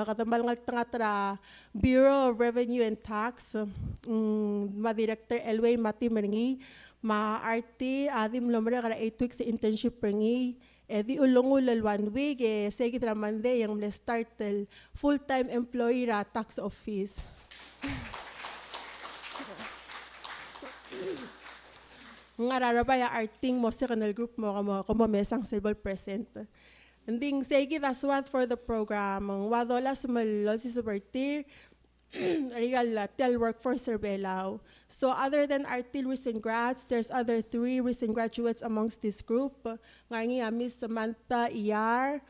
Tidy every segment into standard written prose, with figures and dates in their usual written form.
katambal nga tanga Bureau of Revenue and Tax, ma Director Elway Mati Merengi, ma RT adim lomre kara 8 weeks internship perengi, di ulungul 1 week, sige tramande yang start full-time employee ra tax office. Ngararaba ya arting mo sa kanal group mo kamo mesang civil present. Anding sige that's what for the program. Wadola sumalo si supertir regal tel workforce surveillance. So other than our till recent grads, there's other 3 recent graduates amongst this group. Ngangi Miss Samantha Iyar,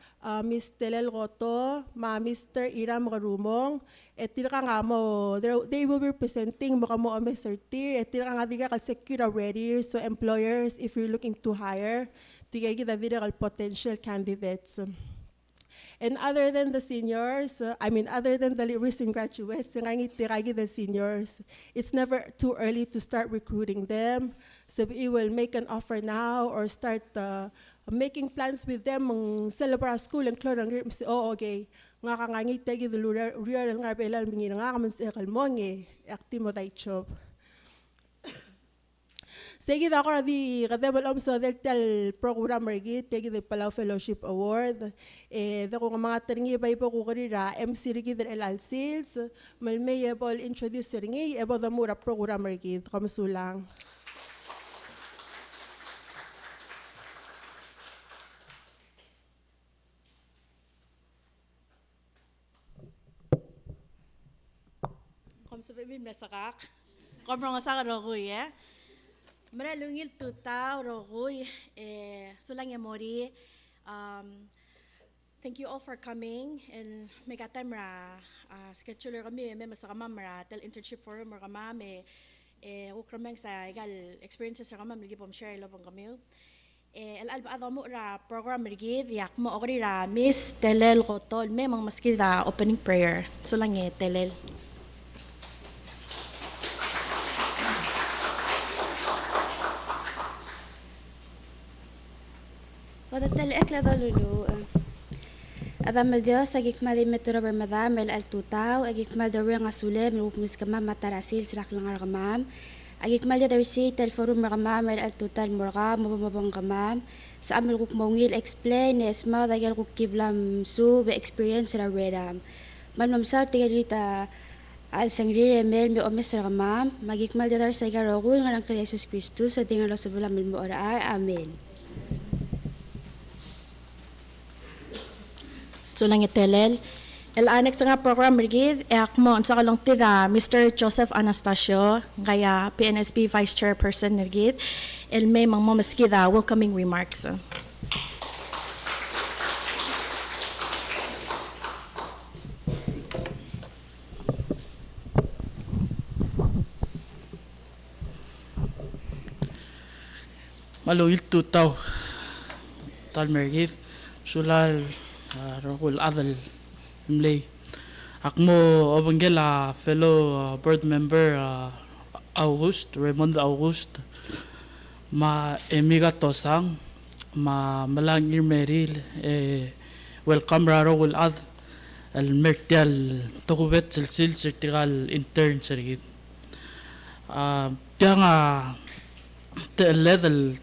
Miss Telel Roto, Mr. Iram Garumong. Etir ka nga mo, they will be presenting mo kamo Mr. Tir. Etir ka nga diga kal secure already. So employers, if you're looking to hire, diga kita diga kal potential candidates. And other than the seniors, other than the recent graduates, the seniors, it's never too early to start recruiting them. So we will make an offer now or start making plans with them celebrate school and close and okay. Nga kangangit tagi the real nga belan bingin nga kaman sa kalmonge active mo tayo job. Sige da ako di kadebal so del program rigi tagi the Palau Fellowship Award. Dako nga mga teringi ba ipo kukurira MC rigi del Sales malmay bol introduce ringi ebo the mura program rigi kamsulang. Sabihin mesakak, komprong sa rogoy Maralungil tuta rogoy sulang yamori. Thank you all for coming and may time ra scheduler kami may masakama mara tel internship forum ra kama may ukrameng sa egal experiences ra kama lagi pom share lo pong kami. Al-alba adamo ra program rigi yak mo okri ra Miss Telel Kotol may mang maski da opening prayer sulang Telel. وتتل أكل ضلولو أدام الديوس أجيك مالي متر برمضان مل التوتاو أجيك مال دوري غسولة من وبمس كمان متراسيل سرق لنا رغمام أجيك مال درسي تلفورو مرغمام مل التوتال مرغام مبابون غمام سأمل غوك مونيل explain اسمه ذا جل غوك كيبلام سو بإكسبيرينس راويرام مال ممسال تجريتا السنجري مل مؤمس رغمام ماجيك مال درس أجيك رغول غرانك ليسوس كريستوس أدينا لو سبلا من المؤرآر آمين. Sulang Telel. El-anek nga program rigid, akmo sa kalong tira Mr. Joseph Anastasio, kaya PNSB Vice Chairperson rigid, el may mang mamaskida welcoming remarks. Maluil tutaw, talmergid, sulal, Rahul Adal Mlay. Akmo Obangela fellow board member August Raymond August ma emiga tosang ma malangir meril welcome Rahul Ad al mertial tokubet silsil sertigal intern sergit tianga te level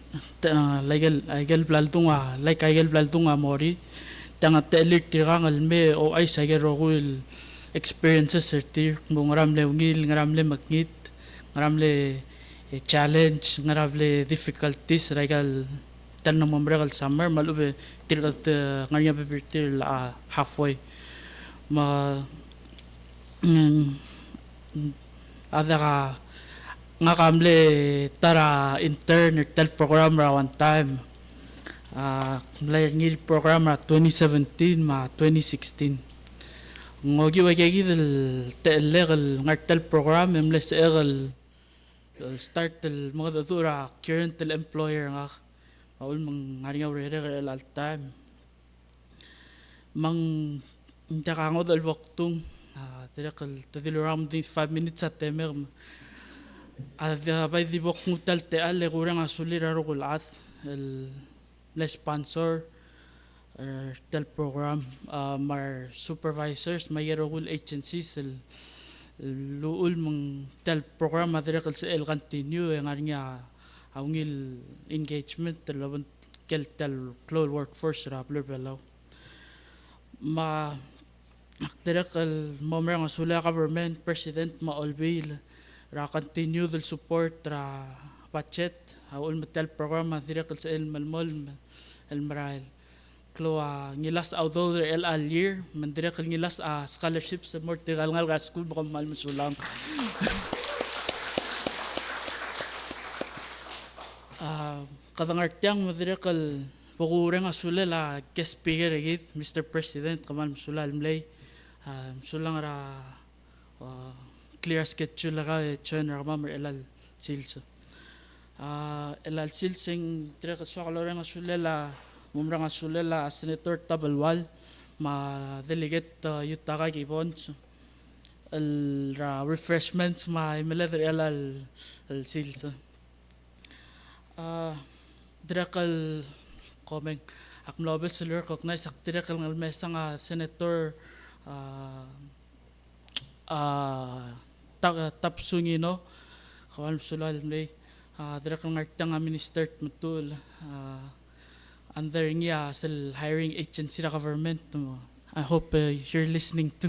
legal blaltunga like legal blaltunga mori tanga telik tirangal me o ay sa gerogul experiences sertir mo ngaramle ungil ngaramle magngit ngaramle challenge ngaramle difficulties regal tan mo mregal summer malube tirgat nganya bebertir la halfway ma ada nga kamle tara intern tel program ra one time ngil program ra 2017 ma 2016 ngogi wagi del legal ngartel program emles egal start tel mga dura current tel employer nga maul mang ngaringa re all time mang intakangod al waktung tirakal tadiluram 5 minutes at temer bay di bok mutal te alle gurang asulir aro kulat el sponsor tel program mar supervisors may role agencies luul mong tel program madrekal sa el continue ang arnya awngil engagement laban kel tel close workforce rapler belaw ma direkal momrang asula government president ma olbil ra continue the support ra budget awul metal program direkal sa el malmol el maral kloa ngilas although el al year man direkal ngilas scholarship sa mortigal ngal school baka mal musulang kadangartyang madirekal pagurang asula la guest speaker agit Mr. President kamal musula almlay musulang ra clear schedule la ka chen ra mamar elal silso elal silsing direkal sa kalorang asula la mumrang asula la Senator Tabalwal ma delegate yutaka gibons el ra refreshments ma imelather elal el silso direkal komeng akmlobel silur recognize ak direkal ngal mesang Senator tapsungino kawal sulal mlay direkal ngartang minister matul under niya sel hiring agency ra government I hope you're listening to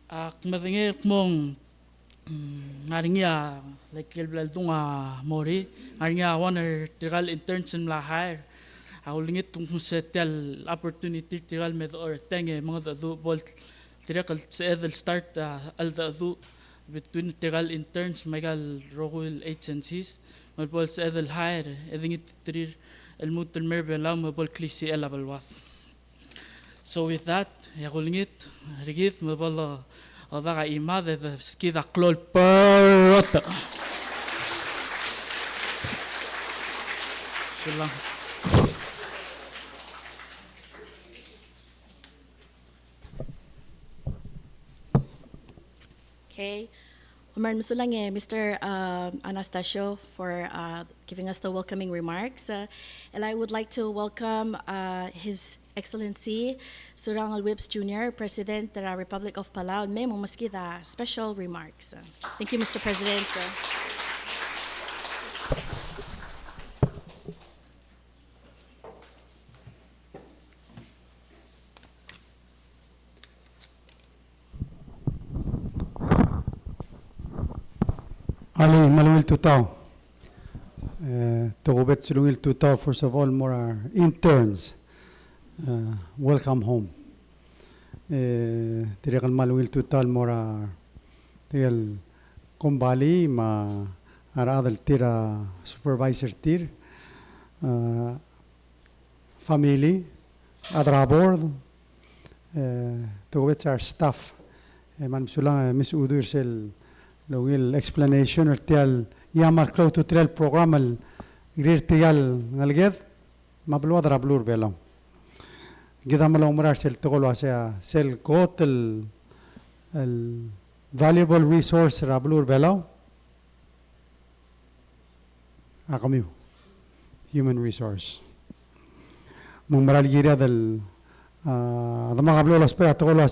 ak matingek mong ngaringia like kelbal tunga mori ngaringia one or tigal interns in la hire awlingit tung setel opportunity tigal med or tenge mga du bol tigal sedel start al du between tigal interns magal role agencies mal bol sedel hire edingit trir el mutul merbela mal bol klisi elabalwas so with that yagulingit rigit maballa odaga imade de skida klol perota sulang Okay. Umarn musulang Mr. Anastasio for giving us the welcoming remarks. And I would like to welcome His Excellency Surangal Whips Jr., President of the Republic of Palau, and may mumaski the special remarks. Thank you, Mr. President. Ali Manuel Tutao, Togobet Sulungil Tutao, first of all, more our interns, welcome home. Tirigal Manuel Tutao, more our Tirigal Kombali, ma Aradal Tira supervisor Tir, family, Adra board, Togobet our staff, Man Sulang, Miss Udur Sel. لو explanation ارتيال يامر كلو تتريال program غير تريال نلقيد ما بالوضع رابلور بيلهم كذا ما لو مرار سيل تقولوا سيل قوت ال valuable resource رابلور بيلهم أقميو human resource مرار غير هذا هذا ما قبله لسبيع تقولوا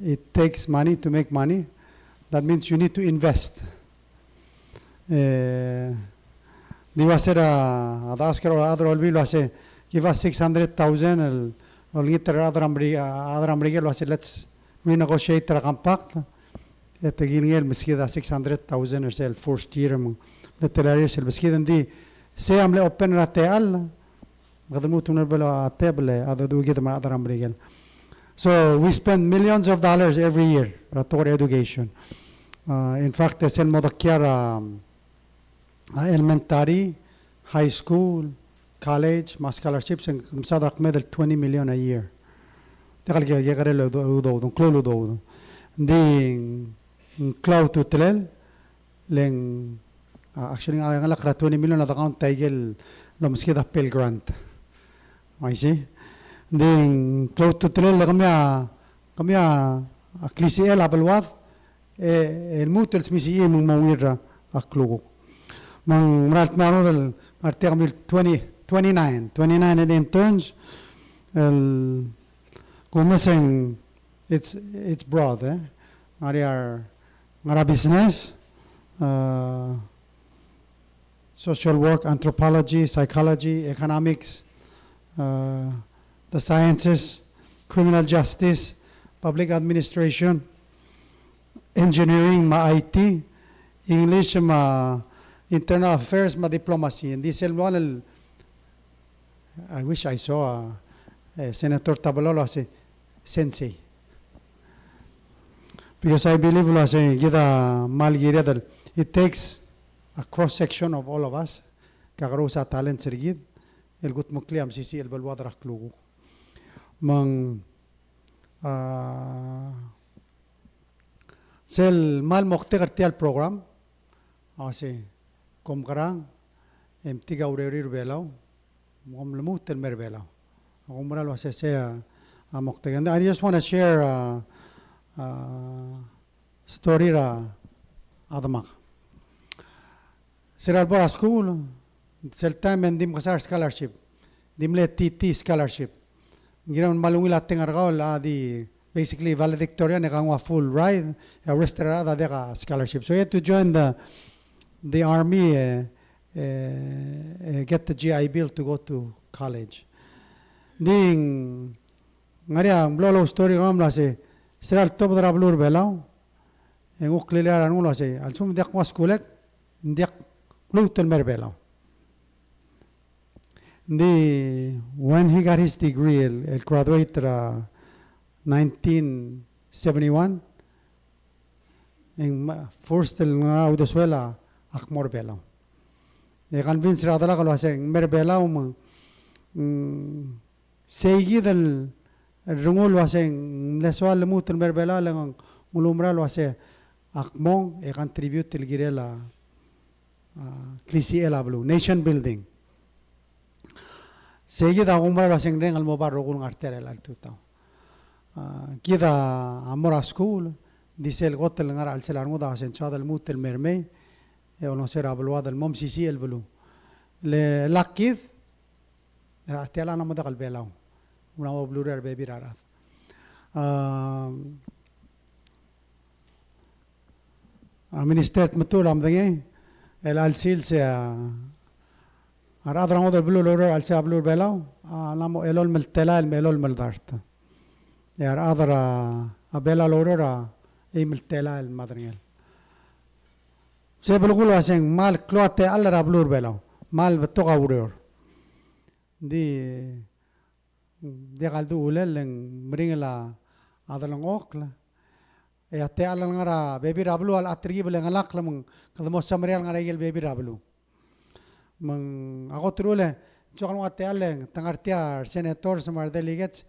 it takes money to make money. That means you need to invest. The asker or other will say, give us 600,000. Or later other American was let's renegotiate the compact. At the beginning, Miskida 600,000 or sell first year. The terrorists will Miskid and the say I'm open at the al. Gadamutunabella table, other do get them other American. So we spend millions of dollars every year for education. In fact, they sell elementary, high school, college, mass scholarships, and Sadrak medal 20 million a year. The cloud to tell, actually, I like 20 million at the account, Tigel, Lomskida Pell Grant. I see. The cloud to tell, Kamia, a Clisiel Abelwath. الموت السميسية من مويرة أكلوه من مرات معروض article 29 in interns. Kumaseng it's broad. Ngara business, social work, anthropology, psychology, economics, the sciences, criminal justice, public administration, engineering, ma IT, English, ma internal affairs, ma diplomacy. And this one, I wish I saw Senator Tabalolo as a sensei. Because I believe it takes a cross section of all of us. Kakarosa talent sirgid. El gut mukliam sisi el balwadrak lugu. Mang sel mal moktegarti al program. Ase komkarang emtiga urerir belau. Mom lemut el mer belau. Umra lo ase sea mokteganda. I just want to share story ra adamak. Seral bora school, sel time and dim kasar scholarship, dim le TT scholarship. Giram malungi lating argaw la di basically valedictorian nekangwa full ride, a restaurant da scholarship. So you had to join the army, get the GI Bill to go to college. Ding ngaria blolo story gamla se seral top dra blur belau. En uklilar anulo se al sum dak was kulek ndak Luton Merbelo. When he got his degree, he graduated 1971. En first na udoswela akmor belo. E convince radala kalo ase Merbela seguid el rungol ase leswal lemut Merbela lang mulumra lo ase akmong e contribute el girela Klisi elablu, nation building. Seguid a umbra lo sengren al mobarro con artera el altuta. Queda amor a school, dice el gotel ngar al selar muda asenchada el mut el merme, e ono ser abluad el mom sisi el blu. Le lakid, atela na muda al belau. Una oblurer baby rarat. Minister matulam dengue. El alsil se arad rango del blue lorder al se blue belau namo elol meltela el melol meldarta ya adra abela lorder e meltela el madriel se bulgulo asen mal clote al blue belau mal betoga uror di galdu ulelen mringela adalong okla e ate ala ngara baby rablu al atrib le ngalak lamang kadmo samreal ngara yel baby rablu mang ako trule chokal ate ale tangartia senator samar delegates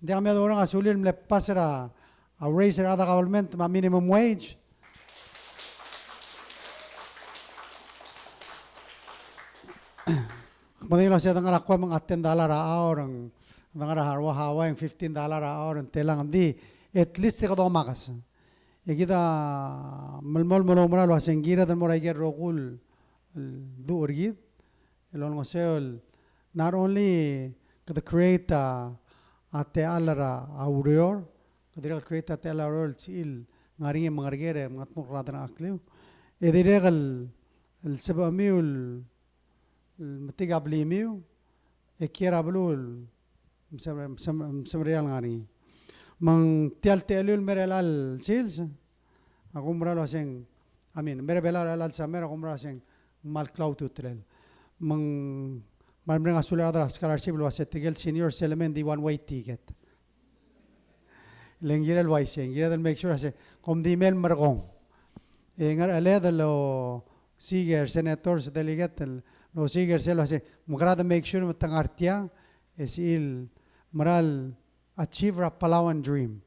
de ame dorang asulil le pasera a raise other government ma minimum wage Madino sa ngara kwa mang $10 a hour ang ngara harwa hawa ang $15 a hour ang telang di at least se kado makas. Ikita malmol malomra lo asengira dan moray ger rokul du orgid. Elon ngosel not only to create a tealara aurior, kadira create a tealara sil ngari mangargere ngat muradana akliu. Ediregal el sebamiul matiga blimiu ekiera blul msamreal ngari. Mang tial telul merelal sils agumra lo aseng amin merebelal al samer agumra aseng mal cloutu trel mang malbrenga suladra scholarship lo asetigel senior element di one way ticket lengira el vice lengira del make sure ase com di mel mergong engar ale de lo siger senators delegate lo siger se lo ase mugrada make sure matangartia es il moral achieve a Palawan dream.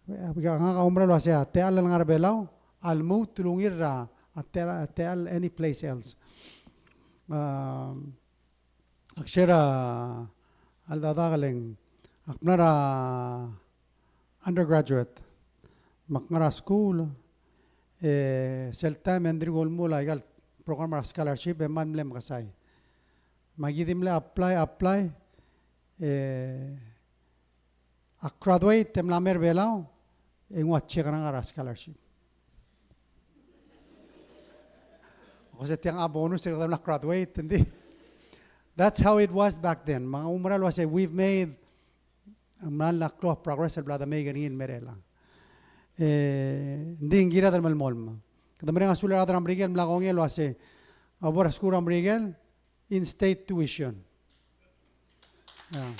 Nga umbra lo asya teal ngar belaw al move tulungir ra teal any place else. Akshera al dadagaleng aknara undergraduate maknara school sel time endri golmula igal program ra scholarship man lem kasay magidim le apply a graduate tem lamer belao engwat che kana ra scholarship kasi tiang bonus sila na graduate hindi. That's how it was back then. Mga umaral was we've made amnal na progress sa blada may ganin merela. Hindi ngira dal malmol. Kada mga sular adran brigel mlakongel was abor skura brigel in state tuition. Yeah.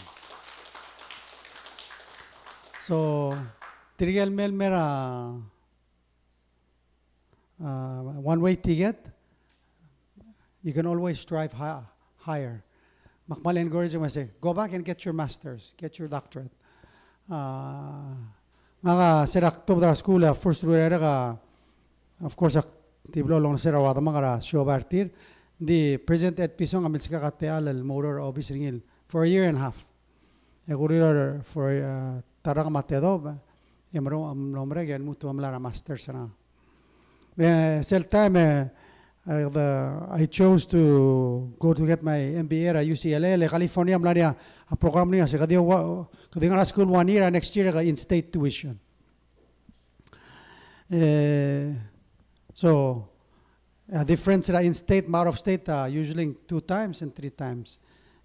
So tirigel mel mera one way ticket. You can always strive higher. Makmal encourage mo say, go back and get your master's, get your doctorate. Nga sirak to da school first year ka of course tiblo long sira wada magara show bartir di present at pisong amil sika kateal al motor office ringil for a year and a half. Egurir for tarang matedo emro am nombre gen mutu amlara master's na. Sel time I chose to go to get my MBA at UCLA, California. Mlaria a program niya. Kasi kadinga school 1 year, next year in state tuition. So a difference in state, out of state, usually 2 times and 3 times.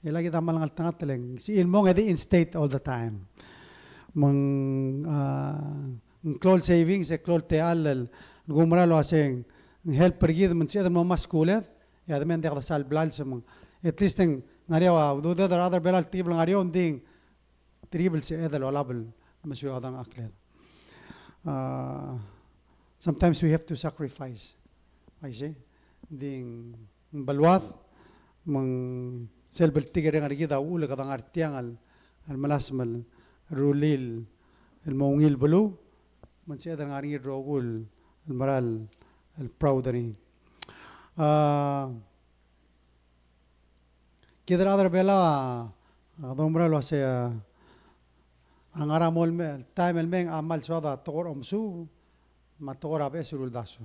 Lagi tama lang altangat lang. Si ilmong edi in state all the time. Close savings, close teal, gumra lo asing. Help pergi man siya mo mas kulet ya men de sal blal sem at least ngariwa do the other belal tibl ngariwa ding tribal si edal olabel masyo adang aklet sometimes we have to sacrifice I say ding balwat mang selbel tigere ngari da ul kadang artiang al malasmal rulil el mongil bulu man siya dang ngari rogul al maral البراودري كده هذا بلا ضمرا لو سي angara mol me time el meng amal soda togor omsu ma togor abe surul daso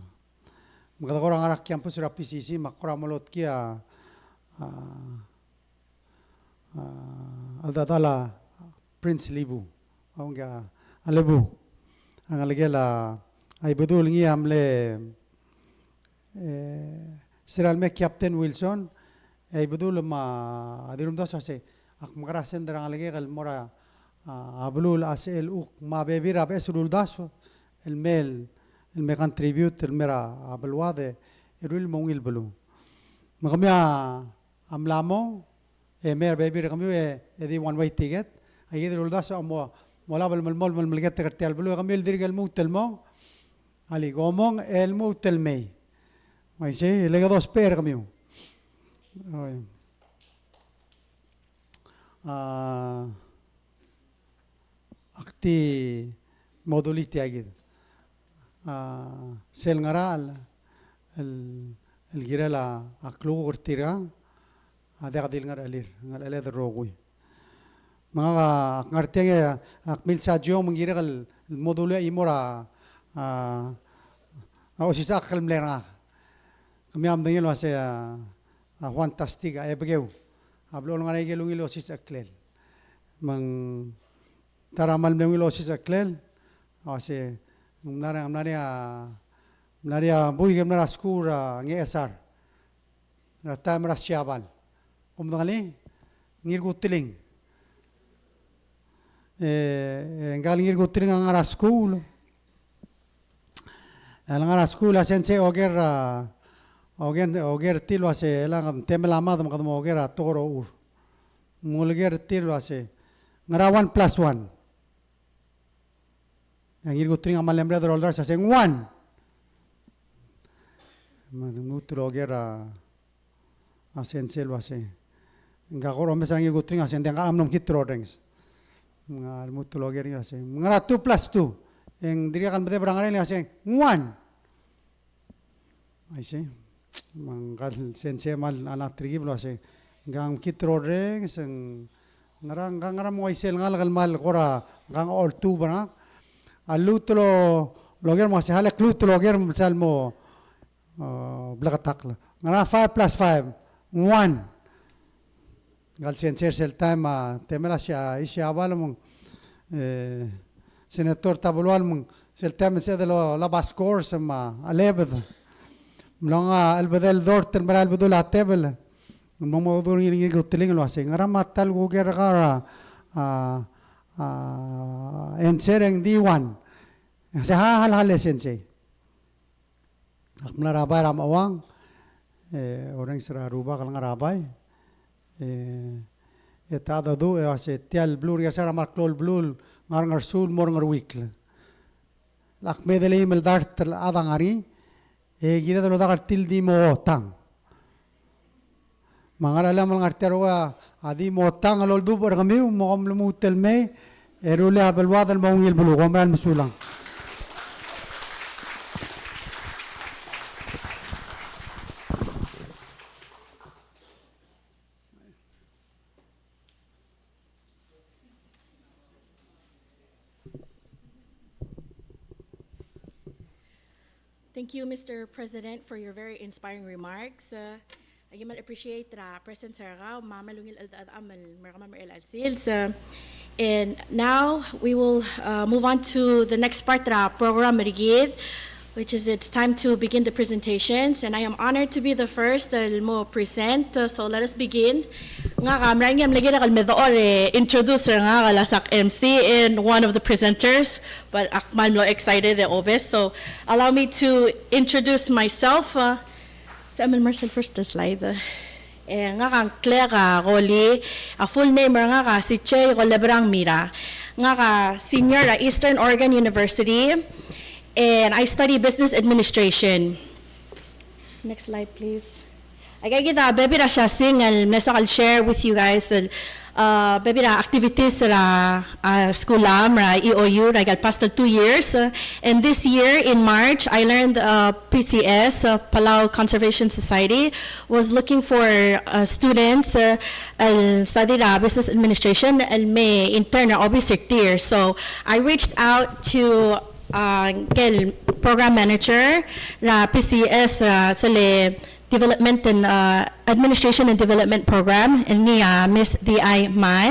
magdagor angara campus ra PCC makora molot kia aldadala Prince Libu aunga alebu angalegela ay bedul ngi amle siral me Captain Wilson ay bedul ma adirum das ase ak magara sender angalege gal mora abulul asel uk ma bebira besulul daso el mel el me contribute el mera abelwade irul mongil belu magamya amlamo mer bebira kamyo edi one way ticket ay irul daso mo mola bel mol melget tertel belu kamil dirgel mutel mo ali gomong el mutel mei mai se lega dos per kamyo akti moduliti agid sel ngaral el girela aklu urtira ada kadil ngaralir ngalale drogui mga ngartenge akmil sa jo mangira kal module imora osisa kalmlera kami am dingil wase fantastic ebgeu hablo ngalay gelungil osis aklel mang taramal mengil osis aklel wase mnaria buy gemna skura ngesar rata mrasyaban kumdangali ngir gutiling ngal ngir gutiling ngara school ngara school asense oger tilo ase lang temela madam kadmo oger toro ur mulger tilo ase ngara 1+1 yang ngir gutiling amal lembre dollars ase 1 mutro oger asense lo ase ngakoro mesang ngir gutiling ase ndang amnom kitro rings ngal mutlo oger ase ngara 2+2 yang diri kan bete berangare ase 1 I say manggal sense mal anak trigiblo ase gang kitro reng seng ngarang mo isel ngal mal kora gang all two bana alutlo loger mo se halek lutlo loger salmo blakatakla Ngara 5 plus 5, 1. Gal sincere sel time temela siya awal mong senator tabulwal mong sel time sa dalo labas course ma 11. Mlonga albedel dort temera albedul atebel. Mong mo ngi gutiling lo asing ngara matal guger kara ensereng D1. Sa hal sensei. Akmla rabay ramawang orang sera ruba kalang rabay. Etada do se tial blur ya sera marklol blul ngar sul mor ngar wikl. Lak medele mel dart adang ari gira do dagar til di mo tang. Mangalala mal ngarterwa adi mo tang alol du por kami mo kam lumutel me erule abel wadal mawngil bulu komran musulang. Thank you, Mr. President, for your very inspiring remarks. I appreciate the presence of Mama Lungil Amal Sales. And now we will move on to the next part of the program, which is it's time to begin the presentations. And I am honored to be the first to present. So let us begin. Introducer MC and one of the presenters, but I'm excited so allow me to introduce myself. Sa Emil Marcel first slide. Nga kang Claire Roli, a full name nga ka si Che Rolebrang Mira. Nga ka senior at Eastern Oregon University, and I study business administration. Next slide, please. Kita baby ra siya single, meso I'll share with you guys baby ra activities ra school ra EOU ra past 2 years. And this year in March I learned PCS Palau Conservation Society was looking for students study ra business administration and may intern or year. So I reached out to program manager ra PCS sale Development and Administration and Development Program, and Miss D.I. Mai,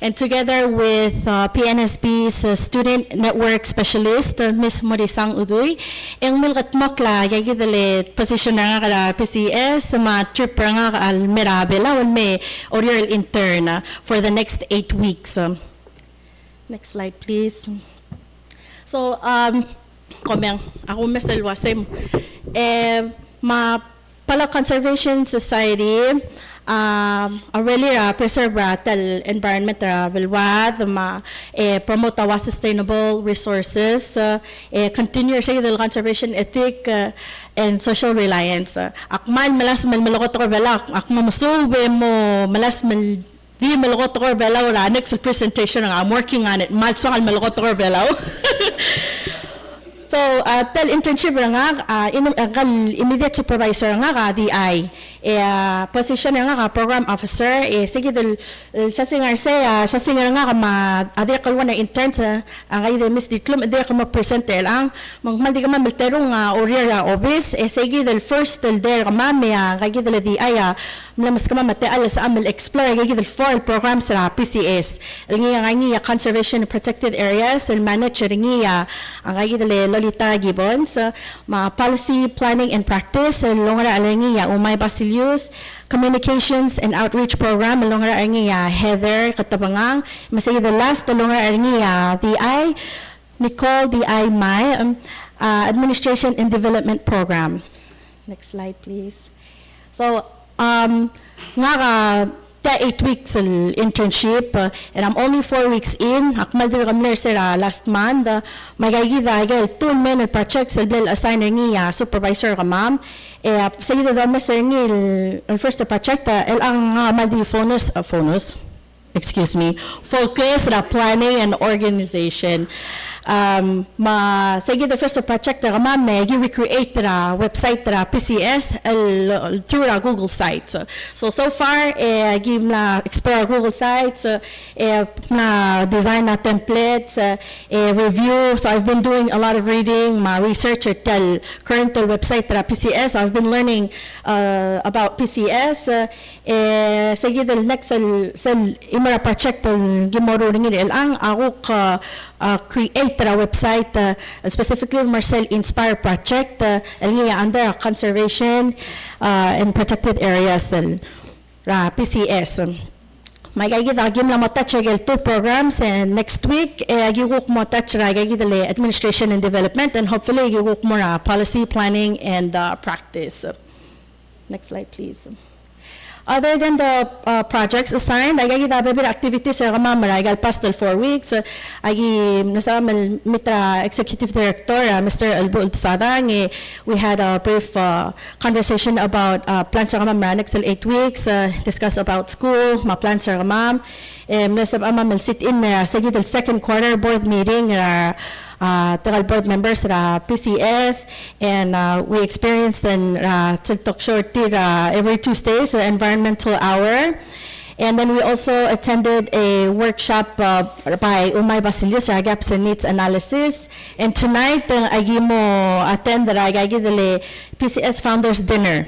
and together with PNSB's Student Network Specialist, Miss Morisang Uduy, ang milgat mokla yagidale position nga kala PCS ma trip nga al Mirabela wal may oral intern for the next 8 weeks. Next slide, please. So, komeng ako meselwasem Pala Conservation Society really preserve tel environment bilwad promote sustainable resources continue say the conservation ethic and social reliance akmal malas malmalokot ko bela akmo musube mo malas mal di malokot ko bela ora next presentation I'm working on it malso al malokot ko bela. So, tel internship nga immediate supervisor nga DI. Position nga program officer sige del siya singar siya singar nga adir kalwa na interns ang ay Miss Ditlom adir ka ma-present lang mangmandi ka mamelterong oria obis sige del first del der may kay del DI mlamas ka mateal sa amel explore kay del for program sa PCS nga conservation and protected areas and manager nga ang kay del Lolita Gibbons policy planning and practice longra alangiya umay Basilio Communications and Outreach Program along niya Heather Katabangang masaya the last along niya DI Nicole DI Mai Administration and Development Program. Next slide, please. So nga 8 weeks internship and I'm only 4 weeks in. Akmal din kami sira last month. May gagida 2 men project sa bill assigner niya supervisor ka ma'am. Sa ito daw sir ni first project ang madi focus na planning and organization. sige the first project rama me gi recreate the website the PCS through our Google sites. So far gi na explore Google sites na design na templates review. So I've been doing a lot of reading, my research at the current website the PCS. I've been learning about PCS. Sige the next imara project gimoro ringin ang ako create the website specifically Marcel Inspire project under conservation and protected areas PCS. May gagid agim la touch agil 2 programs and next week agiguk mo touch gagid the administration and development and hopefully agiguk more policy planning and practice. Next slide please. Other than the projects assigned, I got a activities sa kamamara. I got past 4 weeks. I nasa mitra executive director, Mr. Albu Sadang. We had a brief conversation about plans sa kamamara next 8 weeks. Discuss about school, my plans sa kamam. Nasa kamam sit in sa the second quarter board meeting. Tagal board members PCS and we experienced an talk short every Tuesday, so environmental hour. And then we also attended a workshop by Umay Basilio sa gaps and needs analysis. And tonight, agi mo attend the PCS Founders Dinner.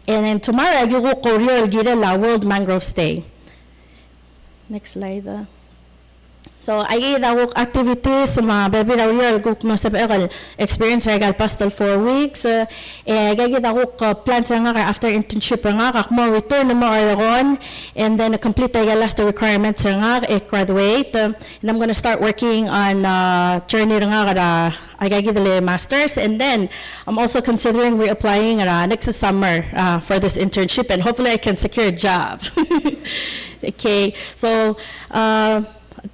And then tomorrow, agi ko Koryo Gida la World Mangroves Day. Next slide. So I gave the work activities, mga baby raw yun, kung masabay experience ay past 4 weeks. I gave the work plans nga after internship nga, mo return mo aron, and then complete ay last requirements nga, graduate. And I'm gonna start working on journey nga I gave the masters, and then I'm also considering reapplying next summer for this internship, and hopefully I can secure a job. Okay, so.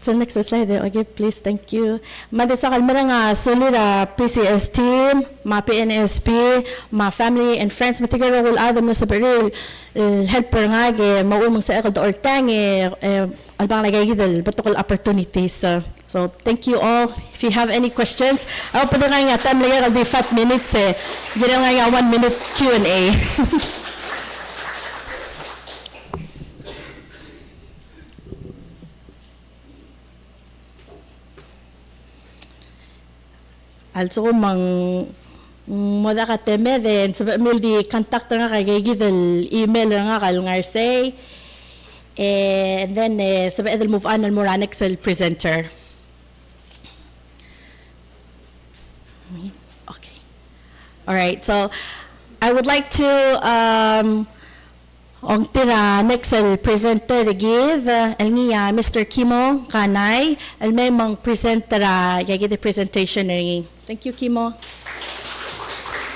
So next slide, okay, please, thank you. Madisa kalmara nga solid PCS team, ma PNSB, ma family and friends, matigara will other mo sa baril helper nga maumang sa ekal door tang albang lagay gidal batukal opportunities. So thank you all. If you have any questions, ako pa nga time lagay kaldi 5 minutes gira nga 1 minute Q&A. Also mang moda ka teme then sa mil di contact nga kay gidel email nga kal ngarsay and then sa edel move on mo next presenter. Okay. All right. So I would like to ang tira next presenter give niya Mr. Kimo Kanay may mang presenter yagi the presentation ni. Thank you, Kimo.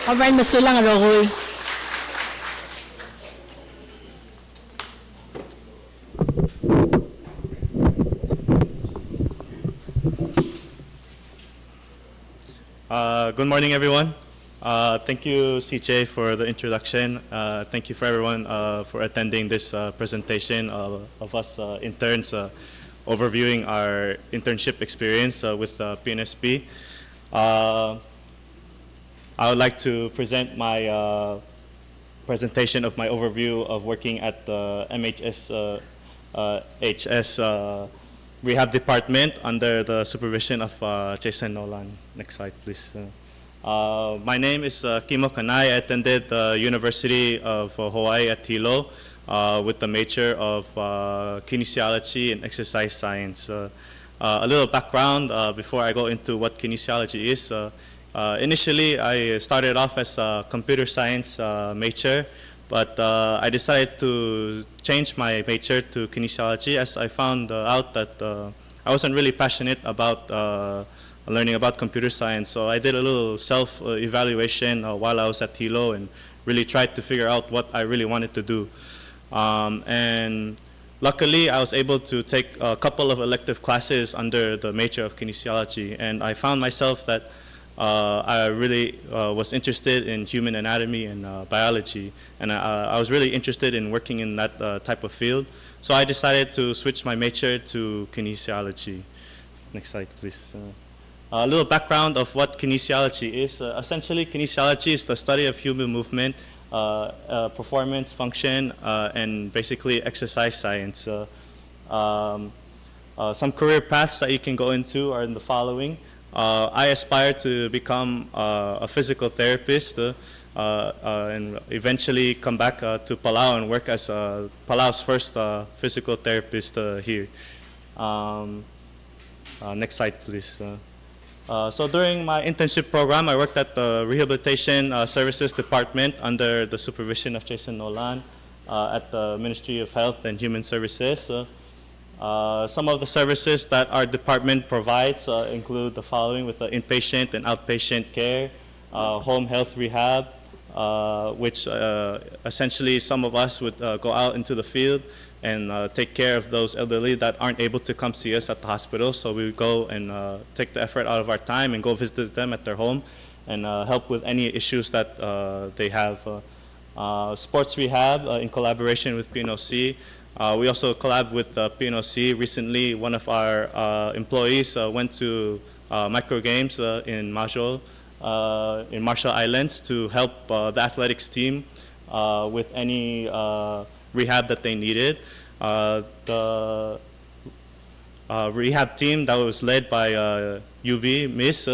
Alright, masulang rogoy. Good morning, everyone. Thank you, CJ, for the introduction. Thank you for everyone for attending this presentation of us interns overviewing our internship experience with PNSB. I would like to present my presentation of my overview of working at the MHS HS Rehab Department under the supervision of Jason Nolan. Next slide, please. My name is Kimo Kanay. I attended the University of Hawaii at Hilo with the major of kinesiology and exercise science. A little background before I go into what kinesiology is. Initially, I started off as a computer science major, but I decided to change my major to kinesiology as I found out that I wasn't really passionate about learning about computer science. So I did a little self-evaluation while I was at Hilo and really tried to figure out what I really wanted to do. And luckily, I was able to take a couple of elective classes under the major of kinesiology, and I found myself that I really was interested in human anatomy and biology, and I was really interested in working in that type of field. So I decided to switch my major to kinesiology. Next slide, please. A little background of what kinesiology is. Essentially, kinesiology is the study of human movement, performance, function, and basically exercise science. Some career paths that you can go into are in the following. I aspire to become a physical therapist and eventually come back to Palau and work as Palau's first physical therapist here. Next slide, please. So during my internship program, I worked at the Rehabilitation Services Department under the supervision of Jason Nolan at the Ministry of Health and Human Services. Some of the services that our department provides include the following with the inpatient and outpatient care, home health rehab, which essentially some of us would go out into the field and take care of those elderly that aren't able to come see us at the hospital. So we would go and take the effort out of our time and go visit them at their home and help with any issues that they have. Sports rehab in collaboration with PNOC. We also collab with PNOC. Recently, one of our employees went to micro games in Majol, in Marshall Islands, to help the athletics team with any rehab that they needed. The rehab team that was led by UB, Miss,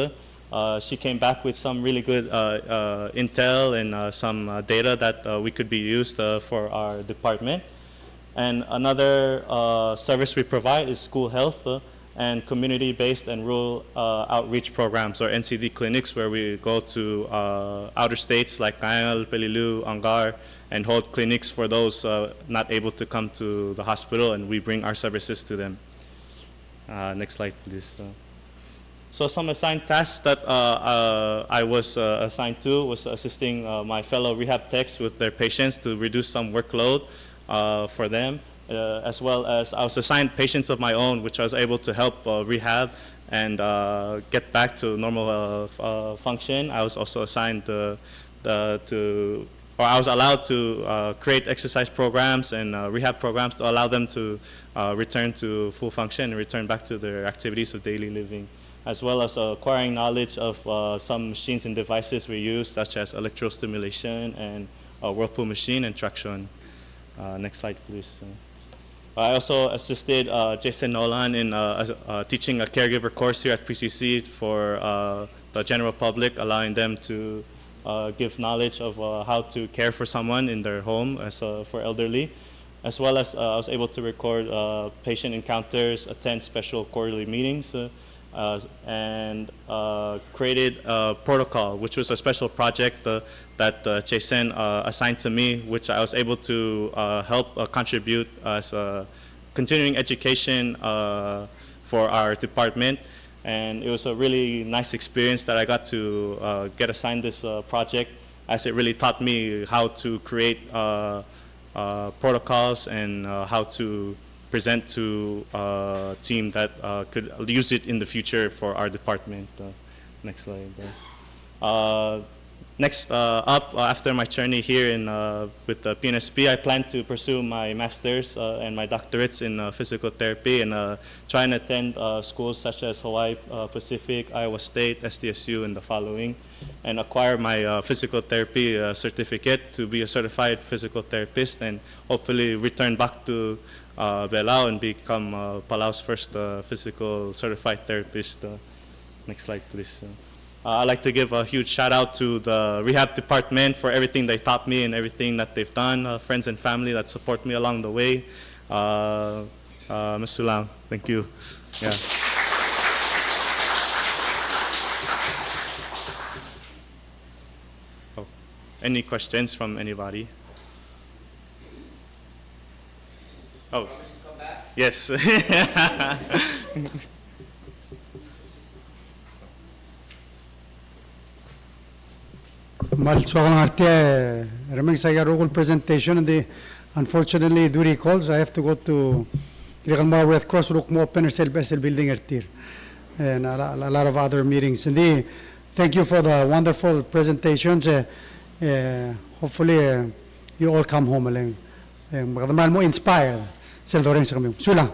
she came back with some really good intel and some data that we could be used for our department. And another service we provide is school health and community-based and rural outreach programs, or NCD clinics, where we go to outer states like Kayangal, Pelilu, Angar, and hold clinics for those not able to come to the hospital, and we bring our services to them. Next slide, please. So some assigned tasks that I was assigned to was assisting my fellow rehab techs with their patients to reduce some workload for them, as well as I was assigned patients of my own, which I was able to help rehab and get back to normal function. I was also assigned I was allowed to create exercise programs and rehab programs to allow them to return to full function and return back to their activities of daily living, as well as acquiring knowledge of some machines and devices we use, such as electrostimulation and whirlpool machine and traction. Next slide, please. I also assisted Jason Nolan in teaching a caregiver course here at PCC for the general public, allowing them to give knowledge of how to care for someone in their home as for elderly, as well as I was able to record patient encounters, attend special quarterly meetings, and created a protocol, which was a special project that Jason assigned to me, which I was able to help contribute as continuing education for our department. And it was a really nice experience that I got to get assigned this project, as it really taught me how to create protocols and how to present to a team that could use it in the future for our department. Next slide. Next up, after my journey here with the PNSB, I plan to pursue my master's and my doctorates in physical therapy and try and attend schools such as Hawaii Pacific, Iowa State, SDSU, and the following, and acquire my physical therapy certificate to be a certified physical therapist, and hopefully return back to Belao and become Palau's first physical certified therapist. Next slide, please. I'd like to give a huge shout out to the rehab department for everything they taught me and everything that they've done, friends and family that support me along the way. Ms. Sulang, thank you. Yeah. Oh. Any questions from anybody? Oh, yes. Mal so ngarte remeng saya role presentation, and unfortunately due to calls I have to go to Grigalmar with Cross Rook mo open SL building ertir and a lot of other meetings. And thank you for the wonderful presentations. Hopefully you all come home aleng magdamal mo inspired sel doreng sa kami. Sulang.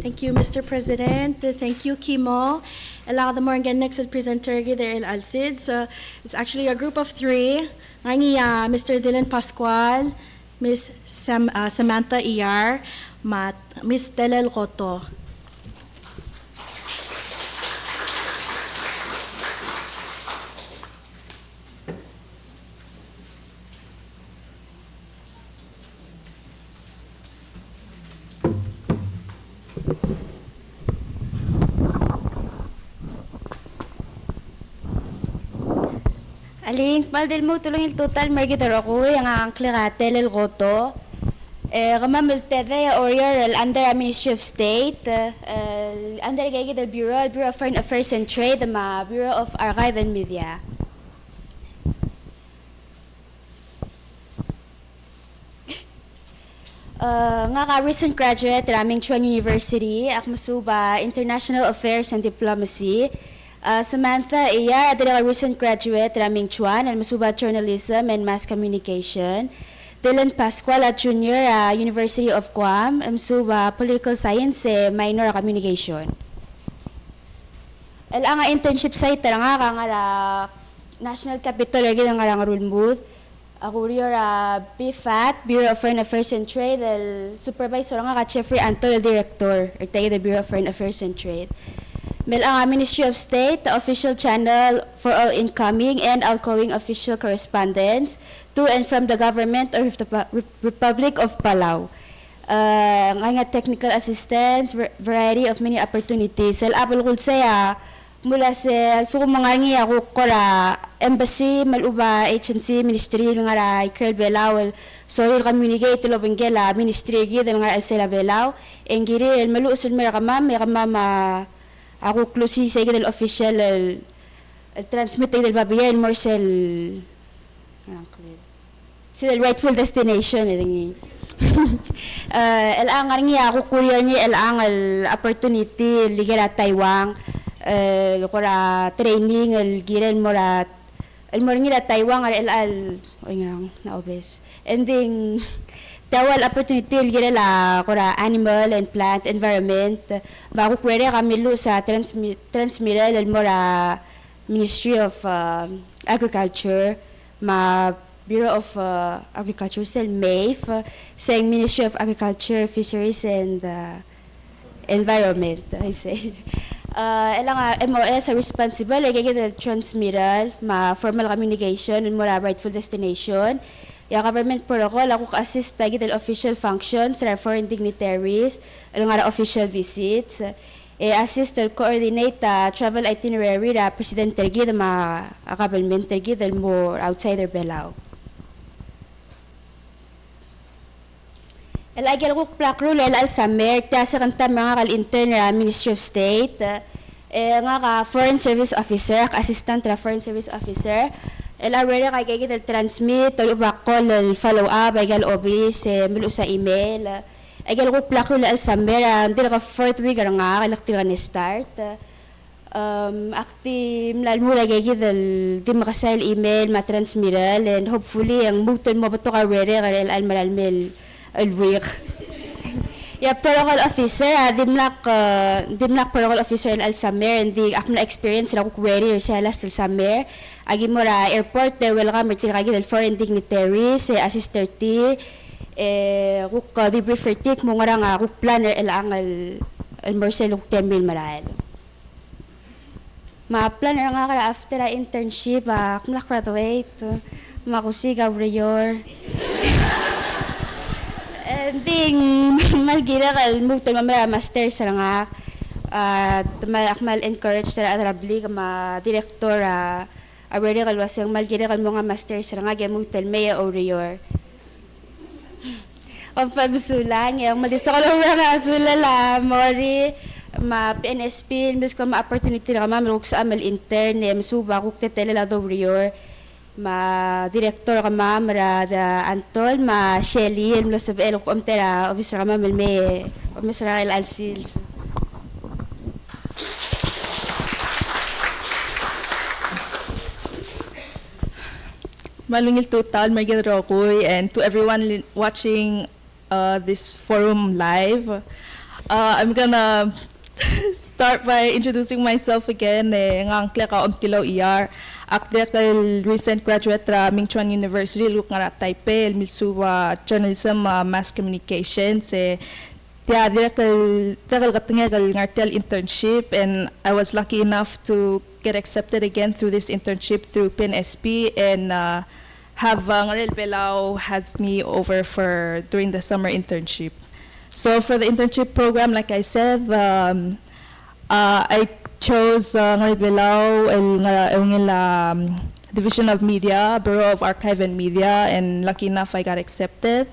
Thank you, Mr. President. Thank you, Kimo. Allow the more again next presenter there Alcid. So it's actually a group of three. Ngangi Mr. Dylan Pascual, Miss Samantha Iyar, Miss Telel Coto. Aling, mal mo tulong il total mergitor ako ang angklirate lel goto. Kamam il tede orior under Ministry of State, under the Bureau of Foreign Affairs and Trade, the Bureau of Archive and Media. Nga ka recent graduate raming Chuan University, akmasuba International Affairs and Diplomacy. Samantha Iyar, adala recent graduate raming Chuan, almasuba Journalism and Mass Communication. Dylan Pascual at Junior University of Guam, almasuba Political Science minor Communication. Ang internship site nga National Capital lagi nga rule booth. Ako rin BFAT, Bureau of Foreign Affairs and Trade, supervisor nga Jeffrey Antol, director, or tayo the Bureau of Foreign Affairs and Trade. Mel ang Ministry of State, the official channel for all incoming and outgoing official correspondence to and from the government of the Republic of Palau. Nga technical assistance, variety of many opportunities. Apple kul saya mula sa sukumangangi ako kora embassy, maluba agency, ministry nga Kerl Belao, soil communicate lo bengela ministry gid nga Alcela Belao, engiri maluusul may kamam ako close sa gid official transmit del babiyan more sel rightful destination ringi. Ang nga ako courier ni ang opportunity ligera Taiwan kora training giren morat ngi Taiwan na obes ending tawal opportunity gira la kora animal and plant environment bago kwere kami lu sa transmiral mora Ministry of Agriculture ma Bureau of Agriculture sel MAIF saying Ministry of Agriculture, Fisheries and Environment I say elang MOS responsible gaya transmiral ma formal communication mora rightful destination. Yung government protocol, ako ka-assist tayo ng official functions sa foreign dignitaries, along nga official visits, assist and coordinate travel itinerary na president tergi na mga government tergi ng more outsider Belao. Alagyan ko plak rule sa Mer, sa kanta mga kal-intern na Ministry of State, nga ka Foreign Service Officer, assistant na Foreign Service Officer, already kay kita transmit o call follow up ay gal obis mulu sa email ay gal ko plako la sa mera dira ka fourth week nga kalaktir ni start active lal mula kay kita di makasal email ma-transmiral and hopefully ang muton mo bato ka ready ka al malalmel al week ya protocol officer dimlak protocol officer al samer hindi ako na experience na ko ready sa last summer agi mo ra airport welcome merti kagi del foreign dignitaries assister ti kuk debriefer tik mo nga kuk planner ang al Marcel kuk termil maral ma planner nga kara after internship kung graduate makusiga reyor ding malgira kal mugtol mamara master sa nga akmal encourage sa atrabli kama director already kal wasang malgira kal mga master sa nga gamugtol maya orior pabsulang yung maliso ko lang nga sulala mori ma PNSB mas ko ma opportunity na mamulog sa amal intern masuba kuk tetele la do orior ma director ka mara da Antol ma Shelly el sa el ko amtera officer ka me officer el alsils Malungil total magidro ko and to everyone watching this forum live I'm gonna start by introducing myself again. Ngang kleka Omtilo ER. Akde kay recent graduate tra Mingchuan University luk nga Taipei milsuwa journalism mass communication se tia dia kay katenge kay ngartel internship, and I was lucky enough to get accepted again through this internship through PNSB, and have Ngarel Belao had me over for during the summer internship. So for the internship program, like I said, I chose Ngarel Belao el Division of Media, Bureau of Archive and Media, and lucky enough I got accepted.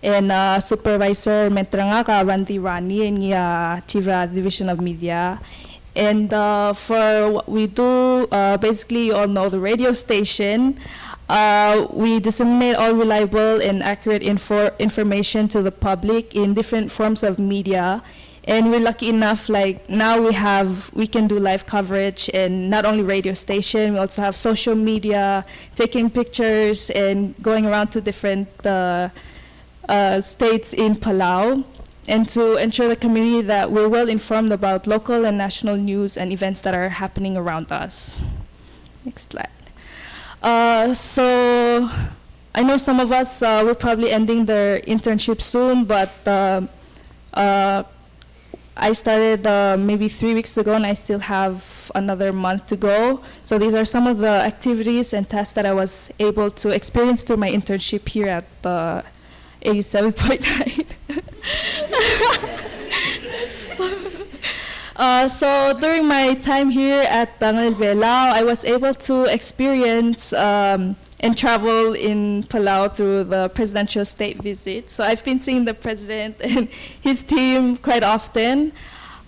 And supervisor mentranga ka Randy Rani in Chivra Division of Media. And for what we do, basically you all know the radio station. We disseminate all reliable and accurate information to the public in different forms of media. And we're lucky enough, like now we can do live coverage, and not only radio station, we also have social media, taking pictures and going around to different states in Palau, and to ensure the community that we're well informed about local and national news and events that are happening around us. Next slide. So I know some of us will probably ending their internship soon, but I started maybe 3 weeks ago, and I still have another month to go. So these are some of the activities and tasks that I was able to experience through my internship here at 87.9. So during my time here at Ngarel Belao, I was able to experience and travel in Palau through the presidential state visit. So I've been seeing the president and his team quite often,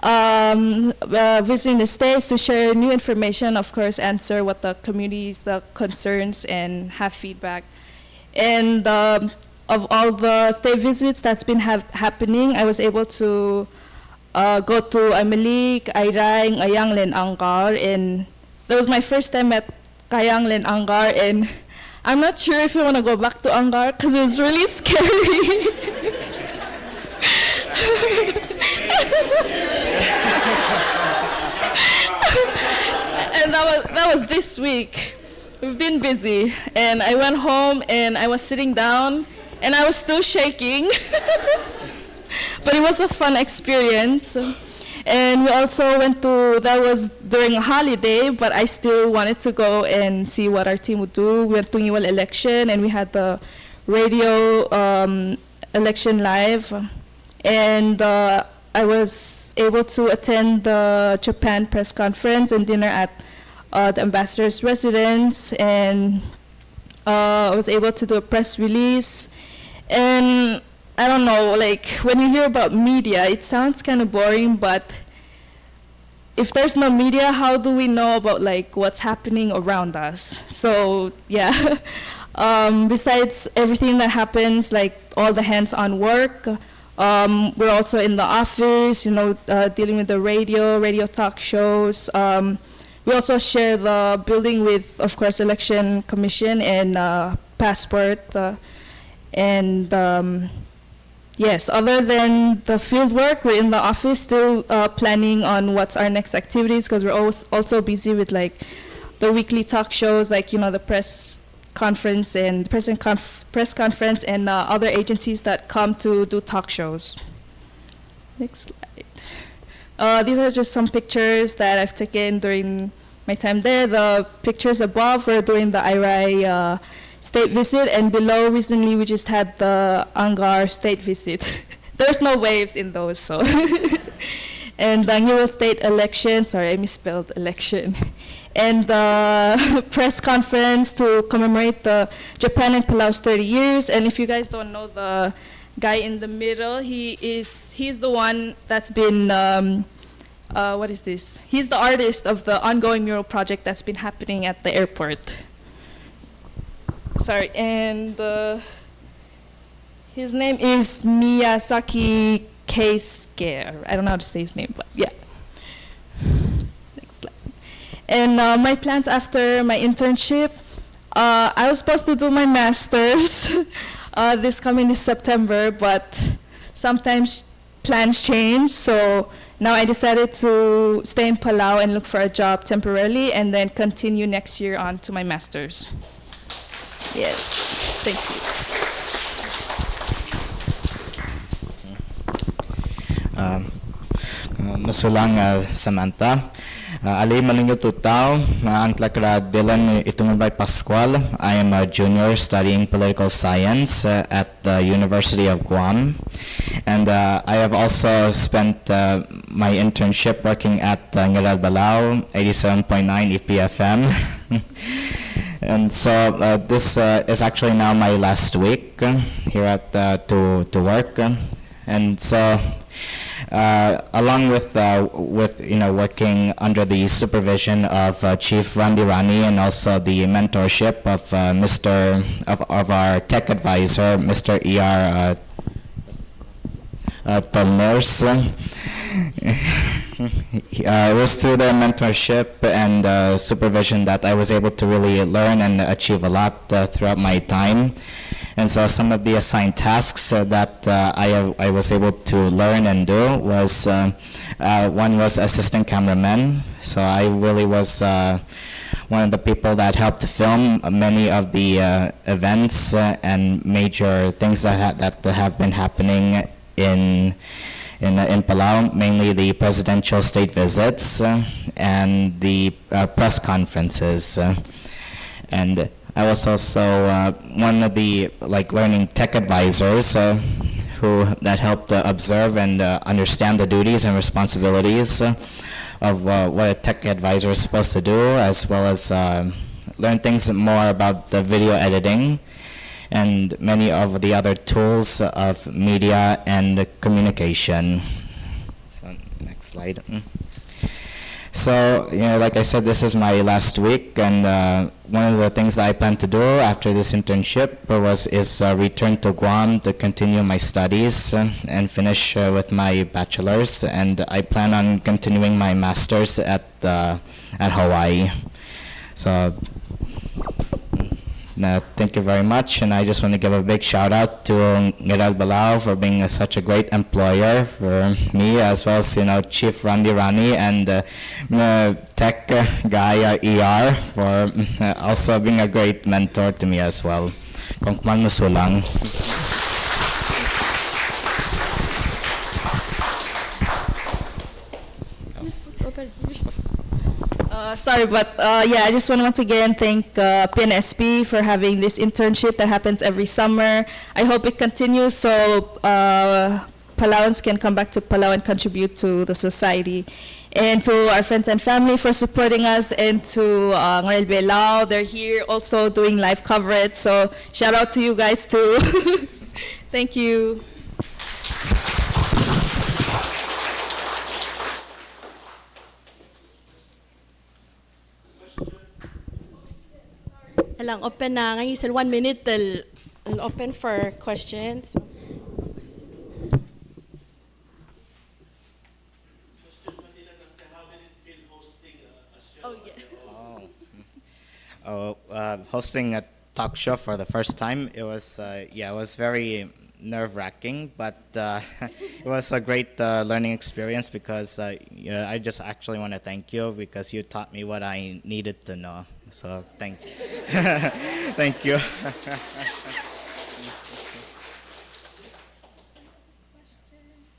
visiting the states to share new information, of course, answer what the community's concerns and have feedback. And of all the state visits that's been happening, I was able to go to Amalik, Airang, Ayang, Len Angar, and that was my first time at Kayang, Len Angar, and I'm not sure if I want to go back to Angar because it was really scary. And that was this week. We've been busy, and I went home and I was sitting down and I was still shaking. But it was a fun experience. And we also went to, that was during a holiday, but I still wanted to go and see what our team would do. We went to Ngiwal election, and we had the radio election live. And I was able to attend the Japan press conference and dinner at the ambassador's residence, and I was able to do a press release. And I don't know, like when you hear about media, it sounds kind of boring, but if there's no media, how do we know about like what's happening around us? So yeah, besides everything that happens, like all the hands-on work, we're also in the office, dealing with the radio talk shows. We also share the building with, of course, Election Commission and Passport, and yes, other than the field work, we're in the office still planning on what's our next activities, because we're also busy with like the weekly talk shows, like the press conference and press conference and other agencies that come to do talk shows. Next slide. These are just some pictures that I've taken during my time there. The pictures above were during the IRI state visit, and below recently we just had the Angar state visit. There's no waves in those, so. And the Ngiwal state election, sorry, I misspelled election. And the press conference to commemorate the Japan and Palau's 30 years. And if you guys don't know the guy in the middle, he's the one that's been, what is this? He's the artist of the ongoing mural project that's been happening at the airport. Sorry, and his name is Miyazaki Keisuke. I don't know how to say his name, but yeah. Next slide. And my plans after my internship, I was supposed to do my master's this September, but sometimes plans changed, so now I decided to stay in Palau and look for a job temporarily and then continue next year on to my master's. Yes, thank you. Masulang Samantha. Ali malingyo tutaw, ang klakra Dylan Itungan by Pascual. I am a junior studying political science at the University of Guam. And I have also spent my internship working at Ngalal Balao, 87.9 EPFM. And so this is actually now my last week here at to work. And so along with working under the supervision of Chief Randy Rani and also the mentorship of our tech advisor, Mr. E.R. Tolmers. It was through their mentorship and supervision that I was able to really learn and achieve a lot throughout my time. And so some of the assigned tasks that I was able to learn and do was, one was assistant cameraman. So I really was one of the people that helped to film many of the events and major things that have been happening in Palau, mainly the presidential state visits and the press conferences. And I was also one of the learning tech advisors that helped observe and understand the duties and responsibilities of what a tech advisor is supposed to do, as well as learn things more about the video editing and many of the other tools of media and communication. So, next slide. So, like I said, this is my last week, and one of the things that I plan to do after this internship is return to Guam to continue my studies and finish with my bachelor's, and I plan on continuing my master's at Hawaii. So, thank you very much, and I just want to give a big shout out to Ngiral Balao for being such a great employer for me, as well as Chief Randy Rani and tech guy ER for also being a great mentor to me as well. Kongkuman Musulang. Sorry, but yeah, I just want to once again thank PNSB for having this internship that happens every summer. I hope it continues so Palauans can come back to Palau and contribute to the society. And to our friends and family for supporting us, and to Ngorel Belao, they're here also doing live coverage. So shout out to you guys too. Thank you. Alang open na ngayon sa 1 minute I'll open for questions. Oh yeah. Hosting a talk show for the first time, it was it was very nerve-wracking, but it was a great learning experience because I just actually want to thank you because you taught me what I needed to know. So thank you.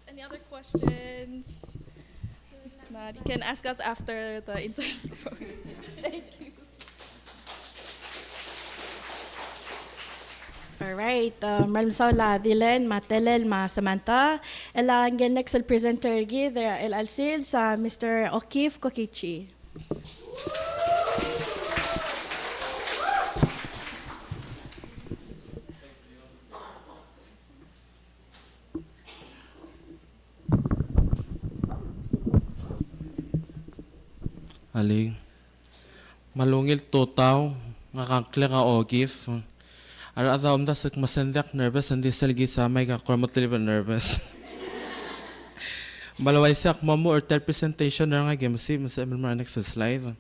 Any other questions? No, you can ask us after the internship program. Thank you. Alright, maraming salamat Dylan, Matelel, Samantha. Ang next presenter there LLC sa Mr. O'Keefe Kokichi. Aling malungil totaw ngakangkle nga ogif ara adawm da sik masendak nervous andi selgi samay ka kormotli nervous balaway sak mamu or presentation na nga gemsi masa emel next slide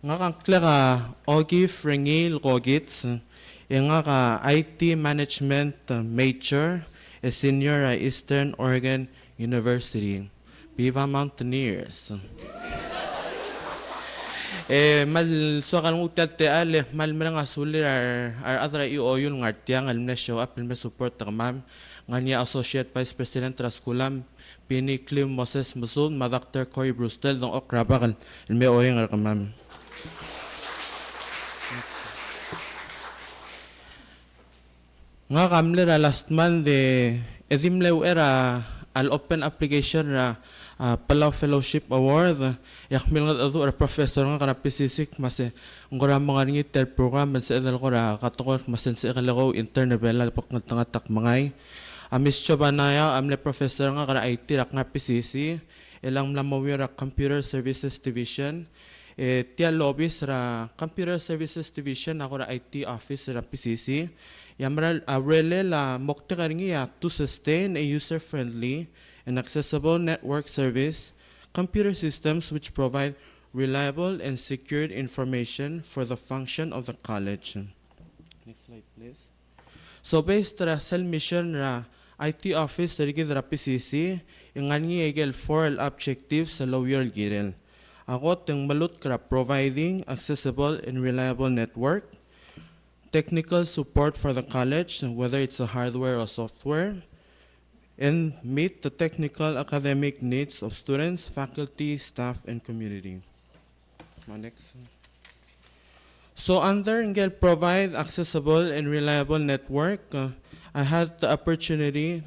ngakangkle nga ogif rengil kogits nga ka IT management major a senior Eastern Oregon University. Viva Mountaineers! Mal so kan utal te ale mal mga sulir ar adra iOyul ngartiang al na show up na support tamam nganya Associate Vice President Raskulam Pini Clim Moses Musul ma Dr. Cory Brustel dong okrabakal me oyeng ar kamam. Nga kamle ra last month edim lew era al open application ra Palau Fellowship Award yakmil nga adu ra professor nga kana PCC mase ngora mga ngi tel program sa edal ko ra katokol masen sa ikalago intern bela pak nga takmangay amis chobanaya amle professor nga kana IT rak nga PCC ilang lamawi ra Computer Services Division tia lobbies ra Computer Services Division ako ra IT office ra PCC yamra rele la mokte karingi to sustain a user-friendly and accessible network service, computer systems which provide reliable and secured information for the function of the college. Next slide, please. So based on the mission ra IT office rigid ra PCC, ingani egel 4 objectives sa lawyer girel. Ako teng malut kra providing accessible and reliable network, technical support for the college, whether it's a hardware or software, and meet the technical academic needs of students, faculty, staff, and community. Next. So under Engel provide accessible and reliable network, I had the opportunity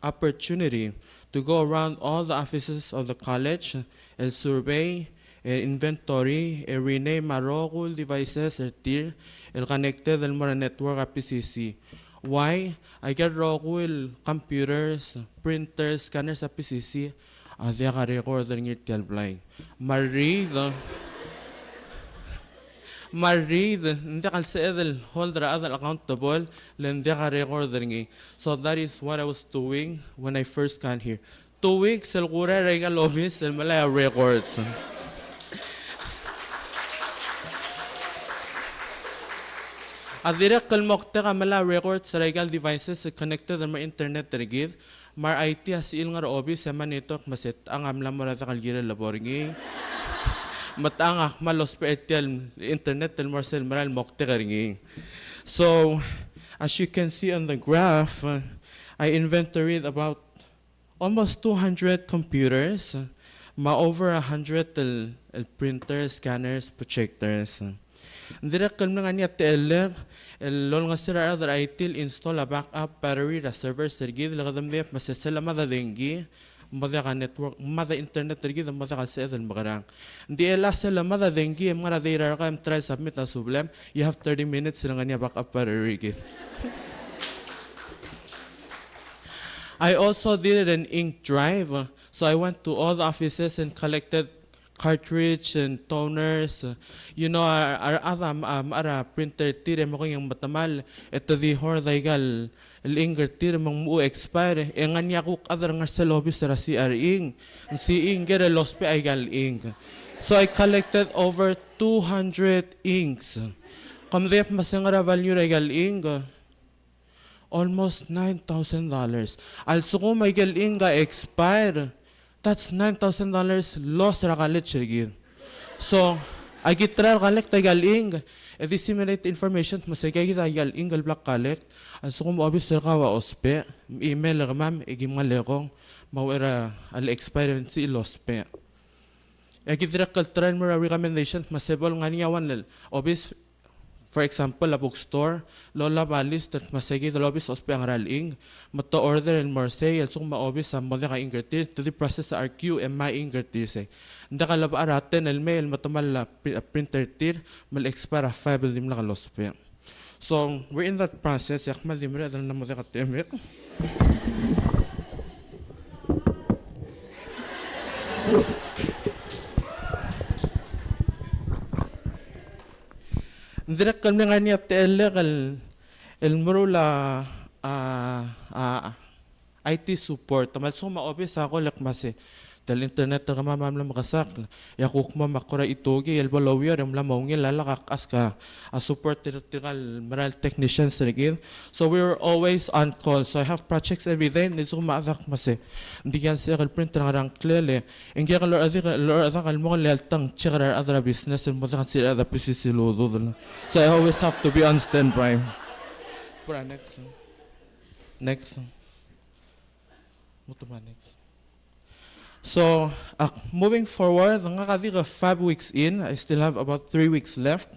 to go around all the offices of the college and survey, inventory, rename marogul devices tier, connected and more network at PCC. Why? I get rogul computers, printers, scanners at PCC. They are recording it blind. Marid, hindi ka sa edel holder other accountable, hindi ka recording. So that is what I was doing when I first got here. 2 weeks, el kura regal office, el malaya records. At direct kalmokte ka mala records sa regal devices connected na may internet rigid, mar IT as ilngar office sa manitok maset ang amlam mo na kalgira laboringi. Matangak malos per internet tel morsel maral mokte ka ringi. So, as you can see on the graph, I inventoried about almost 200 computers, over 100 printers, scanners, projectors. Direct kalm nga niya teller, lol nga sira other itil install a backup battery ra server sergid lagadam dep masesela mada dengi mada ka network mada internet sergid mada ka sa edel magarang. Di ela sela mada dengi mga radira ka try submit a sublem, you have 30 minutes sila nga niya backup battery gid. I also did an ink drive, so I went to all the offices and collected cartridge and toners. You know, ara printer tire mo yung matamal. Ito di hor daigal inger tire mong mu expire. Engan niya ko kadar nga sa lobby sa CR ing. Si ing gere lospe ay gal ing. So I collected over 200 inks. Kamdep masangara value ay gal ing. Almost $9,000. Also kung may gal ing ga expire. That's $9,000 lost ra college rigid. So, I get try collect ay galing. Disseminate information masagay kita galing gal black collect. So kung obvious sir ka wa ospe, email ra ma'am igim nga lekong mawera al expire si lospe. Get try mo recommendation masebol nga niya wan obvious. For example, a bookstore, lola balis that masagi the lobbies ospe ang raling, mato order in Marseille, so ma-obvious sa mga ka-ingertir, to the process sa RQ and ma-ingertir say. Nda ka laba araten, el mail, matumal la printer tir, mal-expire 5 dim la ka-lospe. So, we're in that process, yak malimre, adal na mo ka temik. Direct kami nga niya telegal murula IT support. Tamal so ma-office ako lakmase tel internet ta kama mam lam kasak ya kuk ma makora itogi el balawiya ram la maungi lalakak aska a support technical maral technicians regil. So we were always on call. So I have projects every day nisu maadak mase ndiyan se kal printer ngarang klele ingi kal lor adak al mo le tang chigara adra business el modak sir ada PCC lo zodul. So I always have to be on standby. Pura next Mutu next. So, moving forward, nga 5 weeks in, I still have about 3 weeks left.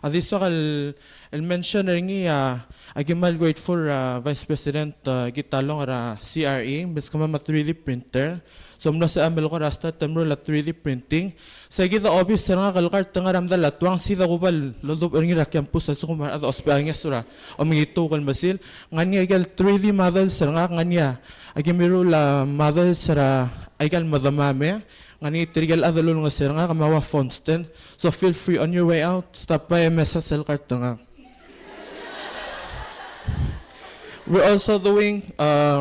This I'll mention ringi I'm grateful Vice President gitalong ra CRE, bis kama 3D printer. So mula sa ambil ko rasta temro la 3D printing. Sa kita office nga kalkar tanga ramda latwang sida ko bal lodob ringi ra campus sa kumar at ospiang sura o mingito kal masil nganya igal 3D models nga nganya agimiro la models ra igal madamame ngani trigal adalon nga sir nga kamawa Fonston. So feel free on your way out, stop by MS sa tanga. We're also doing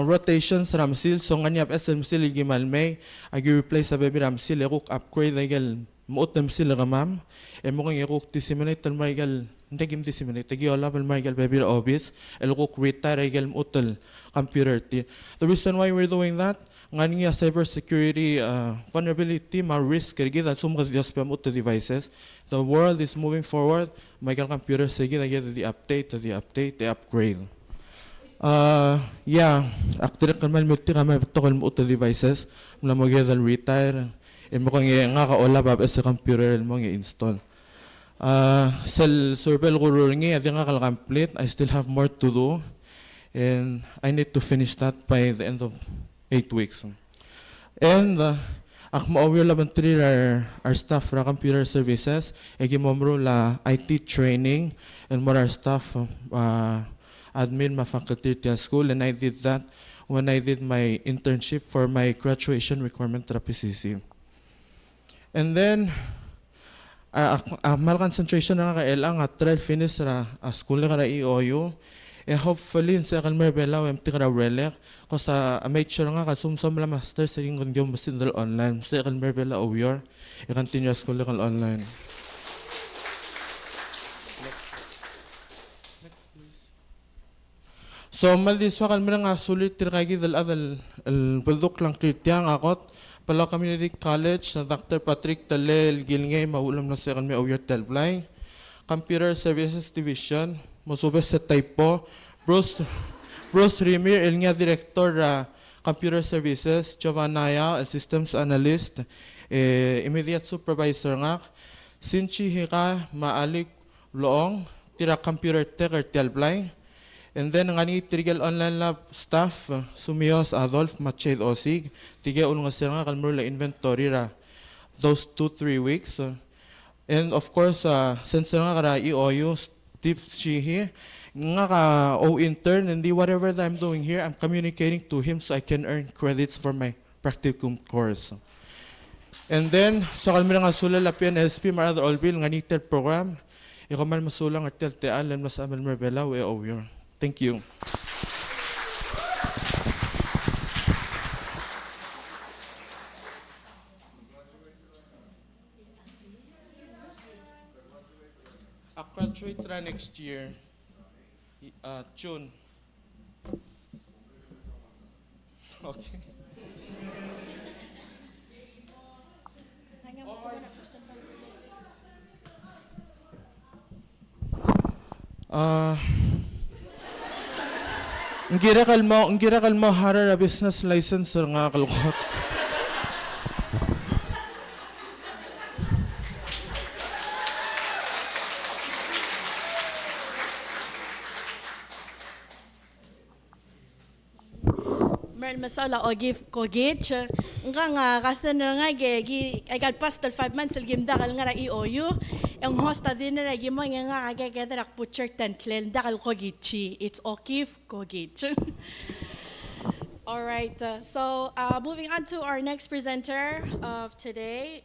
rotations Ramsil. So nganyap SMsil gimal may agi replace sa baby Ramsil ekuk upgrade igal muot Ramsil gamam e mo kang ekuk disseminate tal maigal hindi gim disseminate tagi ola bal maigal baby obvious elukuk retire igal muotol computer ti. The reason why we're doing that ngani cyber security vulnerability ma risk kaya sumga Dios pa muot devices. The world is moving forward. Maigal computer sige the update, the upgrade. Yeah, actually kalmal milti kami tokol mo uto devices mula mo gyudal retire mo kang nga kaola bab sa computer mo nga install. Sel survey gurur ngi adi nga kal complete. I still have more to do and I need to finish that by the end of 8 weeks. And akma awir laban tri our staff ra computer services egi momro la IT training and more our staff admin ma faculty at school, and I did that when I did my internship for my graduation requirement at PCC. And then mal concentration na kailang at trail finish ra school na kara EOU and hopefully sa kalmer bela MT kara relek ko sa make sure nga kasumsum la master sa ring kundiyo masindal online sa kalmer bela OYR i-continue school na online. So maldiswa kalmi nga sulit tirkagi dal adal baldok lang kritiang akot Palaw Community College na Dr. Patrick Talel Gilngay maulam na sa kalmi Oyer Telblay Computer Services Division musubes sa typo Bruce Rimir el nga Director Computer Services Giovanna el Systems Analyst Immediate Supervisor nga Sinchi Hika Maalik Loong Tira Computer Tech Telblay. And then ngani Trigel Online Lab staff Sumios Adolf Mached Osig tige ulunga sila nga kalmur la inventory ra those 2-3 weeks. And of course since nga kara EOU Steve Shihi nga ka O intern and whatever that I'm doing here I'm communicating to him so I can earn credits for my practicum course. And then sa kalmur nga sula la PNSB marad olbil ngani tel program ikamal masulang artel te alam mas amal merbela we OYR. Thank you. I'll graduate next year, June. Okay. Ang gira kalmo hara na business license nga kalukot. Meron masala o give ko gauge. Nga kasi na nga gi I got past 5 months gimda kal nga EOU. Ang hosta din na gimo nga agagada rak butcher tentlen dakal ko gichi. It's okay ko gauge. All right. So moving on to our next presenter of today,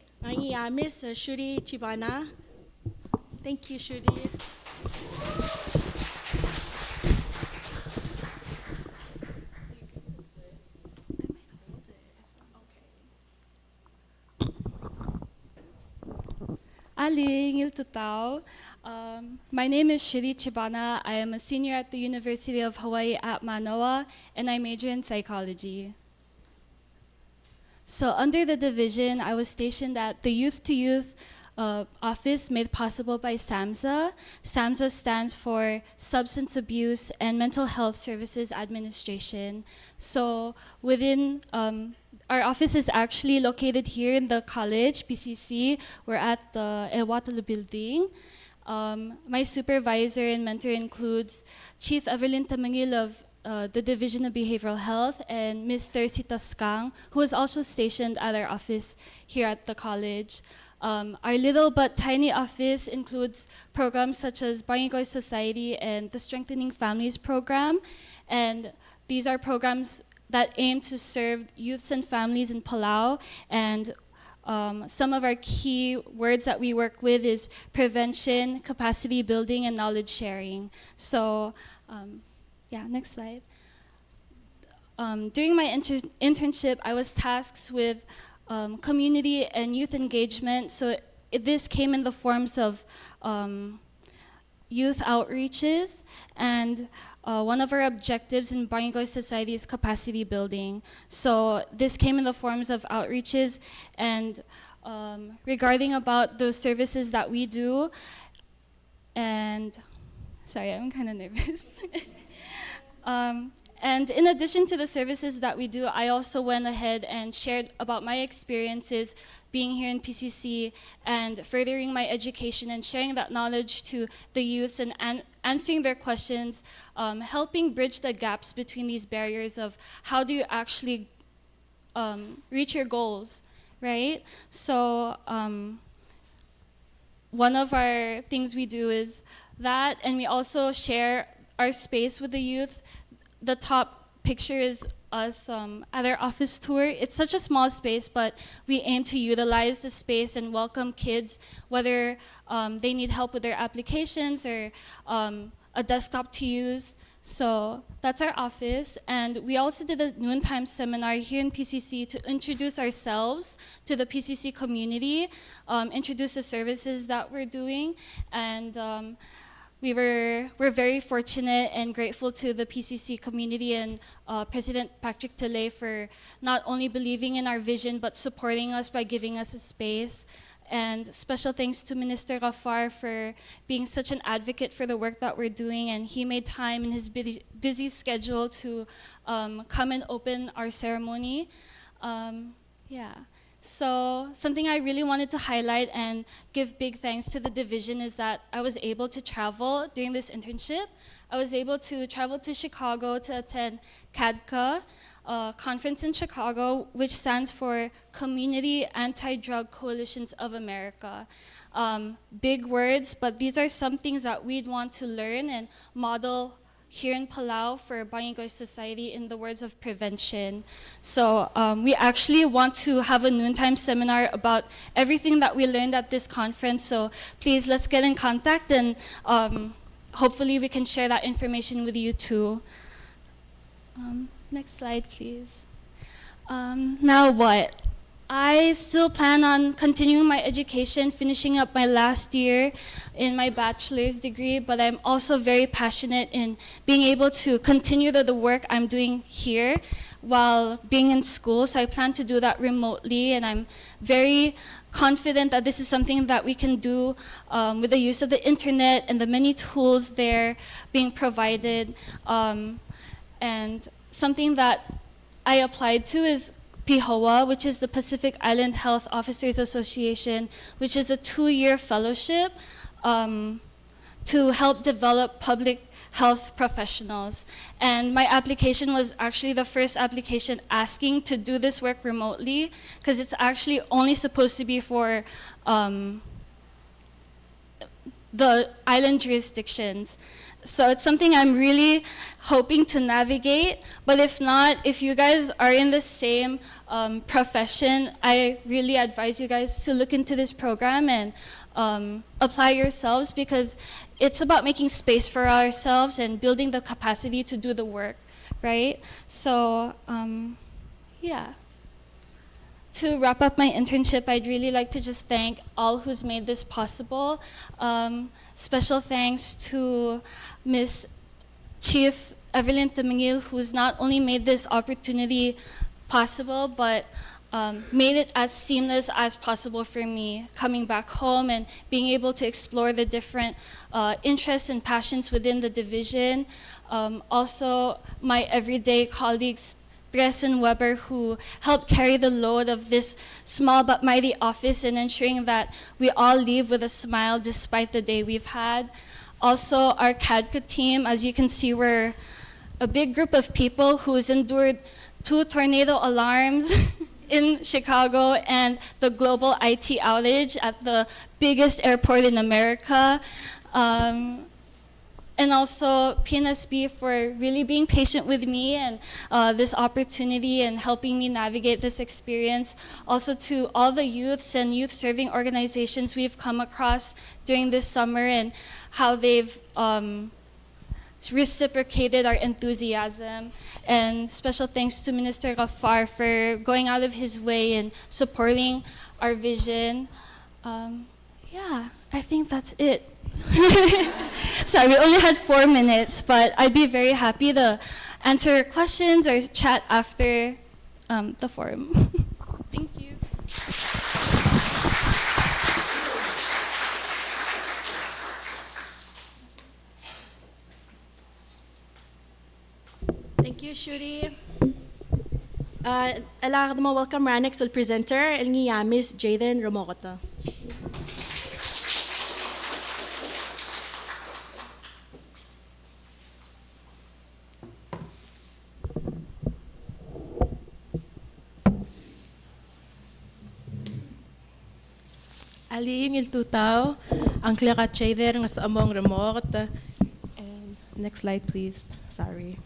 Miss Shuri Chibana. Thank you, Shuri. Maling Iltutao. My name is Shiri Chibana. I am a senior at the University of Hawaii at Manoa, and I major in psychology. So under the division, I was stationed at the Youth to Youth office made possible by SAMHSA. SAMHSA stands for Substance Abuse and Mental Health Services Administration. So within, our office is actually located here in the college, PCC. We're at the Ewatalu building. My supervisor and mentor includes Chief Evelyn Tamangil of the Division of Behavioral Health and Mr. Sitas who is also stationed at our office here at the college. Our little but tiny office includes programs such as Barangay Society and the Strengthening Families program. And these are programs that aim to serve youths and families in Palau. And some of our key words that we work with is prevention, capacity building, and knowledge sharing. So, yeah, next slide. During my internship, I was tasked with community and youth engagement. So this came in the forms of youth outreaches, and one of our objectives in Barangay Society is capacity building. So this came in the forms of outreaches and regarding about the services that we do. And sorry, I'm kind of nervous. And in addition to the services that we do, I also went ahead and shared about my experiences being here in PCC and furthering my education and sharing that knowledge to the youths and answering their questions, helping bridge the gaps between these barriers of how do you actually reach your goals, right? So one of our things we do is that, and we also share our space with the youth. The top picture is us at our office tour. It's such a small space, but we aim to utilize the space and welcome kids, whether they need help with their applications or a desktop to use. So that's our office. And we also did a noontime seminar here in PCC to introduce ourselves to the PCC community, introduce the services that we're doing, and we're very fortunate and grateful to the PCC community and President Patrick Talay for not only believing in our vision, but supporting us by giving us a space. And special thanks to Minister Ghaffar for being such an advocate for the work that we're doing. And he made time in his busy schedule to come and open our ceremony. Yeah. So something I really wanted to highlight and give big thanks to the division is that I was able to travel during this internship. I was able to travel to Chicago to attend CADCA, a conference in Chicago, which stands for Community Anti-Drug Coalitions of America. Big words, but these are some things that we'd want to learn and model here in Palau for Barangay Society in the words of prevention. So we actually want to have a noontime seminar about everything that we learned at this conference. So please, let's get in contact and hopefully we can share that information with you too. Next slide, please. Now what? I still plan on continuing my education, finishing up my last year in my bachelor's degree, but I'm also very passionate in being able to continue the work I'm doing here while being in school. So I plan to do that remotely, and I'm very confident that this is something that we can do with the use of the internet and the many tools there being provided. And something that I applied to is PHOA, which is the Pacific Island Health Officers Association, which is a 2-year fellowship to help develop public health professionals. And my application was actually the first application asking to do this work remotely, because it's actually only supposed to be for the island jurisdictions. So it's something I'm really hoping to navigate, but if not, if you guys are in the same profession, I really advise you guys to look into this program and apply yourselves, because it's about making space for ourselves and building the capacity to do the work, right? So, yeah. to wrap up my internship, I'd really like to just thank all who's made this possible. Special thanks to Miss Chief Evelyn Tumingil, who's not only made this opportunity possible, but made it as seamless as possible for me coming back home and being able to explore the different interests and passions within the division. Also, my everyday colleagues, Tres and Weber, who helped carry the load of this small but mighty office and ensuring that we all leave with a smile despite the day we've had. Also, our CADCA team, as you can see, we're a big group of people who's endured 2 tornado alarms in Chicago and the global IT outage at the biggest airport in America. And also PNSB for really being patient with me and this opportunity and helping me navigate this experience. Also to all the youths and youth serving organizations we've come across during this summer and how they've reciprocated our enthusiasm. And special thanks to Minister Ghaffar for going out of his way and supporting our vision. Yeah, I think that's it. Sorry, we only had 4 minutes, but I'd be very happy to answer questions or chat after the forum. Thank you. Thank you, Shuri. Ela mo welcome our next presenter, El Miss Jaden Romokota. Ali yung iltutaw, ang klaka cheder nga sa among remote. And next slide, please. Sorry.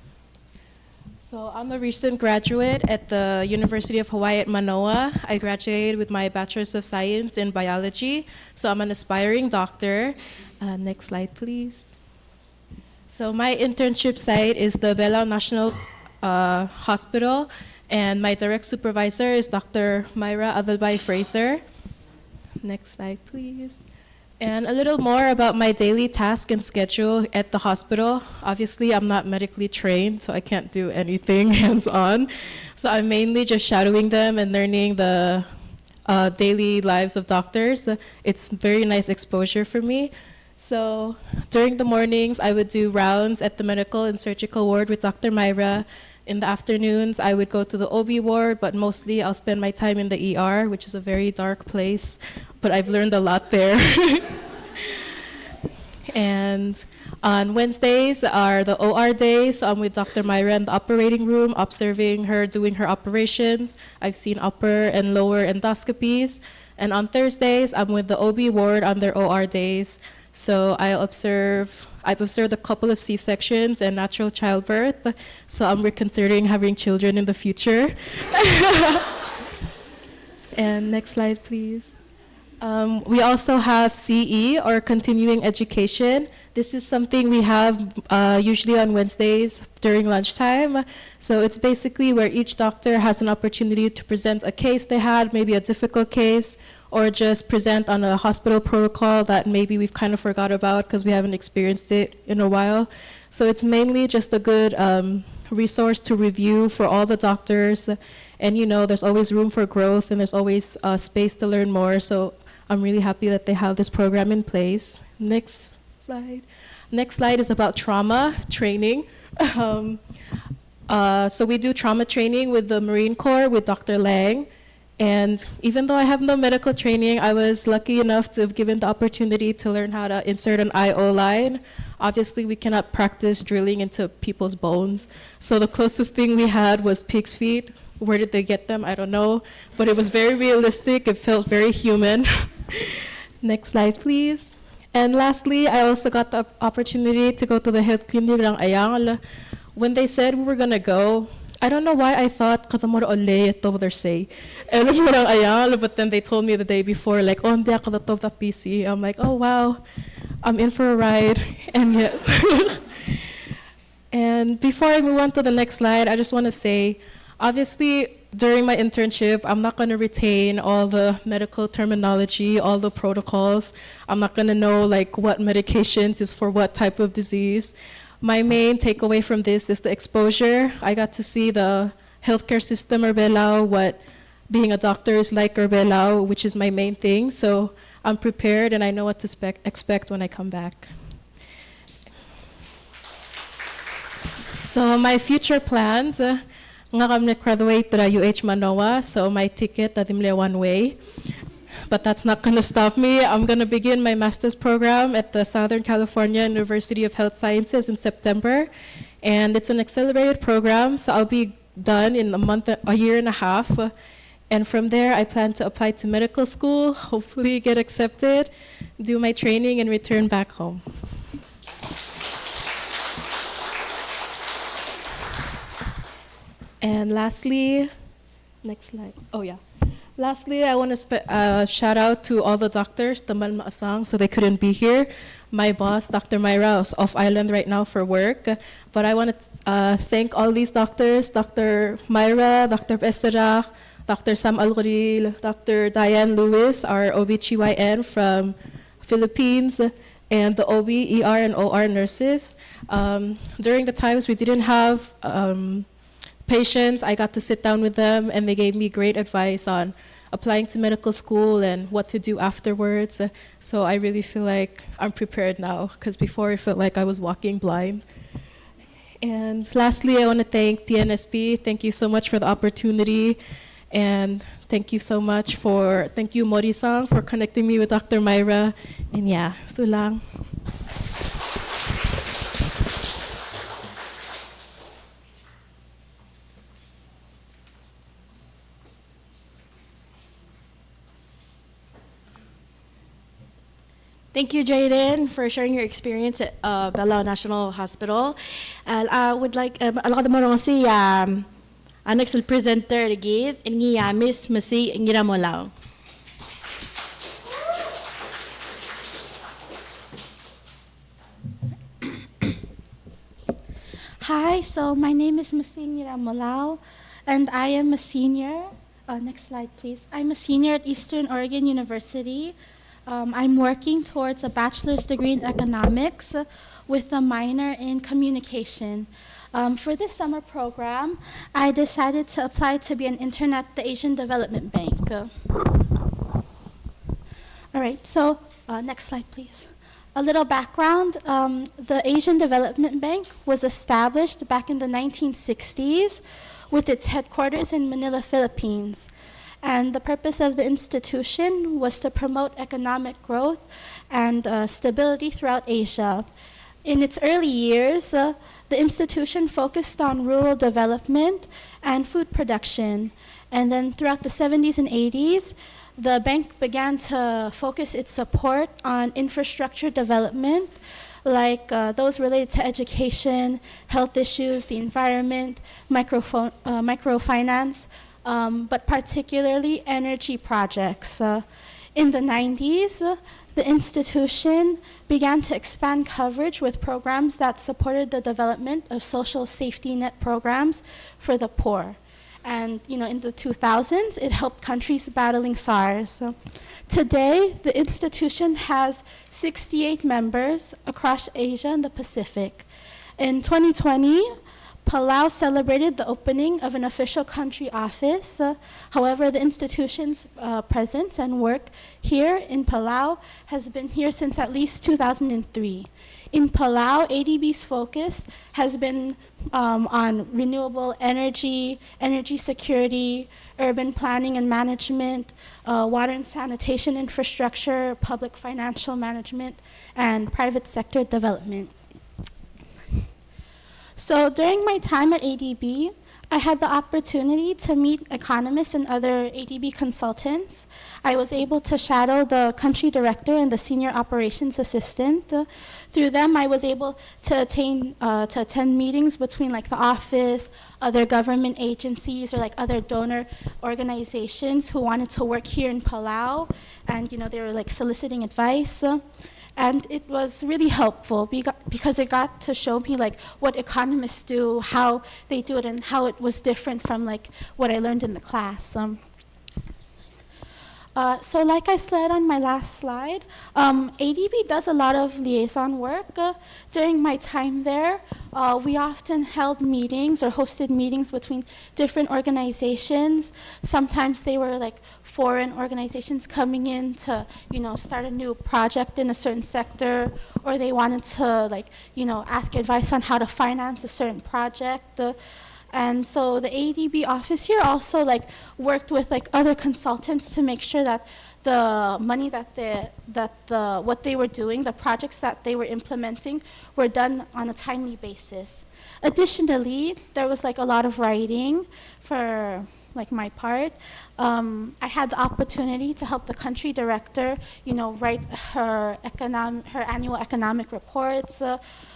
So I'm a recent graduate at the University of Hawaii at Manoa. I graduated with my Bachelor's of Science in Biology. So I'm an aspiring doctor. Next slide, please. So my internship site is the Belao National Hospital, and my direct supervisor is Dr. Myra Adelbay Fraser. Next slide, please. And a little more about my daily task and schedule at the hospital. Obviously, I'm not medically trained, so I can't do anything hands-on. So I'm mainly just shadowing them and learning the daily lives of doctors. It's very nice exposure for me. So during the mornings, I would do rounds at the medical and surgical ward with Dr. Myra. In the afternoons, I would go to the OB ward, but mostly I'll spend my time in the ER, which is a very dark place, but I've learned a lot there. And on Wednesdays are the OR days, so I'm with Dr. Myra in the operating room, observing her doing her operations. I've seen upper and lower endoscopies. And on Thursdays, I'm with the OB ward on their OR days. So I've observed a couple of C-sections and natural childbirth, so I'm reconsidering having children in the future. And next slide, please. We also have CE, or continuing education. This is something we have usually on Wednesdays during lunchtime. So it's basically where each doctor has an opportunity to present a case they had, maybe a difficult case, or just present on a hospital protocol that maybe we've kind of forgot about because we haven't experienced it in a while. So it's mainly just a good resource to review for all the doctors. And you know, there's always room for growth and there's always space to learn more. So I'm really happy that they have this program in place. Next slide. Next slide is about trauma training. So we do trauma training with the Marine Corps with Dr. Lang. And even though I have no medical training, I was lucky enough to have given the opportunity to learn how to insert an IO line. Obviously, we cannot practice drilling into people's bones. So the closest thing we had was pig's feet. Where did they get them? I don't know. But it was very realistic. It felt very human. Next slide, please. And lastly, I also got the opportunity to go to the health clinic ng Ayang. When they said we were going to go, I don't know why I thought katamor ole ito they're say. And but then they told me the day before, like, oh, hindi ako the PC. I'm like, oh wow, I'm in for a ride. And yes. And before I move on to the next slide, I just want to say, obviously, during my internship, I'm not going to retain all the medical terminology, all the protocols. I'm not going to know like what medications is for what type of disease. My main takeaway from this is the exposure. I got to see the healthcare system or Belao, what being a doctor is like or Belao, which is my main thing. So I'm prepared and I know what to expect when I come back. So my future plans, nga kami graduate to UH Manoa, so my ticket adimle one way. But that's not going to stop me. I'm going to begin my master's program at the Southern California University of Health Sciences in September. And it's an accelerated program, so I'll be done in a year and a half. And from there, I plan to apply to medical school, hopefully get accepted, do my training, and return back home. And lastly, next slide. Oh yeah. Lastly, I want to shout out to all the doctors, the Malmaasang, so they couldn't be here. My boss, Dr. Myra, is off island right now for work. But I want to thank all these doctors, Dr. Myra, Dr. Besserach, Dr. Sam Algoril, Dr. Diane Lewis, our OBGYN from Philippines, and the OB, ER, and OR nurses. During the times we didn't have patients, I got to sit down with them and they gave me great advice on applying to medical school and what to do afterwards. So I really feel like I'm prepared now, because before it felt like I was walking blind. And lastly, I want to thank PNSB. Thank you so much for the opportunity. And thank you Mori-san for connecting me with Dr. Myra. And yeah, so lang. Thank you, Jaden, for sharing your experience at Bella National Hospital. And I would like, alakad mo rin si next presenter again, Miss Masi Ngiramolao. Hi, so my name is Masinyira Molao, and I am a senior. Next slide, please. I'm a senior at Eastern Oregon University. I'm working towards a bachelor's degree in economics with a minor in communication. For this summer program, I decided to apply to be an intern at the Asian Development Bank. All right, so next slide, please. A little background, the Asian Development Bank was established back in the 1960s with its headquarters in Manila, Philippines. And the purpose of the institution was to promote economic growth and stability throughout Asia. In its early years, the institution focused on rural development and food production. And then throughout the 70s and 80s, the bank began to focus its support on infrastructure development, like those related to education, health issues, the environment, microfinance, but particularly energy projects. In the 90s, the institution began to expand coverage with programs that supported the development of social safety net programs for the poor. And in the 2000s, it helped countries battling SARS. Today, the institution has 68 members across Asia and the Pacific. In 2020, Palau celebrated the opening of an official country office. However, the institution's presence and work here in Palau has been here since at least 2003. In Palau, ADB's focus has been on renewable energy, energy security, urban planning and management, water and sanitation infrastructure, public financial management, and private sector development. So during my time at ADB, I had the opportunity to meet economists and other ADB consultants. I was able to shadow the country director and the senior operations assistant. Through them, I was able to attend meetings between like the office, other government agencies, or like other donor organizations who wanted to work here in Palau, and they were like soliciting advice. And it was really helpful because it got to show me like what economists do, how they do it, and how it was different from like what I learned in the class. So like I said on my last slide, ADB does a lot of liaison work. During my time there, we often held meetings or hosted meetings between different organizations. Sometimes they were like foreign organizations coming in to, start a new project in a certain sector, or they wanted to like, ask advice on how to finance a certain project. And so the ADB office here also like worked with like other consultants to make sure that the money what they were doing, the projects that they were implementing, were done on a timely basis. Additionally, there was like a lot of writing for like my part. I had the opportunity to help the country director, write her annual economic reports.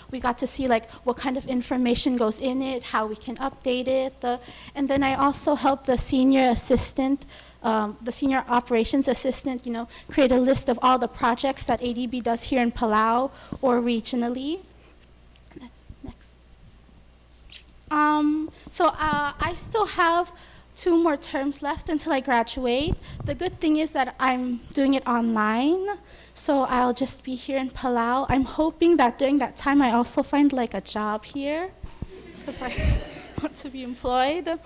We got to see like what kind of information goes in it, how we can update it. And then I also helped the senior assistant, the senior operations assistant, create a list of all the projects that ADB does here in Palau or regionally. Next. So I still have 2 more terms left until I graduate. The good thing is that I'm doing it online, so I'll just be here in Palau. I'm hoping that during that time I also find like a job here, because I want to be employed.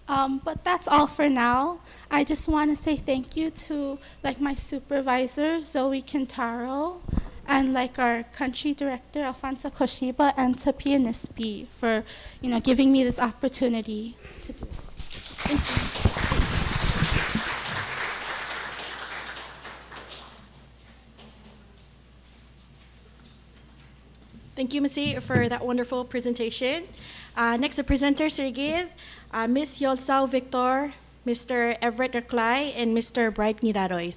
But that's all for now. I just want to say thank you to like my supervisor, Zoe Quintaro, and like our country director, Alfonso Koshiba, and to PNSB for, giving me this opportunity to do this. Thank you. Thank you, Missy, for that wonderful presentation. Next, the presenter, Sirgid, Ms. Yolsao Victor, Mr. Everett Reclay, and Mr. Bright Niraroy.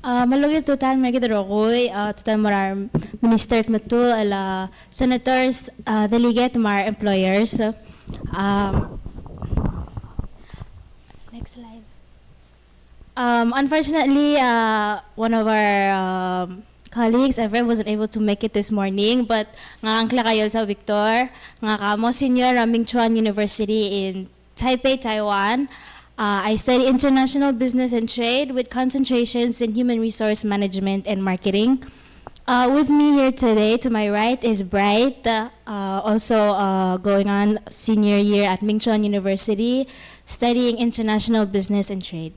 Malugit total magid rogoy total marar minister matu ala senators delegate mar employers. Next slide. Unfortunately, one of our colleagues, Everett, wasn't able to make it this morning, but ngangkla kayo sa Victor, nga kamo senior Ming Chuan University in Taipei, Taiwan. I study international business and trade with concentrations in human resource management and marketing. With me here today, to my right, is Bright, also going on senior year at Ming Chuan University, studying international business and trade.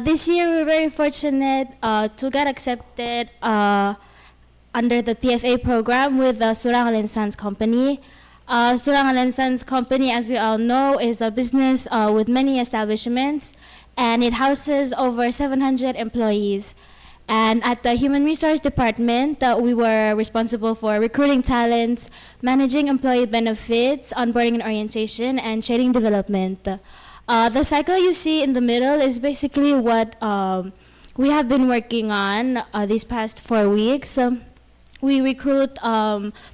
This year, we were very fortunate to get accepted under the PFA program with the Surang & Sons Company. Surang & Sons Company, as we all know, is a business with many establishments, and it houses over 700 employees. And at the Human Resource Department, we were responsible for recruiting talents, managing employee benefits, onboarding and orientation, and training development. The cycle you see in the middle is basically what we have been working on these past 4 weeks. We recruit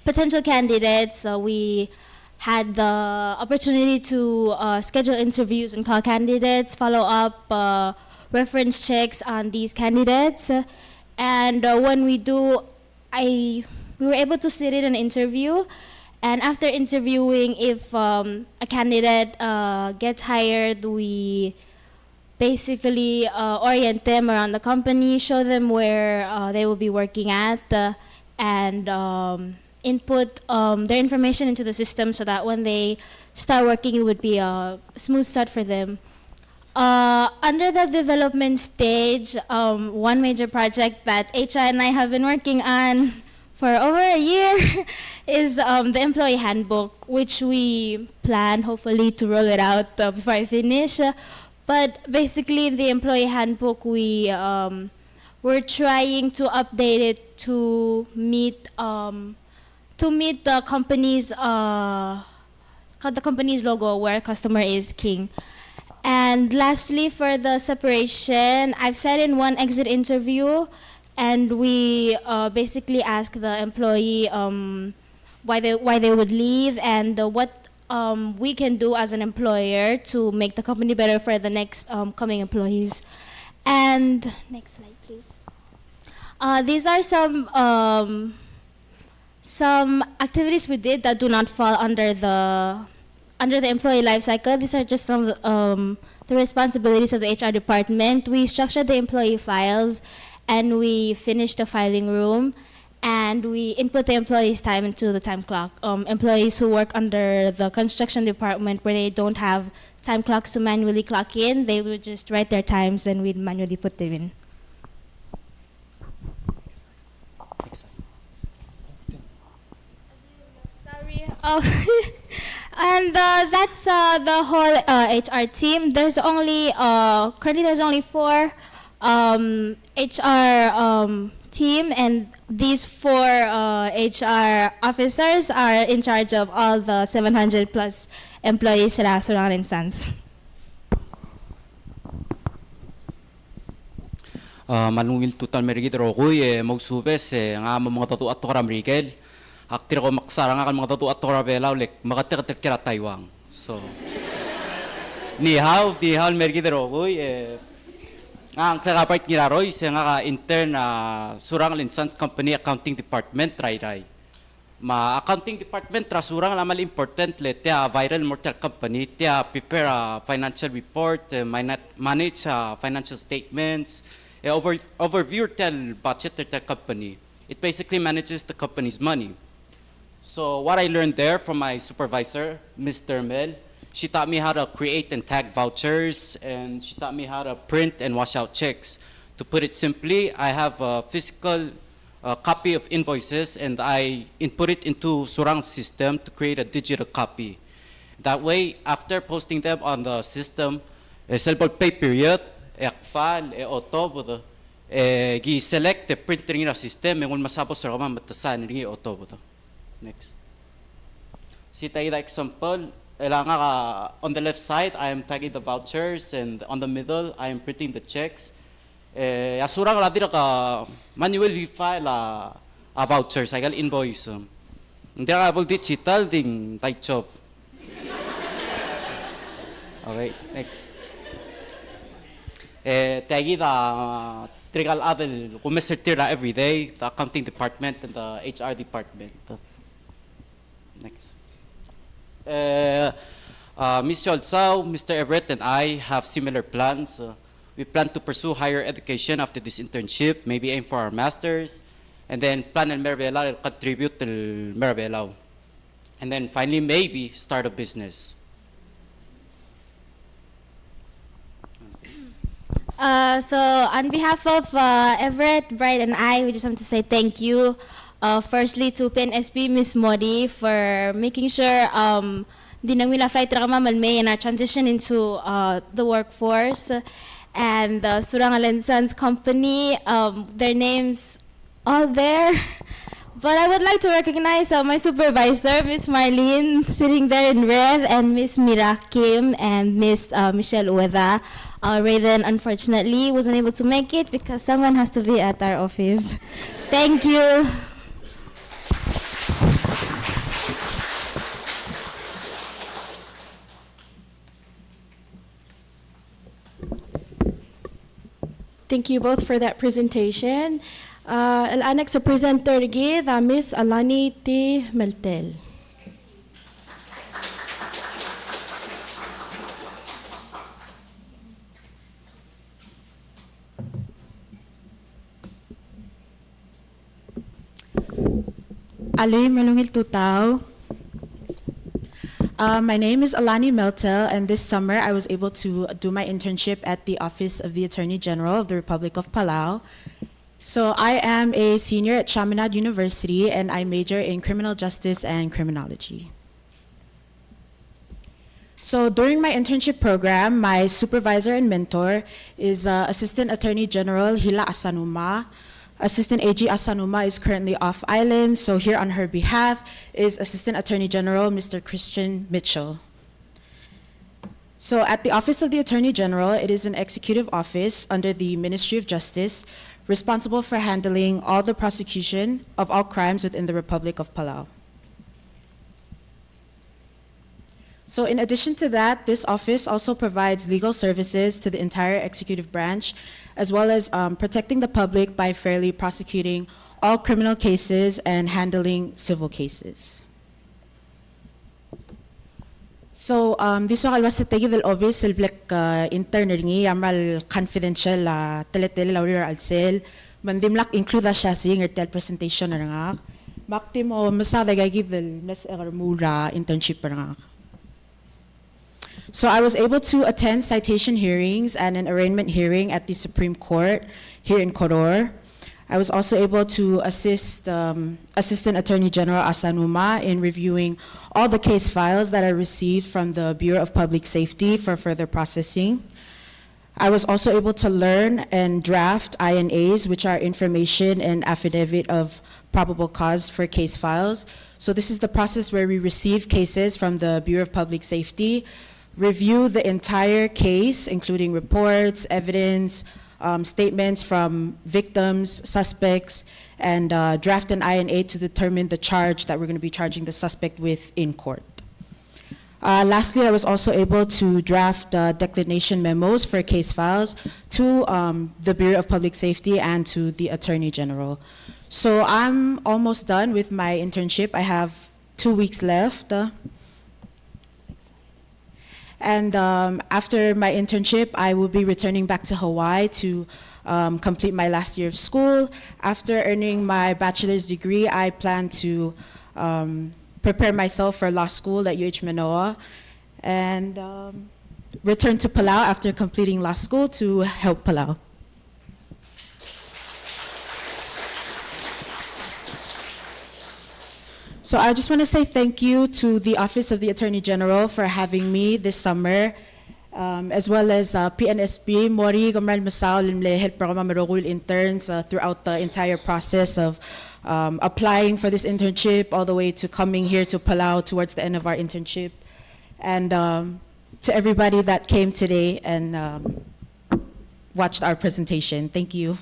potential candidates. We had the opportunity to schedule interviews and call candidates, follow up reference checks on these candidates. And when we do, we were able to sit in an interview. And after interviewing, if a candidate gets hired, we basically orient them around the company, show them where they will be working at, and input their information into the system so that when they start working, it would be a smooth start for them. Under the development stage, one major project that HR and I have been working on for over a year is the employee handbook, which we plan hopefully to roll it out before I finish. But basically, the employee handbook, we're trying to update it to meet the company's logo, where customer is king. And lastly, for the separation, I've sat in one exit interview, and we basically asked the employee why they would leave, and what we can do as an employer to make the company better for the next coming employees. And next slide, please. These are some activities we did that do not fall under the employee life cycle. These are just some of the responsibilities of the HR department. We structured the employee files, and we finished the filing room, and we input the employee's time into the time clock. Employees who work under the construction department, where they don't have time clocks to manually clock in, they would just write their times and we'd manually put them in. Sorry. Oh. And that's the whole HR team. There's only currently there's only 4 HR team, and these 4 HR officers are in charge of all the 700 plus employees sa Surang Sons. Manungil tutan merigit rogoy mausubes nga mga tatu at toram rigel. Aktir ko maksara nga kan mga tatu at toram belaw lek makatek kira Taiwan. So ni hao merigit rogoy ang kakapait ngiraroy sa nga intern Surang Sons Company Accounting Department ray. Ma accounting department trasurang lamal important le tia viral mortal company tia prepare a financial report, manage financial statements, overview tel budget tel company. It basically manages the company's money. So what I learned there from my supervisor, Mr. Mel, she taught me how to create and tag vouchers, and she taught me how to print and wash out checks. To put it simply, I have a physical copy of invoices, and I input it into Surang's system to create a digital copy. That way, after posting them on the system, select pay period, file, auto, select the printer in the system, and masabos sa kama matasan ringi auto. Next. Sita ida example, on the left side, I am tagging the vouchers, and on the middle, I am printing the checks. Asurang radira ka manually file a voucher sa invoice. Hindi ka able digital ding type job. Okay, next. Tagi da trigal adel kumesertira every day, the accounting department and the HR department. Next. Ms. Yolzao, Mr. Everett, and I have similar plans. We plan to pursue higher education after this internship, maybe aim for our masters, and then plan and Marabela contribute to Marabela. And then finally, maybe start a business. So on behalf of Everett, Bright, and I, we just want to say thank you. Firstly to PNSB, Ms. Modi, for making sure di nang wila flight rakama malmay and our transition into the workforce. And the Surang Sons Company, their names all there. But I would like to recognize my supervisor, Miss Marlene, sitting there in red, and Miss Mira Kim and Miss Michelle Ueda. Raiden, unfortunately, wasn't able to make it because someone has to be at our office. Thank you. Thank you both for that presentation. Al-anak sa presenter gi, the Miss Alani T. Meltel. Ali Malungil Tutao. My name is Alani Meltel, and this summer I was able to do my internship at the Office of the Attorney General of the Republic of Palau. So I am a senior at Chaminade University, and I major in criminal justice and criminology. So during my internship program, my supervisor and mentor is Assistant Attorney General Hila Asanuma. Assistant AG Asanuma is currently off island, so here on her behalf is Assistant Attorney General Mr. Christian Mitchell. So at the Office of the Attorney General, it is an executive office under the Ministry of Justice responsible for handling all the prosecution of all crimes within the Republic of Palau. So in addition to that, this office also provides legal services to the entire executive branch, as well as protecting the public by fairly prosecuting all criminal cases and handling civil cases. So this was sa tegi del office silblek intern ringi amral confidential teletele laurir alsel mandimlak include siya sing tel presentation nga maktim o masada gagi del mes mura internship nga. So I was able to attend citation hearings and an arraignment hearing at the Supreme Court here in Koror. I was also able to assist Assistant Attorney General Asanuma in reviewing all the case files that I received from the Bureau of Public Safety for further processing. I was also able to learn and draft INAs, which are information and affidavit of probable cause for case files. So this is the process where we receive cases from the Bureau of Public Safety, review the entire case, including reports, evidence, statements from victims, suspects, and draft an INA to determine the charge that we're going to be charging the suspect with in court. Lastly, I was also able to draft declination memos for case files to the Bureau of Public Safety and to the Attorney General. So I'm almost done with my internship. I have 2 weeks left. And after my internship, I will be returning back to Hawaii to complete my last year of school. After earning my bachelor's degree, I plan to prepare myself for law school at UH Manoa and return to Palau after completing law school to help Palau. So I just want to say thank you to the Office of the Attorney General for having me this summer, as well as PNSB, Mori, Gomral Masao, Limle, help Marogul interns throughout the entire process of applying for this internship all the way to coming here to Palau towards the end of our internship. And to everybody that came today and watched our presentation, thank you.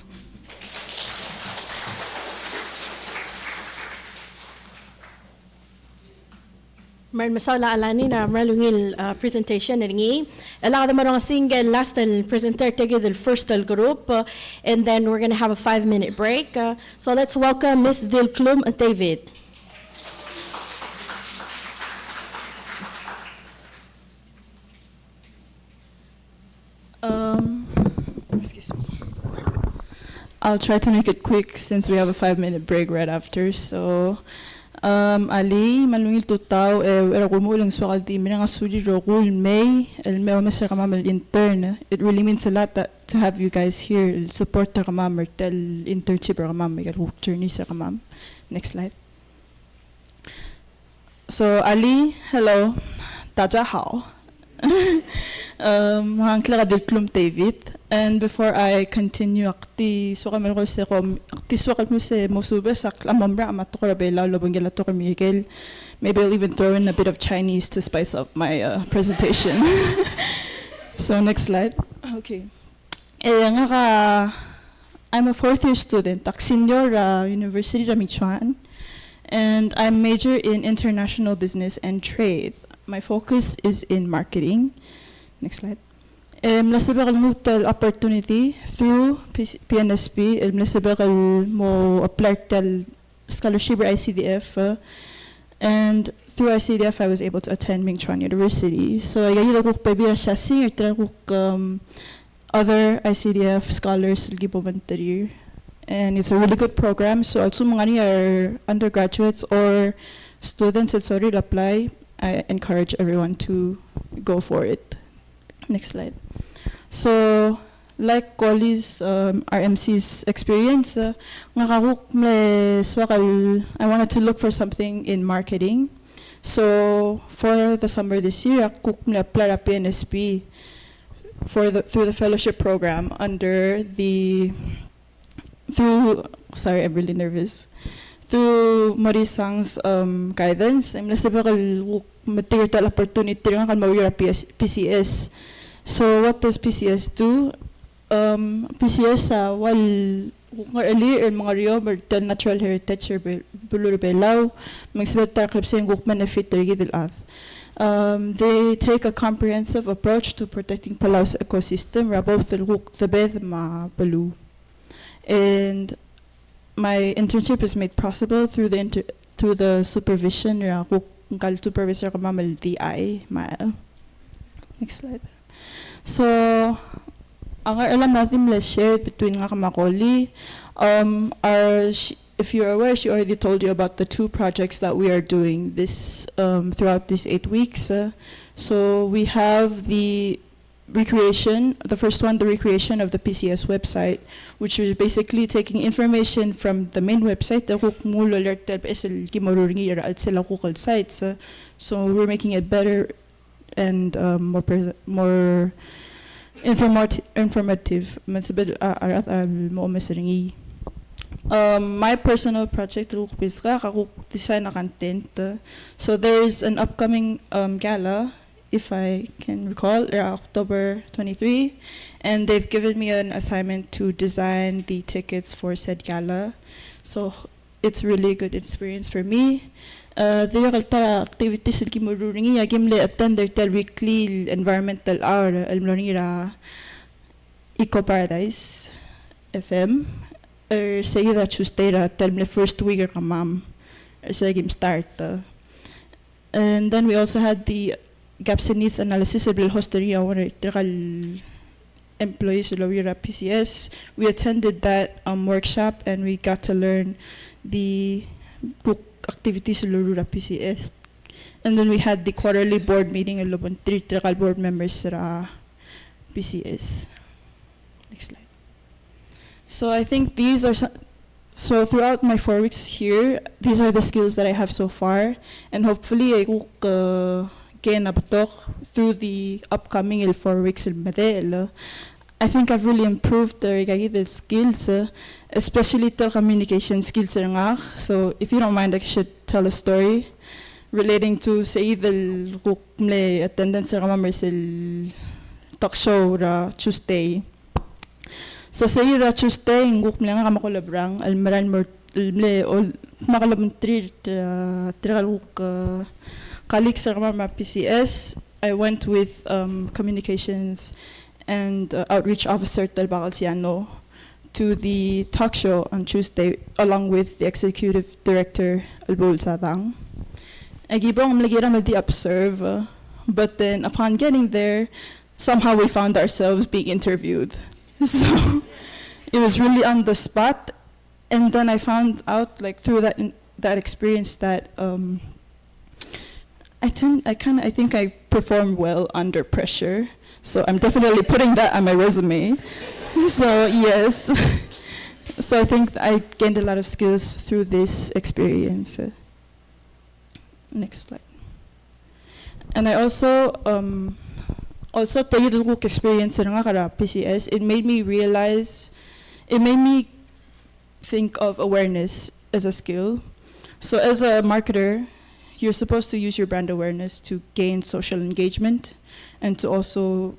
Mar masala alani na marlungil presentation ringi. Ela kada marong single last presenter tege the first group, and then we're gonna have a 5-minute break. So let's welcome Miss Dilklum and David. Excuse me. I'll try to make it quick since we have a 5-minute break right after. So. Ali malungil tutaw era kumulang swakal di minang asuli rogul may el meo mesa kamam el intern. It really means a lot to have you guys here. El support ta kamam tel internship kamam may work journey sa kamam. Next slide. So Ali, hello, taja hao. Mga klaka del klum David. And before I continue, akti suka mo se kom akti suka mo se mosube sa klamambra amato bela lobongela to Miguel. Maybe I'll even throw in a bit of Chinese to spice up my presentation. So next slide. Okay. I'm a 4th-year student at Senior University of Michoacan, and I'm major in international business and trade. My focus is in marketing. Next slide. Mlasibakal mutal opportunity through PNSB. Mlasibakal mo apply tel scholarship or ICDF, and through ICDF I was able to attend Ming Chuan University. So I got to pabira siya sing other ICDF scholars lagi and it's a really good program. So also mga are undergraduates or students that already apply. I encourage everyone to go for it. Next slide. So, like Collie's RMC's experience, I wanted to look for something in marketing. So, for the summer this year, I applied at PNSB through the fellowship program sorry, I'm really nervous. through Morisang's guidance, I'm several material opportunity nga kan mawira PCS. So what does PCS do? PCS wal early mga rio mertel natural heritage bulur belaw magsibet taklip sa yung benefit gidil at. They take a comprehensive approach to protecting Palau's ecosystem, both the beth ma balu. And my internship is made possible through the supervision supervisor ko mamal DI ma. Next slide. So ang alam natin shared between nga kamakoli if you're aware, she already told you about the 2 projects that we are doing this throughout these 8 weeks. So we have the recreation, the first one, the recreation of the PCS website, which is basically taking information from the main website, sites. So we're making it better and more informative. My personal project is design content. So there is an upcoming gala, if I can recall, October 23, and they've given me an assignment to design the tickets for said gala. So it's really good experience for me. The activities that I attend their weekly environmental hour, Eco Paradise FM. Say that Tuesday tell me first week or ma'am say game start and then we also had the gaps and needs analysis of hosteria employees of PCS. We attended that workshop and we got to learn the activities of PCS, and then we had the quarterly board meeting of 3 board members PCS. Next slide. So I think these are so throughout my 4 weeks here, these are the skills that I have so far, and hopefully I will gain through the upcoming 4 weeks. I think I've really improved the skills, especially the communication skills. So if you don't mind, I should tell a story relating to say the attendance talk show Tuesday. So say that Tuesday nguk mla nga makolabrang almaran makalabang colleagues sa PCS. I went with communications and outreach officer Talbakal Siano to the talk show on Tuesday along with the executive director Albul Sadang. Agibong mlagira maldi observe, but then upon getting there, somehow we found ourselves being interviewed. So it was really on the spot, and then I found out through that experience that I think I perform well under pressure. So I'm definitely putting that on my resume. So yes, so I think I gained a lot of skills through this experience. Next slide. And I also tayo the experience ng PCS. It made me think of awareness as a skill. So as a marketer, you're supposed to use your brand awareness to gain social engagement and to also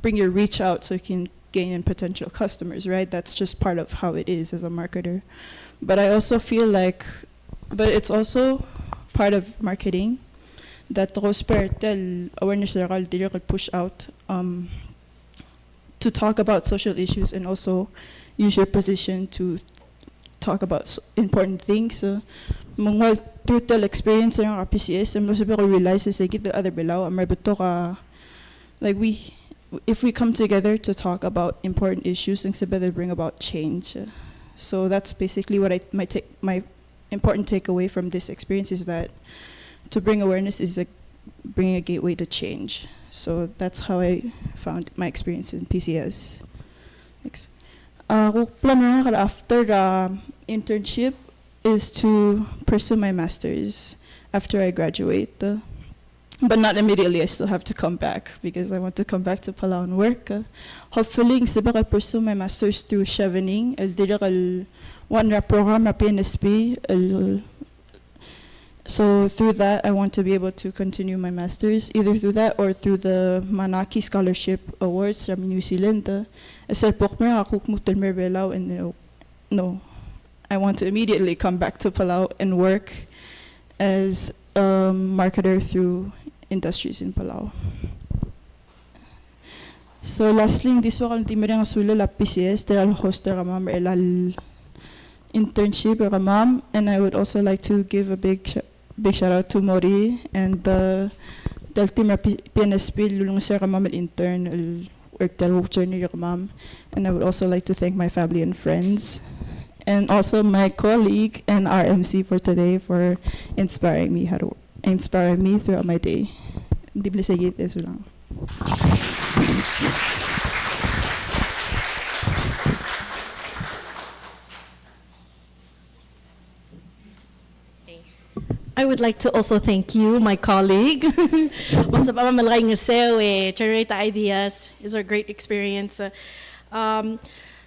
bring your reach out so you can gain in potential customers, right? That's just part of how it is as a marketer. But I also feel but it's also part of marketing that the awareness could push out to talk about social issues and also use your position to talk about important things. Mga total experience ng PCS, and most people realize is the other below. If we come together to talk about important issues, things that bring about change. So that's basically what my important takeaway from this experience is that to bring awareness is bringing a gateway to change. So that's how I found my experience in PCS. Next. After the internship is to pursue my master's after I graduate. but not immediately. I still have to come back because I want to come back to Palau and work. Hopefully, I pursue my master's through Chevening. I'll direct one program at PNSB. So through that, I want to be able to continue my master's, either through that or through the Manaki Scholarship Awards from New Zealand. And no, I want to immediately come back to Palau and work as a marketer through industries in Palau. So lastly, this one di mereng sulo la PCS teral hoster ramam elal internship ramam, and I would also like to give a big shout out to Mori and the team PNSB lulung sa ramam intern work del journey ramam, and I would also like to thank my family and friends, and also my colleague and RMC for today for inspiring me throughout my day. Di blisagit eso lang. I would like to also thank you, my colleague. Basta pa malaki ng seo generate ideas. It's a great experience.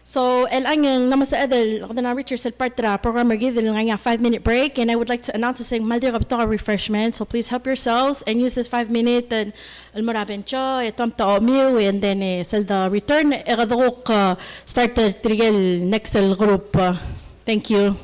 So, ang namasa edel, ako na Richard sa partra programmer gidel nga 5-minute break, and I would like to announce saying maldi kapito refreshment. So please help yourselves and use this 5-minute and almoraben cho etom ta omiu, and then sa the return egadok start the trigel next group. Thank you.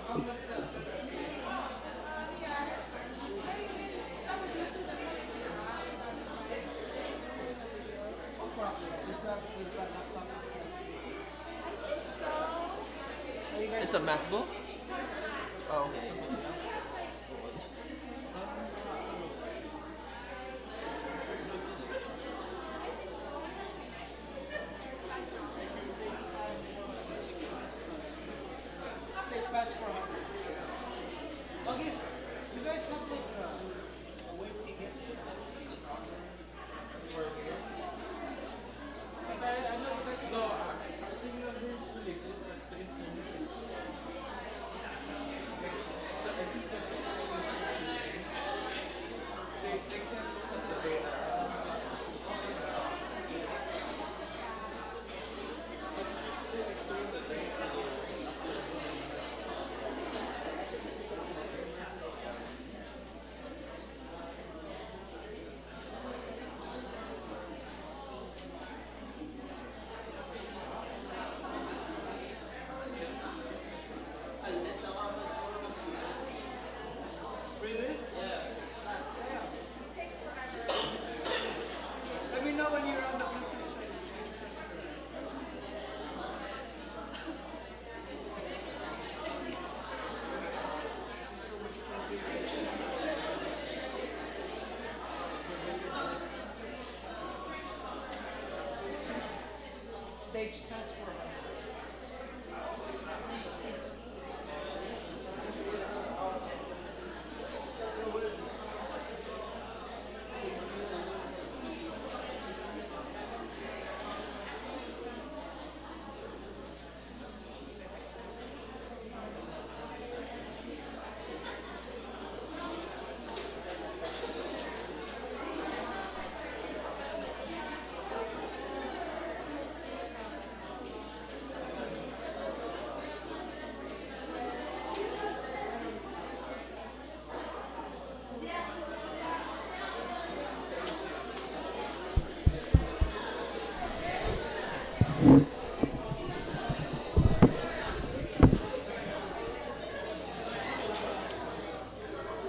It's a MacBook? Oh, okay. Stage pass for us.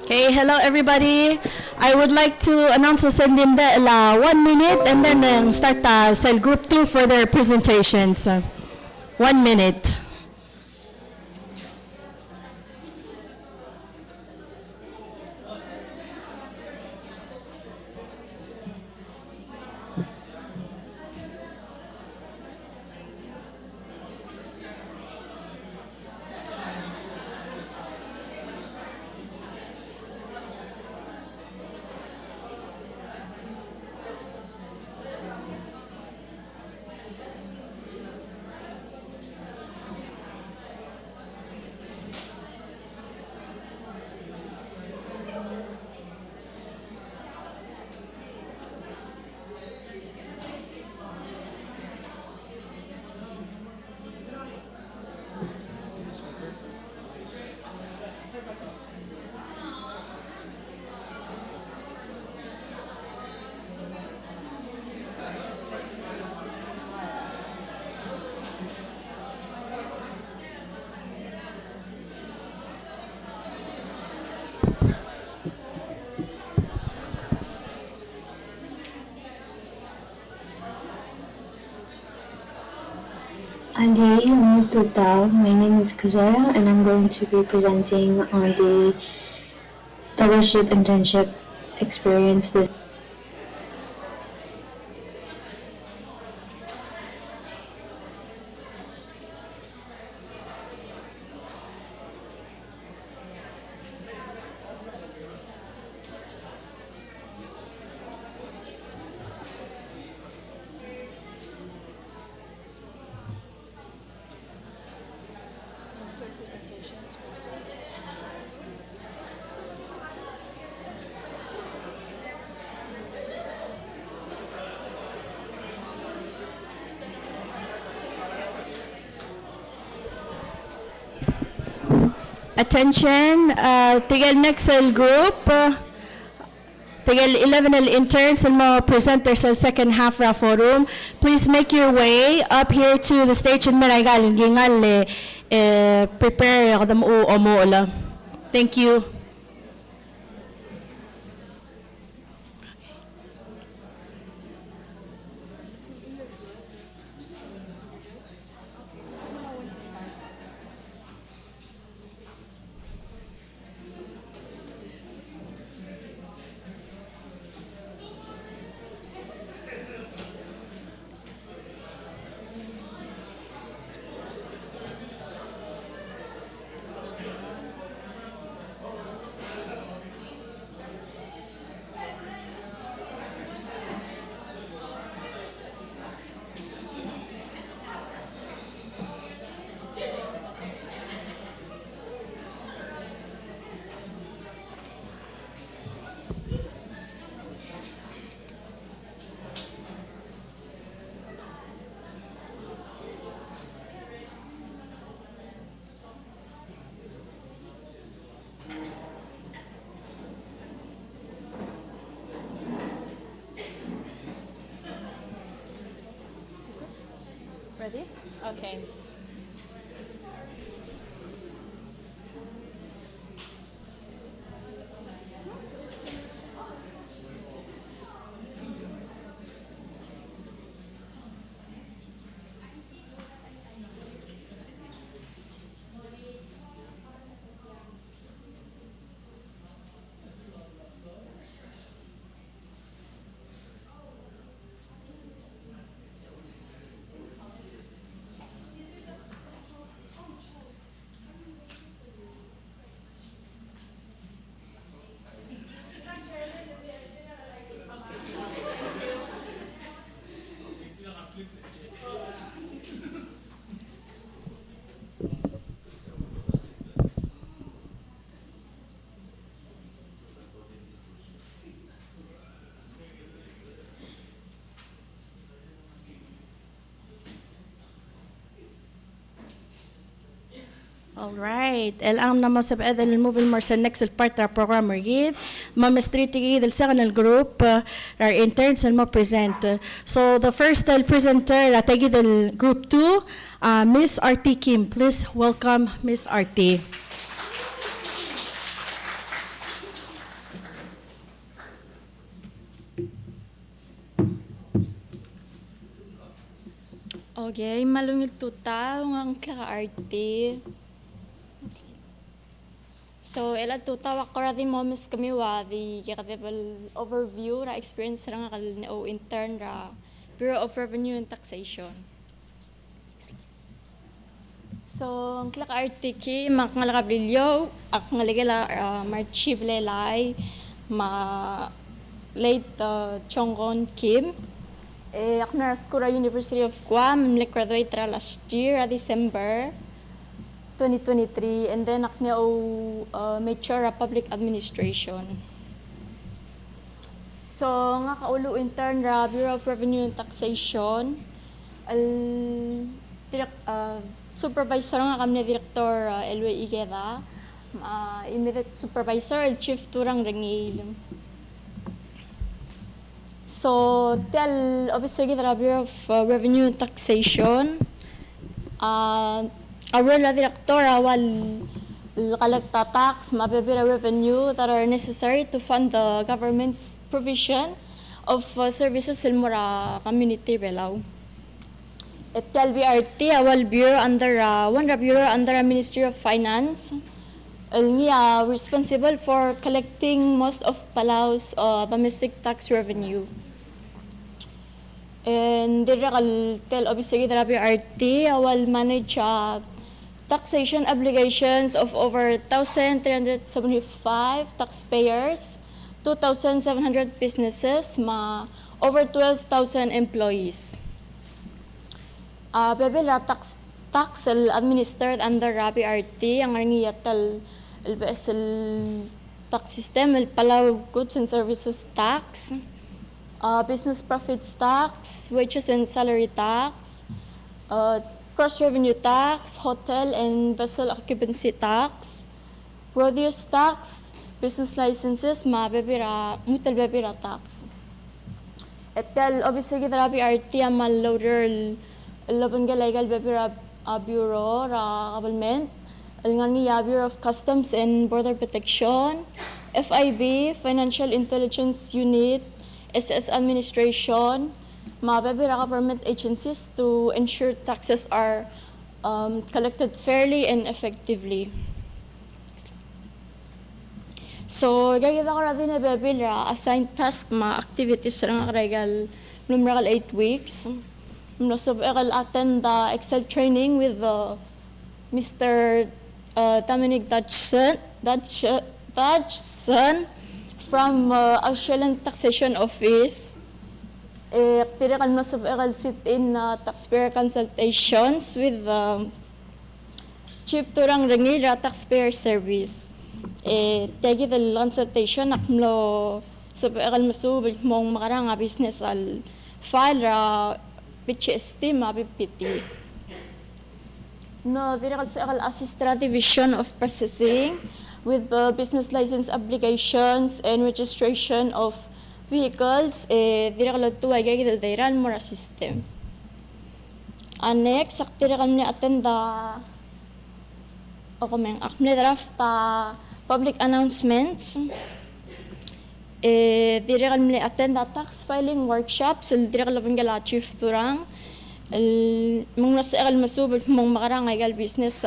Okay, hello everybody. I would like to announce sa sendin la 1 minute and then start cell group 2 for their presentations. 1 minute. My name is Kajaya and I'm going to be presenting on the fellowship internship experience this Attention, tigil next cell group. Tigil 11 interns and more presenters sa second half ra forum. Please make your way up here to the stage and maragal gingal prepare ako dam o mo ola. Thank you. Ready? Okay. All right. الآن نمسك بأذن الموفي المرسل next part of program رجيد. ما مستريتي del second group our interns and more present. So the first presenter تجي del group 2 Miss Arti Kim. Please welcome Miss Arti. Okay, malungit tuta ang Arti. So, ela tuta wakora di moments kami wadi kakadebal overview ra experience ra nga o intern ra Bureau of Revenue and Taxation. So, ang Arti mak ngalakabrilyo ak ngaligala marchiv lelay ma late Chonggon Kim. Ako na Skura University of Guam, graduate last year, December 2023, and then ako mature public administration. So, nga kaulo intern ra Bureau of Revenue and Taxation, supervisor nga kami Director Elwe Igeda, immediate supervisor, chief turang rangil. So, tell officer kita Bureau of Revenue and Taxation, our director awal kalagta tax, mabibira revenue that are necessary to fund the government's provision of services in mura community below. At LBRT awal bureau under one bureau under a Ministry of Finance. Niya responsible for collecting most of Palau's domestic tax revenue. And direcal tell officer kita LBRT awal manage taxation obligations of over 1,375 taxpayers, 2,700 businesses, over 12,000 employees. Bebel tax administered under RBRT ang arngiyatal tax system, Palau Goods and Services Tax, Business Profits Tax, Wages and Salary Tax, Cross-revenue tax, hotel and vessel occupancy tax, produce tax, business licenses mabebira mutal bebira tax. Etel obviously kita BRT amal loader laban legal bebira bureau ra government ngani Bureau of Customs and Border Protection, FIB, Financial Intelligence Unit, SS Administration, mabebira government agencies to ensure taxes are collected fairly and effectively. So, gagawin ko rin na bebila assigned task activities rang regal numeral 8 weeks. Nasab attend the Excel training with Mr. Dominic Dodgson from Australian Taxation Office. Tira kan nasab sit in taxpayer consultations with Chief Turang Rangila Taxpayer Service. Tagi the consultation akmlo sab masubig mong makarang business al file ra PCC mabipiti. No, tira kan sa assistant division of processing with the business license applications and registration of vehicles, tira kan to ay gagawin dairan mora system. Next, tira kan ni attenda akmle draft public announcements. Tira kan ni attenda tax filing workshops, tira kan labang chief turang. Mong nasa masubig mong makarang ay business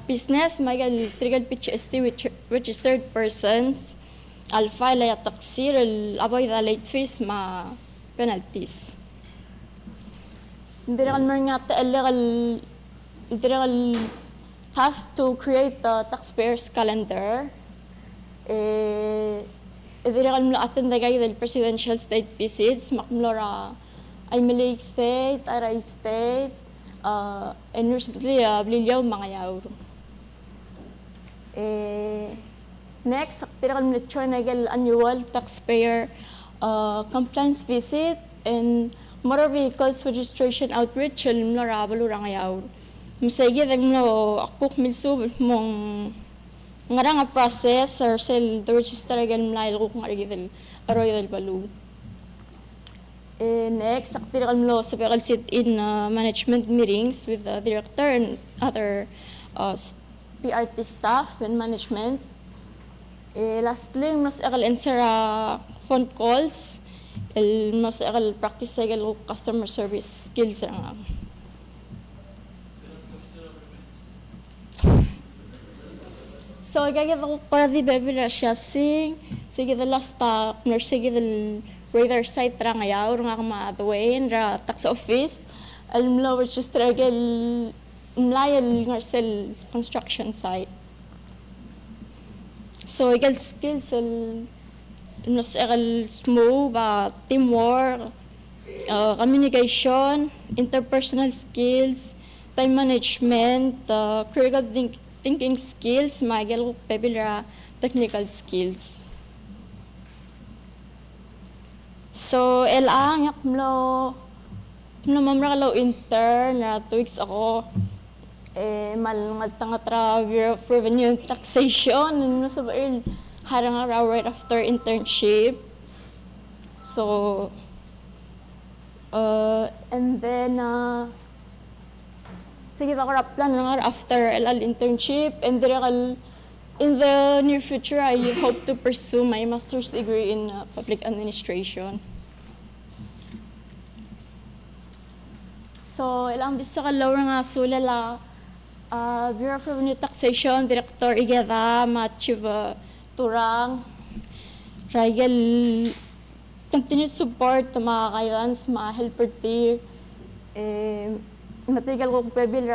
business may trigger PCST with registered persons al file ay taxir avoid the late fees penalties. Hindi rin nga task to create the taxpayers calendar. Hindi rin attend the presidential state visits makmlora ay Malik State, Aray State, and recently, Blilyaw, mga yaw. Next, tirakan national annual taxpayer compliance visit and motor vehicles registration outreach, alam na rabalo rang yaw. Masaya mo akuk milsub mong ngarang process or sell the register again mlail ko kung arigidal aroy dal balu. Next, tirakan mo sa sit-in management meetings with the director and other PRT staff and management. Lastly, mas answer phone calls, mas practice sa customer service skills lang. So, gagawin ko para di bebila siya sige the last sige the radar site ra ngayaw nga kamaatuin ra tax office almlo register agel mlayal ngarsel construction site. So egal skills mas egal smooth teamwork, communication, interpersonal skills, time management, critical thinking skills, magal pebila technical skills. So, ang yakmlo mamrakalaw intern na 2 weeks ako maltangatra Bureau of Revenue and Taxation nasabail harang right after internship. So, and then sige ako plan after internship and in the near future, I hope to pursue my master's degree in public administration. So, ilang biso ka lower nga sulala Bureau of Revenue Taxation, Director Igeda, Machiv Turang, Rayel, continued support to mga guidance, mga helper tier, matigal ko pebil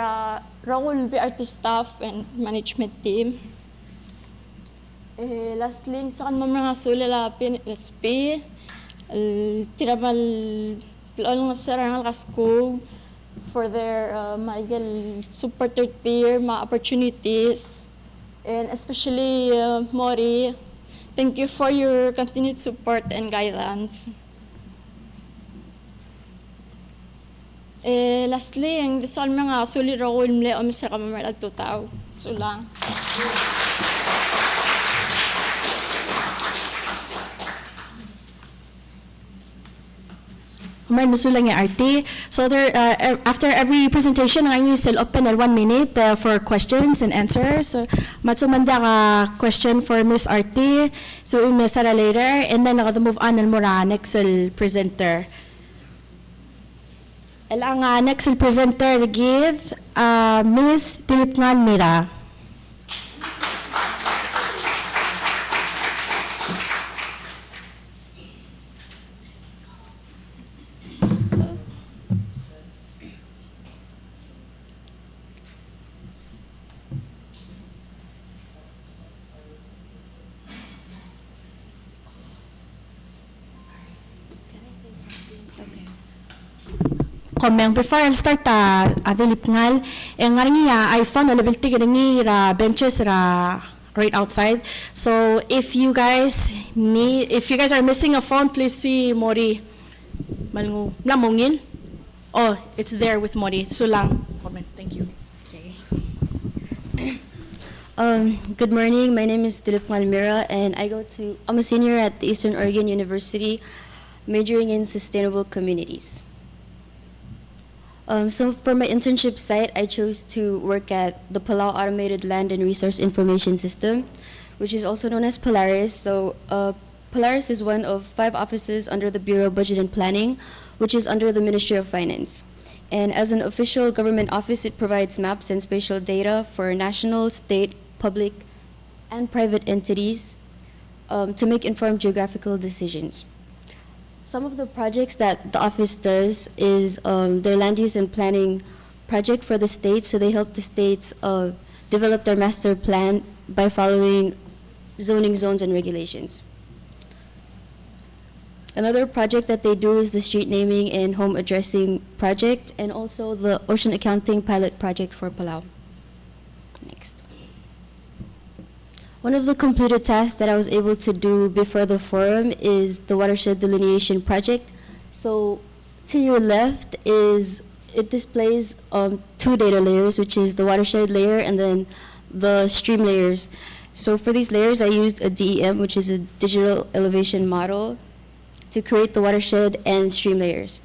Raul BRT staff and management team. Lastly, sa kan mga sulala PNSB, tiramal plano nga sarang kaskog for their supporter tier, mga opportunities, and especially Mori, thank you for your continued support and guidance. Lastly, ang disol mga suli Raul mle o Mr. Kamamal Tutaw. So lang. Umar nasulang yung RT. So there, after every presentation, ang still open at 1 minute for questions and answers. So, matsumanda ka question for Miss RT. So we may start later, and then ako move on and mura next presenter. Ang next presenter give Miss Tilipngan Mira. Before I start Dilipngal, nga niya iPhone na level 3 ra benches ra right outside. So if you guys are missing a phone, please see Mori. Malngu namungil. Oh, it's there with Mori. So lang. Comment. Thank you. Good morning. My name is Dilipngal Mira, and I'm a senior at the Eastern Oregon University, majoring in sustainable communities. So for my internship site, I chose to work at the Palau Automated Land and Resource Information System, which is also known as Polaris. So Polaris is one of 5 offices under the Bureau of Budget and Planning, which is under the Ministry of Finance. And as an official government office, it provides maps and spatial data for national, state, public, and private entities to make informed geographical decisions. Some of the projects that the office does is their land use and planning project for the states. So they help the states develop their master plan by following zoning zones and regulations. Another project that they do is the street naming and home addressing project, and also the ocean accounting pilot project for Palau. Next. One of the completed tasks that I was able to do before the forum is the watershed delineation project. So to your left it displays 2 data layers, which is the watershed layer and then the stream layers. So for these layers, I used a DEM, which is a digital elevation model, to create the watershed and stream layers.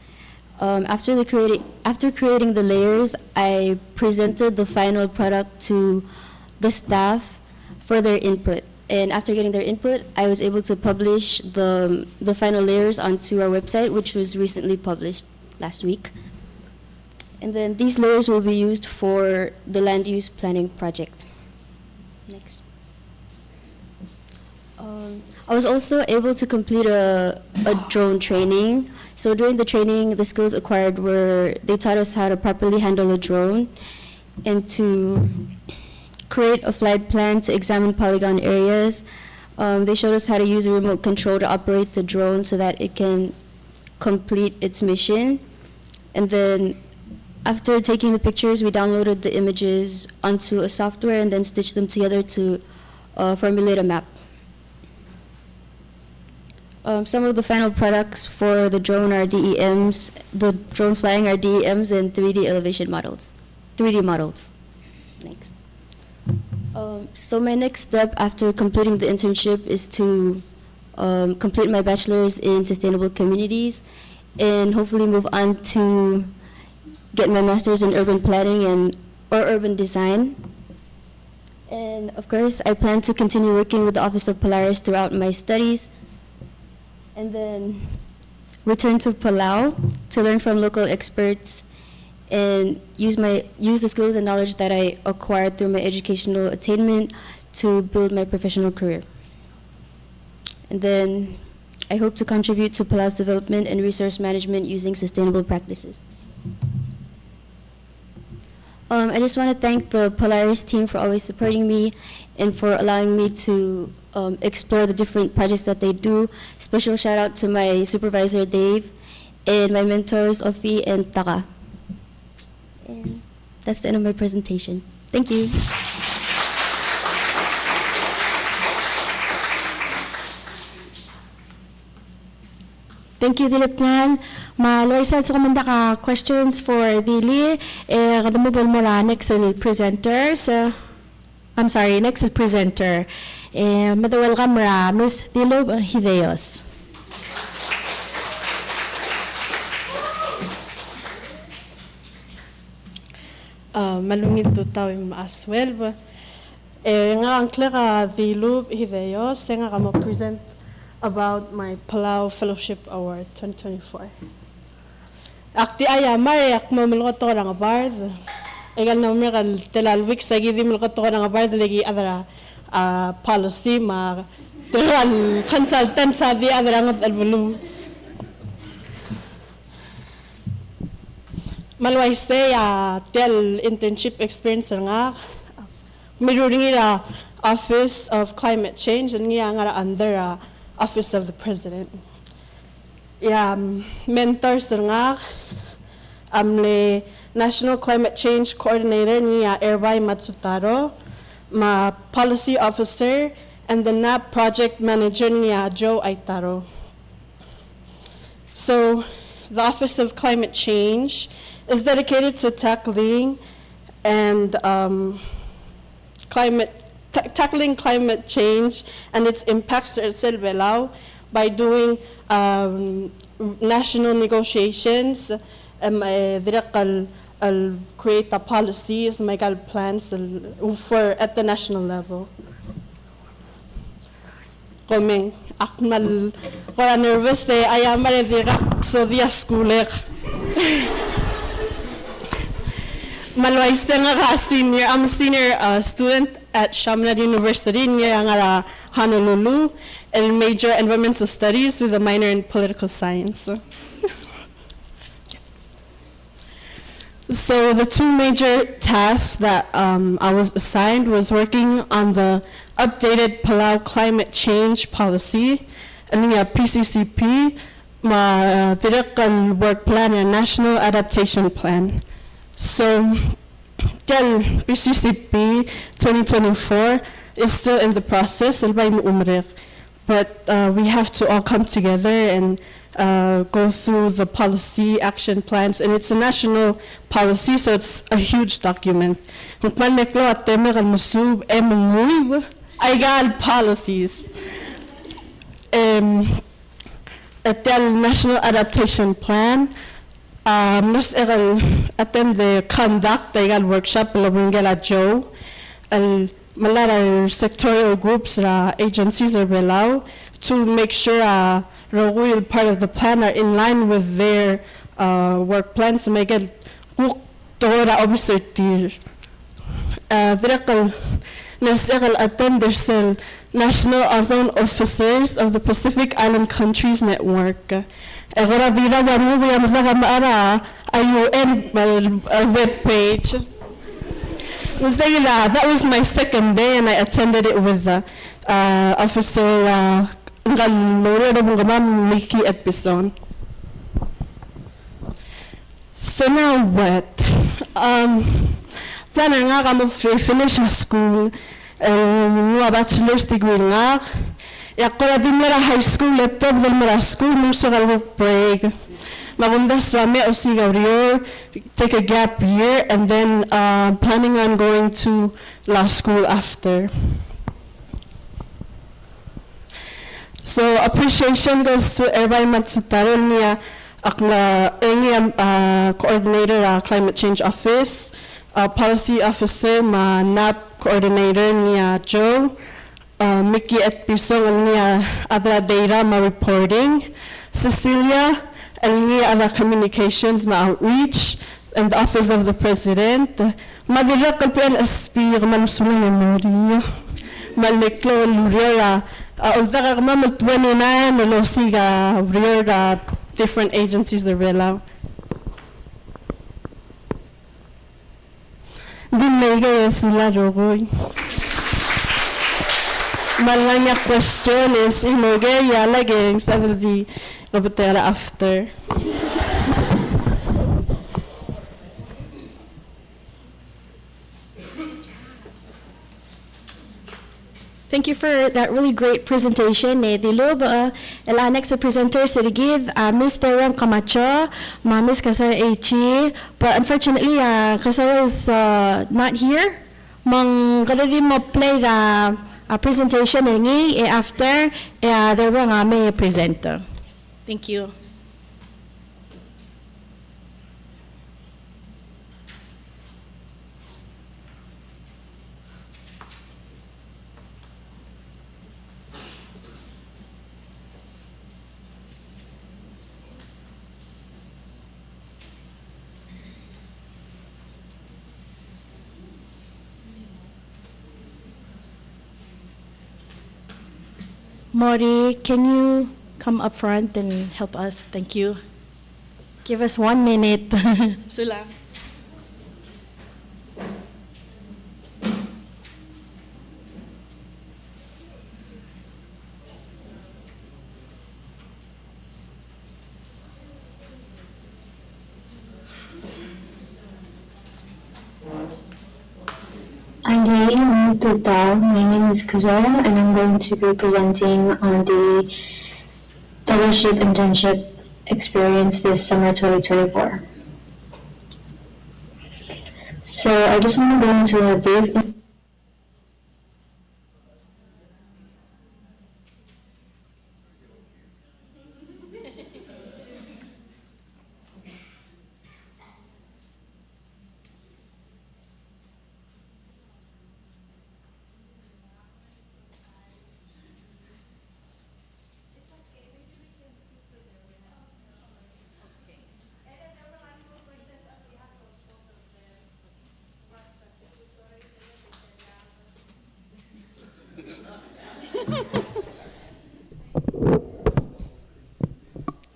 After creating the layers, I presented the final product to the staff for their input. And after getting their input, I was able to publish the final layers onto our website, which was recently published last week. And then these layers will be used for the land use planning project. Next. I was also able to complete a drone training. So during the training, the skills acquired were, they taught us how to properly handle a drone and to create a flight plan to examine polygon areas. They showed us how to use a remote control to operate the drone so that it can complete its mission. And then after taking the pictures, we downloaded the images onto a software and then stitched them together to formulate a map. Some of the final products for the drone are DEMs, the drone flying are DEMs and 3D elevation models, 3D models. Next. So my next step after completing the internship is to complete my bachelor's in sustainable communities and hopefully move on to get my master's in urban planning or urban design. And of course, I plan to continue working with the Office of Polaris throughout my studies, and then return to Palau to learn from local experts and use the skills and knowledge that I acquired through my educational attainment to build my professional career. And then I hope to contribute to Palau's development and resource management using sustainable practices. I just want to thank the Polaris team for always supporting me and for allowing me to explore the different projects that they do. Special shout out to my supervisor, Dave, and my mentors, Ofi and Taka. And that's the end of my presentation. Thank you. Thank you, Dilipngan. Maloisa sa kumanda ka questions for Dili. Kadamubal mo ra next presenters. I'm sorry, next presenter. Welcome ra Miss Dilo Hideos. malungit tutawim as well. Nga ang klera the loop hideyos, nga kamo present about my Palau Fellowship Award 2024. Akti ayamar ak mamulgot ko ng abard. Egal na umiral telalwik sa gidi mulgot ko ng abard lagi adara policy ma teral consultant sa di adara ngat albulum. Malway say tel internship experience nga mirroring ila Office of Climate Change and nga nga under Office of the President. Mentors nga amle National Climate Change Coordinator niya Erbai Matsutaro, ma Policy Officer, and the NAP Project Manager niya Joe Aitaro. So, the Office of Climate Change is dedicated to tackling and tackling climate change and its impacts to El Belao by doing national negotiations, create policies, make plans for at the national level. Coming, akmal, kaya nervous ayaman dirak so dia schoolek. Malway nga senior, I'm a senior student at Chaminade University near Honolulu, and major environmental studies with a minor in political science. So the two major tasks that I was assigned was working on the updated Palau climate change policy, and the PCCP, my direct work plan and national adaptation plan. So, the PCCP 2024 is still in the process, but we have to all come together and go through the policy action plans, and it's a national policy, so it's a huge document. I got policies. At the National Adaptation Plan, Mas attend the conduct the workshop la Joe malara sectorial groups agencies are below to make sure Rogul part of the plan are in line with their work plans to make it oversight attend their national ozone officers of the Pacific Island Countries Network. Agora dira baru yang mara IUN web page. That was my second day, and I attended it with Officer Miki Epison. So now what? Plan nga kamo finish school, bachelor's degree nga. Yakora dimera high school laptop dimera school musagal break. Magunda swame osi gabrior take a gap year and then planning on going to law school after. So appreciation goes to Erbai Matsutaro niya akla coordinator climate change office, policy officer ma NAP coordinator niya Joe. Mickey at Pisong and other data ma reporting, Cecilia and other communications ma outreach, and the office of the president. Madira ka PNSB mansulang memory. Maliklo luriera. Although ka mamal 29 losiga luriera different agencies are real. Din mega sila rogoy. Malanya question is ya lagi sa the robotera after. Thank you for that really great presentation. El next presenter Serigid, Mr. Ram Camacho, Miss Kasoy Echi, but unfortunately Kasoy is not here. Mang kadadi mo play a presentation and after there were may presenter. Thank you. Mori, can you come up front and help us? Thank you. Give us 1 minute. Sula. My name is Kajaya, and I'm going to be presenting on the fellowship internship experience this summer 2024. So I just want to go into a brief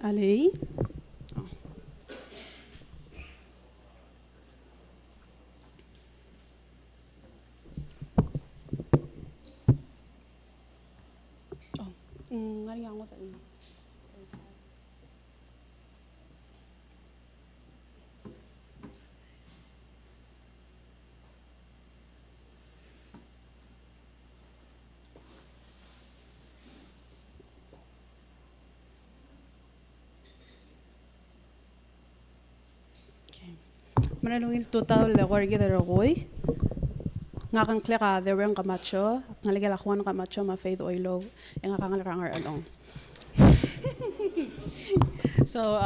Ali. Ngari ako sa inyo. Manalungil total le wargi de rogoy. Nga kang kleka de reng kamacho, nga legal akwan kamacho ma faith oilo, nga kang rangar along. So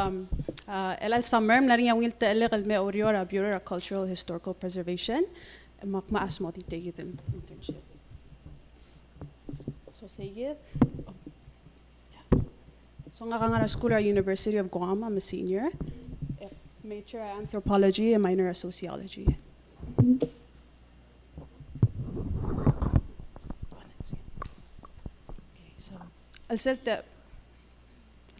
elal summer mlaring yang wil tele kalme oriora Bureau of Cultural Historical Preservation, mak maas mo titegi din internship. So sige. So nga kang school at University of Guam, I'm a senior. Major anthropology and minor sociology. Okay, so I'll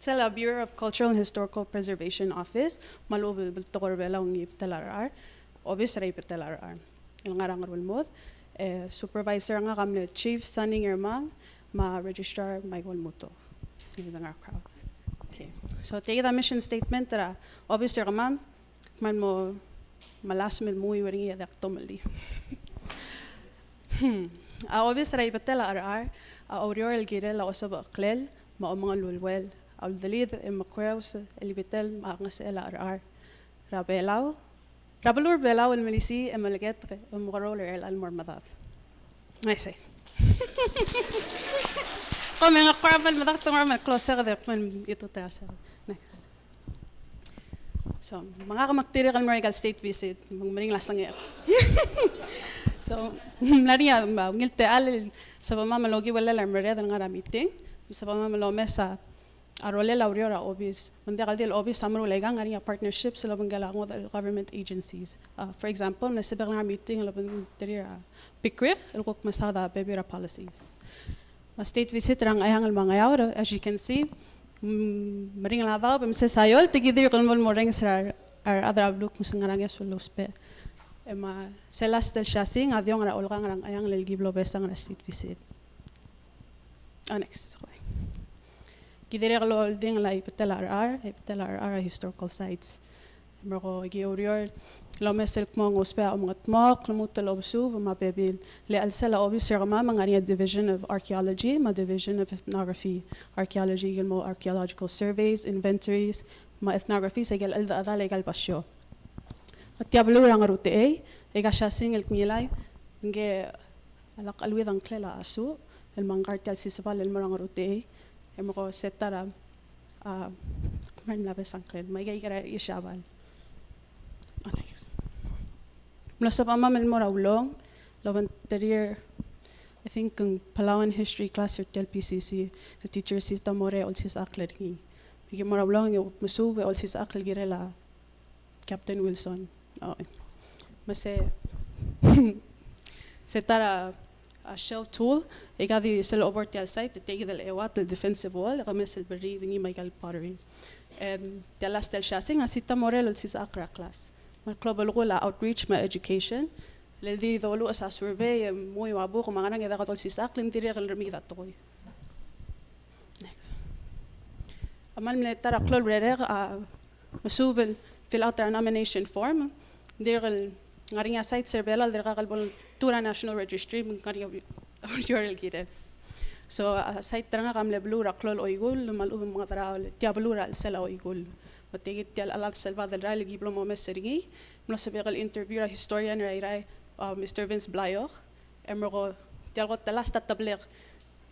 tell Bureau of Cultural and Historical Preservation Office, malubil biltokorbela ungi ptelarar, obvious ray ptelarar. Yung ngarang rulmod, supervisor nga kamne chief sunning ermang, ma registrar Michael Muto. Yung nga crowd. Okay, so take the mission statement that obviously man mo malas mil muy wering yadak tomali. Obviously ray betela ar aurior el gire la osaba klel ma mga lulwel al dalid e makreus el betel ma ngas el ar rabelaw rabelur belaw el milisi e malaget e mugaroler el almormadad. I say. Kung mga kwabal madakto nga closer de kung ito trasa. Next. So, mga kamaktiri kan Marigal State visit, maring lasang yak. So, lariya ngilte al sa pamamalogi wala la mereda nga meeting, sa pamamalome sa arole lauriora obis. Mandi kaldi obis tamro legang nga partnerships sa labang galango the government agencies. For example, nasibag nga meeting labang terira pikrik elkok masada bebira policies. State visit rang ayang al mga yaw, as you can see, maring lavaw, pamisa sayol, tigidir kung mo ring sa other abluk mo sa ngarang yas walospe. Ema selas del shasing, adyong ra ulkang rang ayang lilgiblo besang ra state visit. Next. Gidir kalo ding la ipetel RR historical sites. Merko giorior lomesel kmong uspe amongat mok lumutel obsu ma bebil le alsela obisir ma mangania division of archaeology ma division of ethnography archaeology mo archaeological surveys inventories ma ethnography segel alda ada legal pasyo atiablu rang rute e ga shasing el kmilay nge alak alwid ang klela asu el mangartel sisabal el marang rute e mo setara man labes ang kled may gay ishabal. Next. Mula sa pamamil mo raulong, lawan terir, I think ang Palawan history class or tel PCC, the teacher sis tamore ol sis akler ni. Bigyan mo raulong yung musube ol sis akler girela, Captain Wilson. Okay. Mase, setara shell tool. Igadi sila obortial site, tegi del ewat, the defensive wall, kamisel beri, dingi Michael pottery. And the last del shasing, asita morel sis akra class. Ma global rula outreach, ma education. Ledi dolu asa survey, muy wabu, kumanganang eda katol sis aklin, dire kal remi datoy. Next. Amal mletara klol rere, masubel fill out their nomination form. Dire ngaringa site serbela dire kalbol tura national registry ngaringa URL gire. So site tanga kamle blura klol oigul malu mga tara tia blura sela oigul. Matigit tial alat selva del rai giblo mo meseringi. Mlo sabigal interview a historian rai Mr. Vince Blayoch. Emro tial got the last tabler.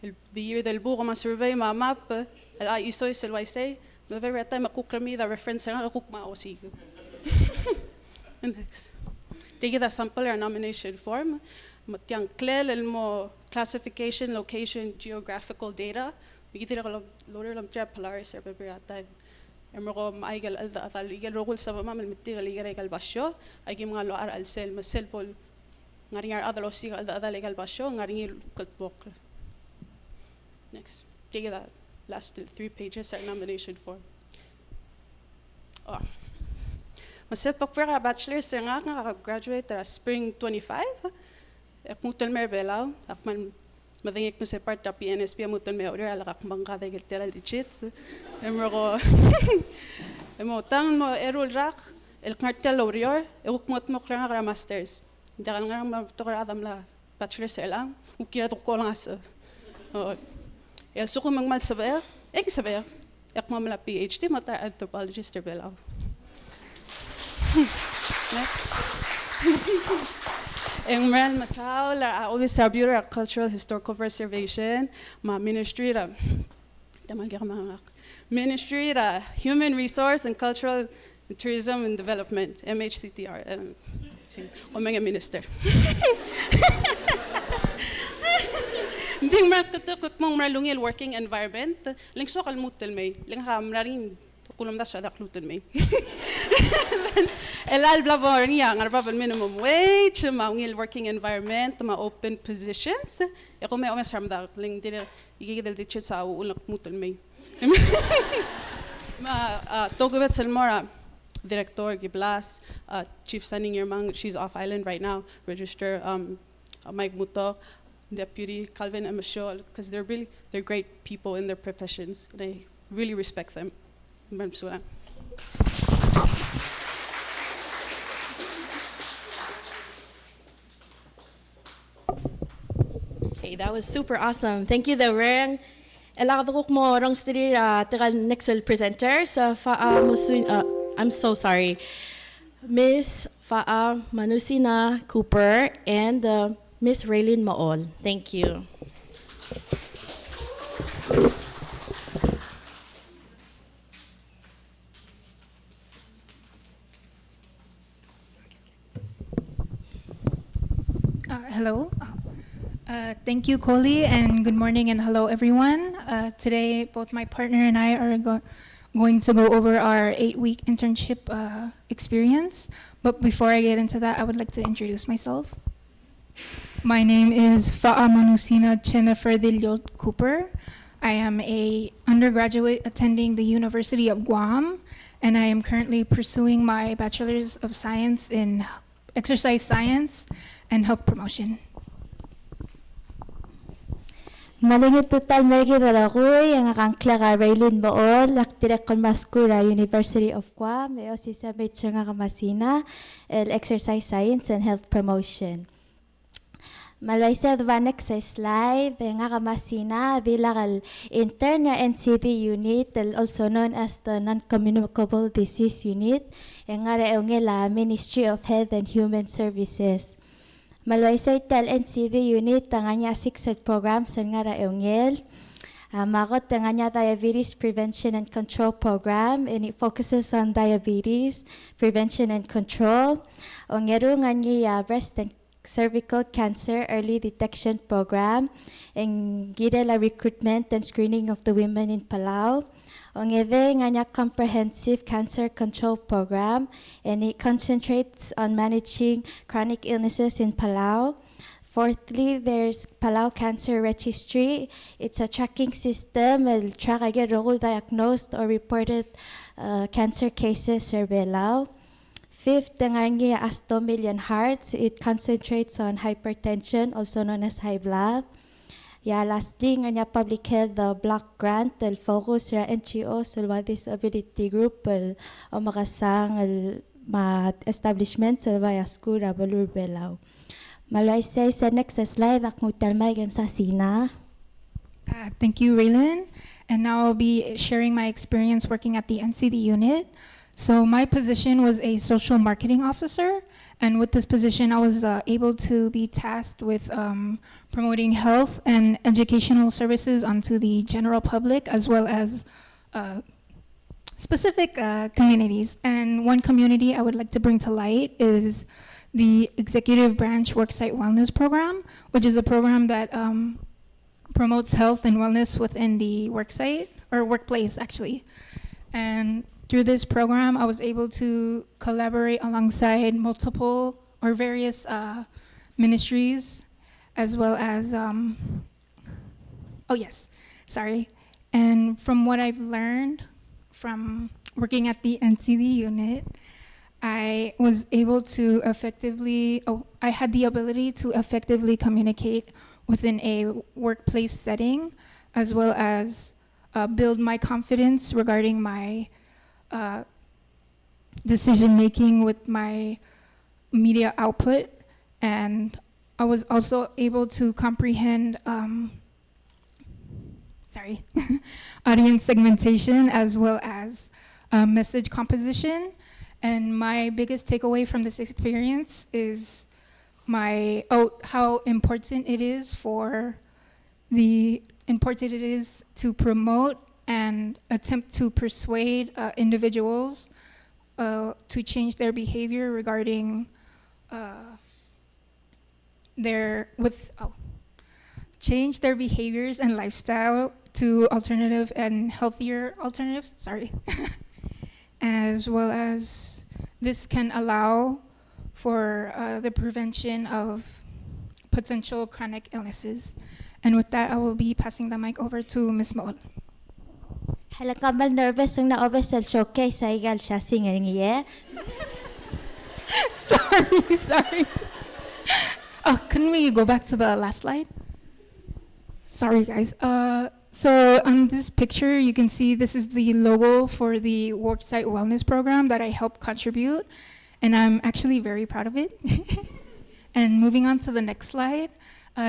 The year del bugo ma survey ma map al isoy selwa say. No very time akukrami the reference nga akukma osig. Next. Take the sample or nomination form. Matiang klel elmo classification, location, geographical data. Bigitira ko loader lam trap polaris or pepirata. Emro maigal al igal rogul sa mama mitigal igal igal basyo. Agi mga loar al sel masel pol ngaringar other osig al igal basyo ngaringi kultbok. Next. Take that last 3 pages our nomination form. Oh. Maset pakpera bachelor senga graduate spring 25. Ek mutul mer belaw akman madengek mo se part ta PNSB mutul mer order ala kak bangka de geltela digits. Emro emo tang mo erol rak el kartel orior ek mot mo kra masters. Dagal nga ma to adam la bachelor selang ukira to ko lang as. El suko magmal saber ek saber ek mo mala PhD matar anthropologist belaw. Next. En Meral Masao, I always have Bureau of Cultural Historical Preservation, my ministry to Human Resource and Cultural Tourism and Development, MHCTR. Omega Minister. Ding Markatuk Mong Marlungil working environment, Link Sokal Mutel May, Link Hamrarin. Kulam da sada kluten me. Elal blavornia ngarba minimum wage, ma ngil working environment, ma open positions. Eko me omes ram da ling dire igigel ditchet sa ulak mutel me. Ma Togubet Selmora director Giblas, Chief Sanning Yermang, she's off island right now, register Mike Muto, Deputy Calvin and Michelle, because they're great people in their professions and I really respect them. Okay, that was super awesome. Thank you, the Rang. Elakadukok mo rong stiri tegal next presenter sa Fa'a Musun. I'm so sorry, Miss Fa'a Manusina Cooper and Miss Raylene Maol. Thank you. Hello. Thank you, Koli, and good morning and hello, everyone. Today, both my partner and I are going to go over our 8-week internship experience. But before I get into that, I would like to introduce myself. My name is Fa'a Manusina Jennifer Diliot Cooper. I am a undergraduate attending the University of Guam, and I am currently pursuing my Bachelor's of Science in Exercise Science and Health Promotion. Malingit total mergi daragoy ang akang Clara Raylene Baol, laktirek kon Maskura University of Guam, eo si sabit siya nga kamasina, el Exercise Science and Health Promotion. Malaysia the next slide, nga kamasina, bilang intern na NCB unit, also known as the Non-Communicable Disease Unit, nga reongela Ministry of Health and Human Services. Malaysia tel NCB unit tanganya 6 programs nga reongel. Magot tanganya Diabetes Prevention and Control Program, and it focuses on diabetes prevention and control. Ongeru nganya breast and cervical cancer early detection program, and gidela recruitment and screening of the women in Palau. Ongeve nganya comprehensive cancer control program, and it concentrates on managing chronic illnesses in Palau. Fourthly, there's Palau Cancer Registry. It's a tracking system will track again diagnosed or reported cancer cases sa Palau. Fifth, dengannya as 2 million hearts. It concentrates on hypertension, also known as high blood. Yeah, lastly, nga public health the block grant will focus sa NGO sa disability group o makasang establishment sa Vayaskura Balur Belaw. Malay say sa next slide ak mutalmay gam sa sina. Thank you, Raylan. And now I'll be sharing my experience working at the NCD unit. So my position was a social marketing officer. And with this position, I was able to be tasked with promoting health and educational services onto the general public, as well as specific communities. And one community I would like to bring to light is the Executive Branch Worksite Wellness Program, which is a program that promotes health and wellness within the worksite, or workplace actually. And through this program, I was able to collaborate alongside multiple or various ministries, as well as, and from what I've learned from working at the NCD unit, I was able to I had the ability to effectively communicate within a workplace setting, as well as build my confidence regarding my decision-making with my media output. And I was also able to comprehend audience segmentation, as well as message composition. And my biggest takeaway from this experience is how important it is to promote and attempt to persuade individuals to change their behavior regarding change their behaviors and lifestyle to alternative and healthier alternatives, as well as this can allow for the prevention of potential chronic illnesses. And with that, I will be passing the mic over to Ms. Mool. Halakamal nervous ang naobes sa showcase sa igal siya singer niya. Sorry. Oh, can we go back to the last slide? Sorry, guys. So on this picture, you can see this is the logo for the Worksite Wellness Program that I helped contribute, and I'm actually very proud of it. And moving on to the next slide,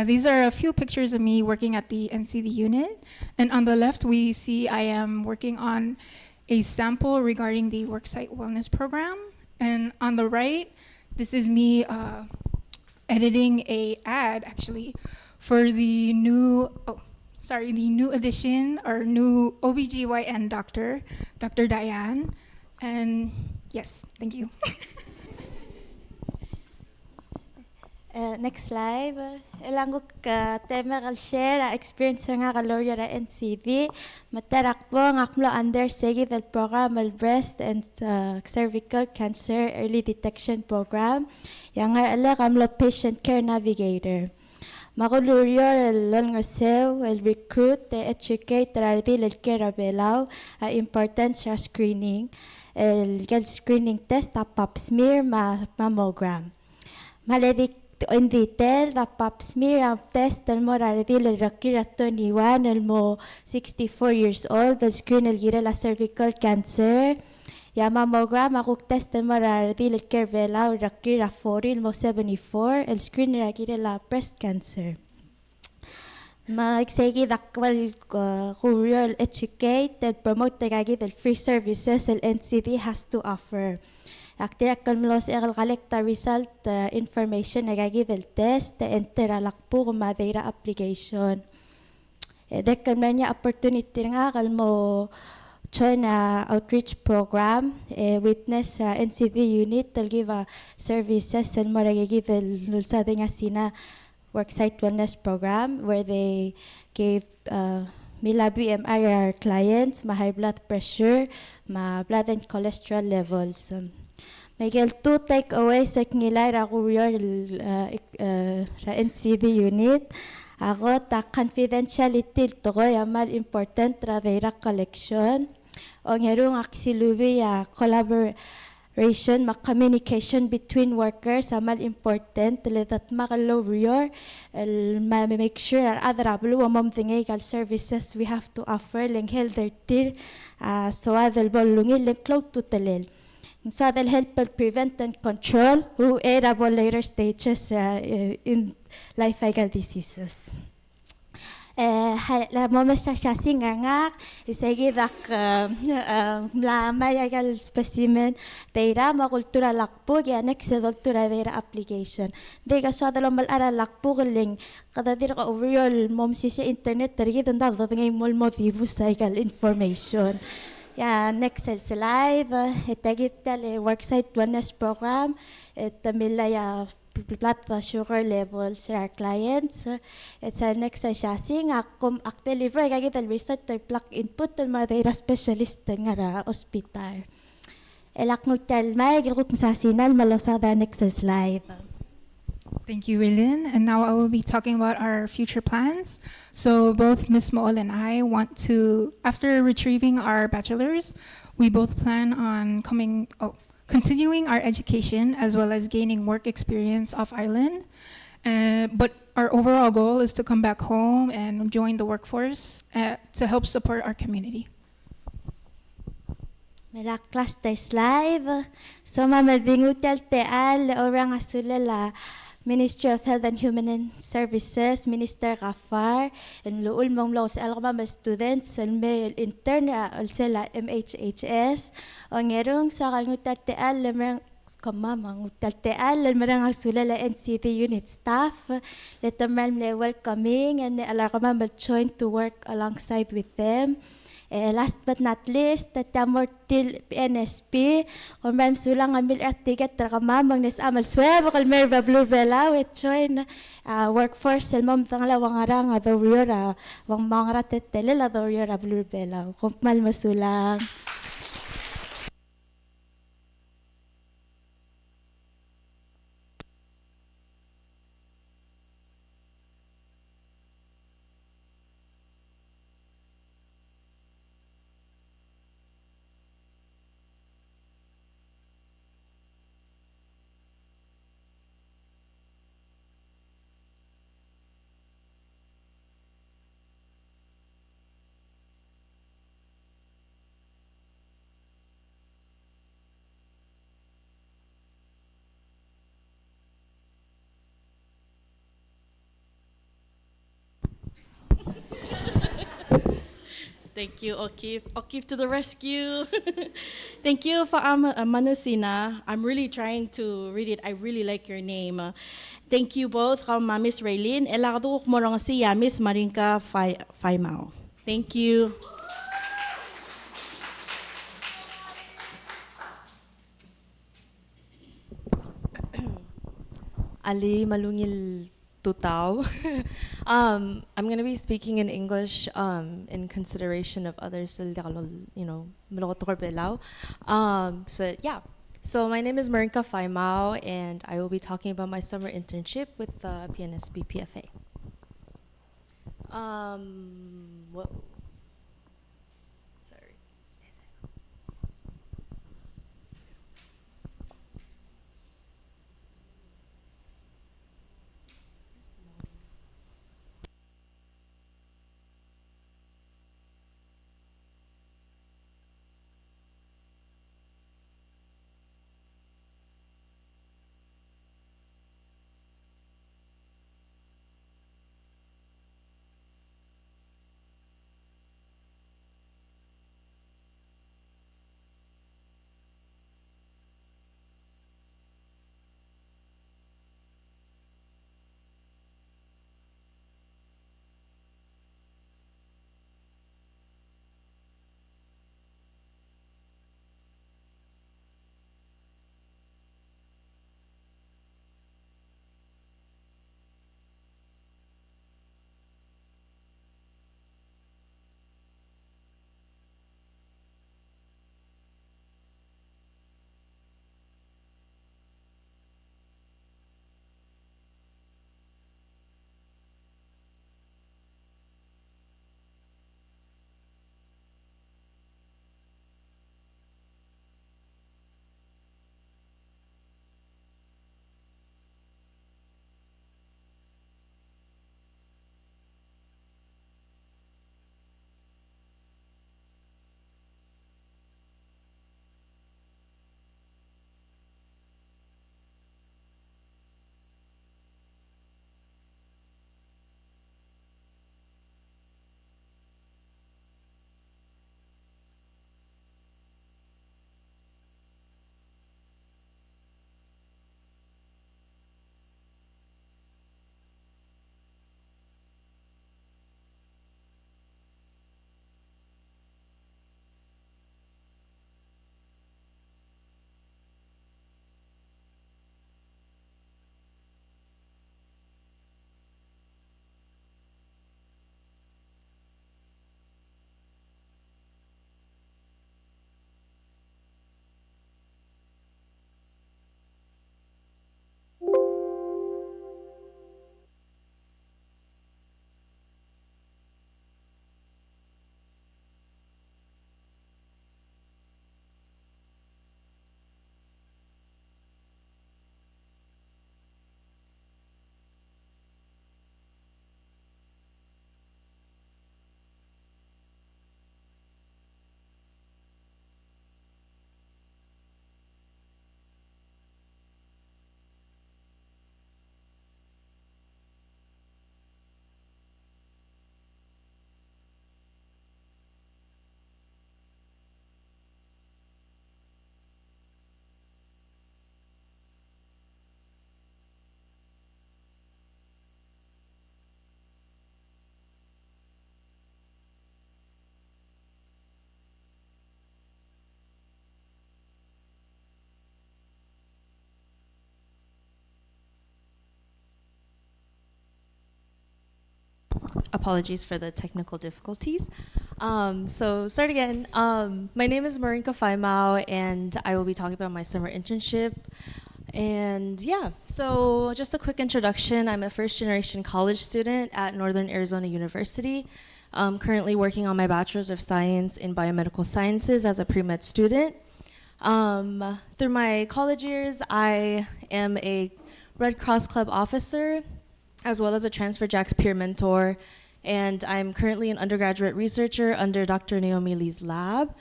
these are a few pictures of me working at the NCD unit. And on the left, we see I am working on a sample regarding the Worksite Wellness Program. And on the right, this is me editing a ad actually for the new addition or new OBGYN doctor, Dr. Diane. And yes, thank you. Next slide. Ilang ko tema kal share experience nga kalorya ra NCV. Matarak po ang aklo under segi del program al breast and cervical cancer early detection program. Yang ala kamlo patient care navigator. Makuluryo el ngasew el recruit educate rardi el care belaw importance sa screening el screening test a pap smear mammogram. Maledik in detail, the pap smear test el mo reveal el rakira 21 el mo 64 years old el screen el gira la cervical cancer. Ya mammogram akuk test el mo reveal el kervela el rakira 40 el mo 74 el screen el gira la breast cancer. Magsegi dakwal rural educate el promote el free services el NCD has to offer. Aktirak kalmlos collect result information nagagi del test enter alakpo madeira application. Dek kalmanya opportunity nga kalmo join outreach program witness NCV unit will give services and more nagagi del lulsade nga sina Worksite Wellness Program where they gave milabi MI clients, high blood pressure, blood and cholesterol levels. Miguel, two takeaways sa ngilay ra kurior ra NCB unit. Ako ta confidentiality to ko yamal important ra data collection. O ngerong aksilubi ya collaboration communication between workers amal important letat makalo rior make sure other ablu among the services we have to offer ling healthy tir so adel bolungi ling cloud to telel. So that'll help prevent and control who able later stages in life cycle diseases. La momesa shasing ngak isegi dak la mayagal specimen data ma kultura lakpo ya next kultura data application dega so adalo mal ara lakpo ling kada dir ka overall mom si internet tergi tanda ngay mol motivo cycle information. Yeah, next slide. Itagit tali worksite wellness program. Itamila ya blood sugar levels sa our clients. It's a next shasing akum deliver kagit al research plug input al mga data specialist nga hospital. Elak ngutal may gilkut masasinal malosada next slide. Thank you, Rilin. And now I will be talking about our future plans. So both Ms. Mool and I want to, after retrieving our bachelor's, we both plan on continuing our education as well as gaining work experience off island. But our overall goal is to come back home and join the workforce to help support our community. Melak class test live. So mamadingutel teal orang asulala. Ministry of Health and Human Services, Minister Gafar, and luul mong law sa alabama students, and may intern sila MHHS, o ngerong sa kalngutateal, lamang kamamang ngutateal, lamang asulala NCT unit staff, let them welcoming, and alabama join to work alongside with them. Last but not least, tatamor til PNSB, kung may sulang amil artigat trakamamang nes amal swebo kalmer bablu bela with join workforce selmom tangla wangarang ado riora wang mangara tetelel ado riora blur bela kung mal masulang. Thank you, Okif. Okif to the rescue. Thank you for Manusina. I'm really trying to read it. I really like your name. Thank you both, Miss Raylene. Elado morong siya, Miss Marinka Faimao. Thank you. Ali Malungil Tutao. I'm going to be speaking in English in consideration of others, you know, so my name is Marinka Faimao, and I will be talking about my summer internship with the PNSB PFA. Apologies for the technical difficulties. So start again. My name is Marinka Faimao, and I will be talking about my summer internship. And yeah, so just a quick introduction. I'm a first-generation college student at Northern Arizona University. I'm currently working on my Bachelor's of Science in Biomedical Sciences as a pre-med student. Through my college years, I am a Red Cross Club officer, as well as a Transfer Jacks peer mentor, and I'm currently an undergraduate researcher under Dr. Naomi Lee's lab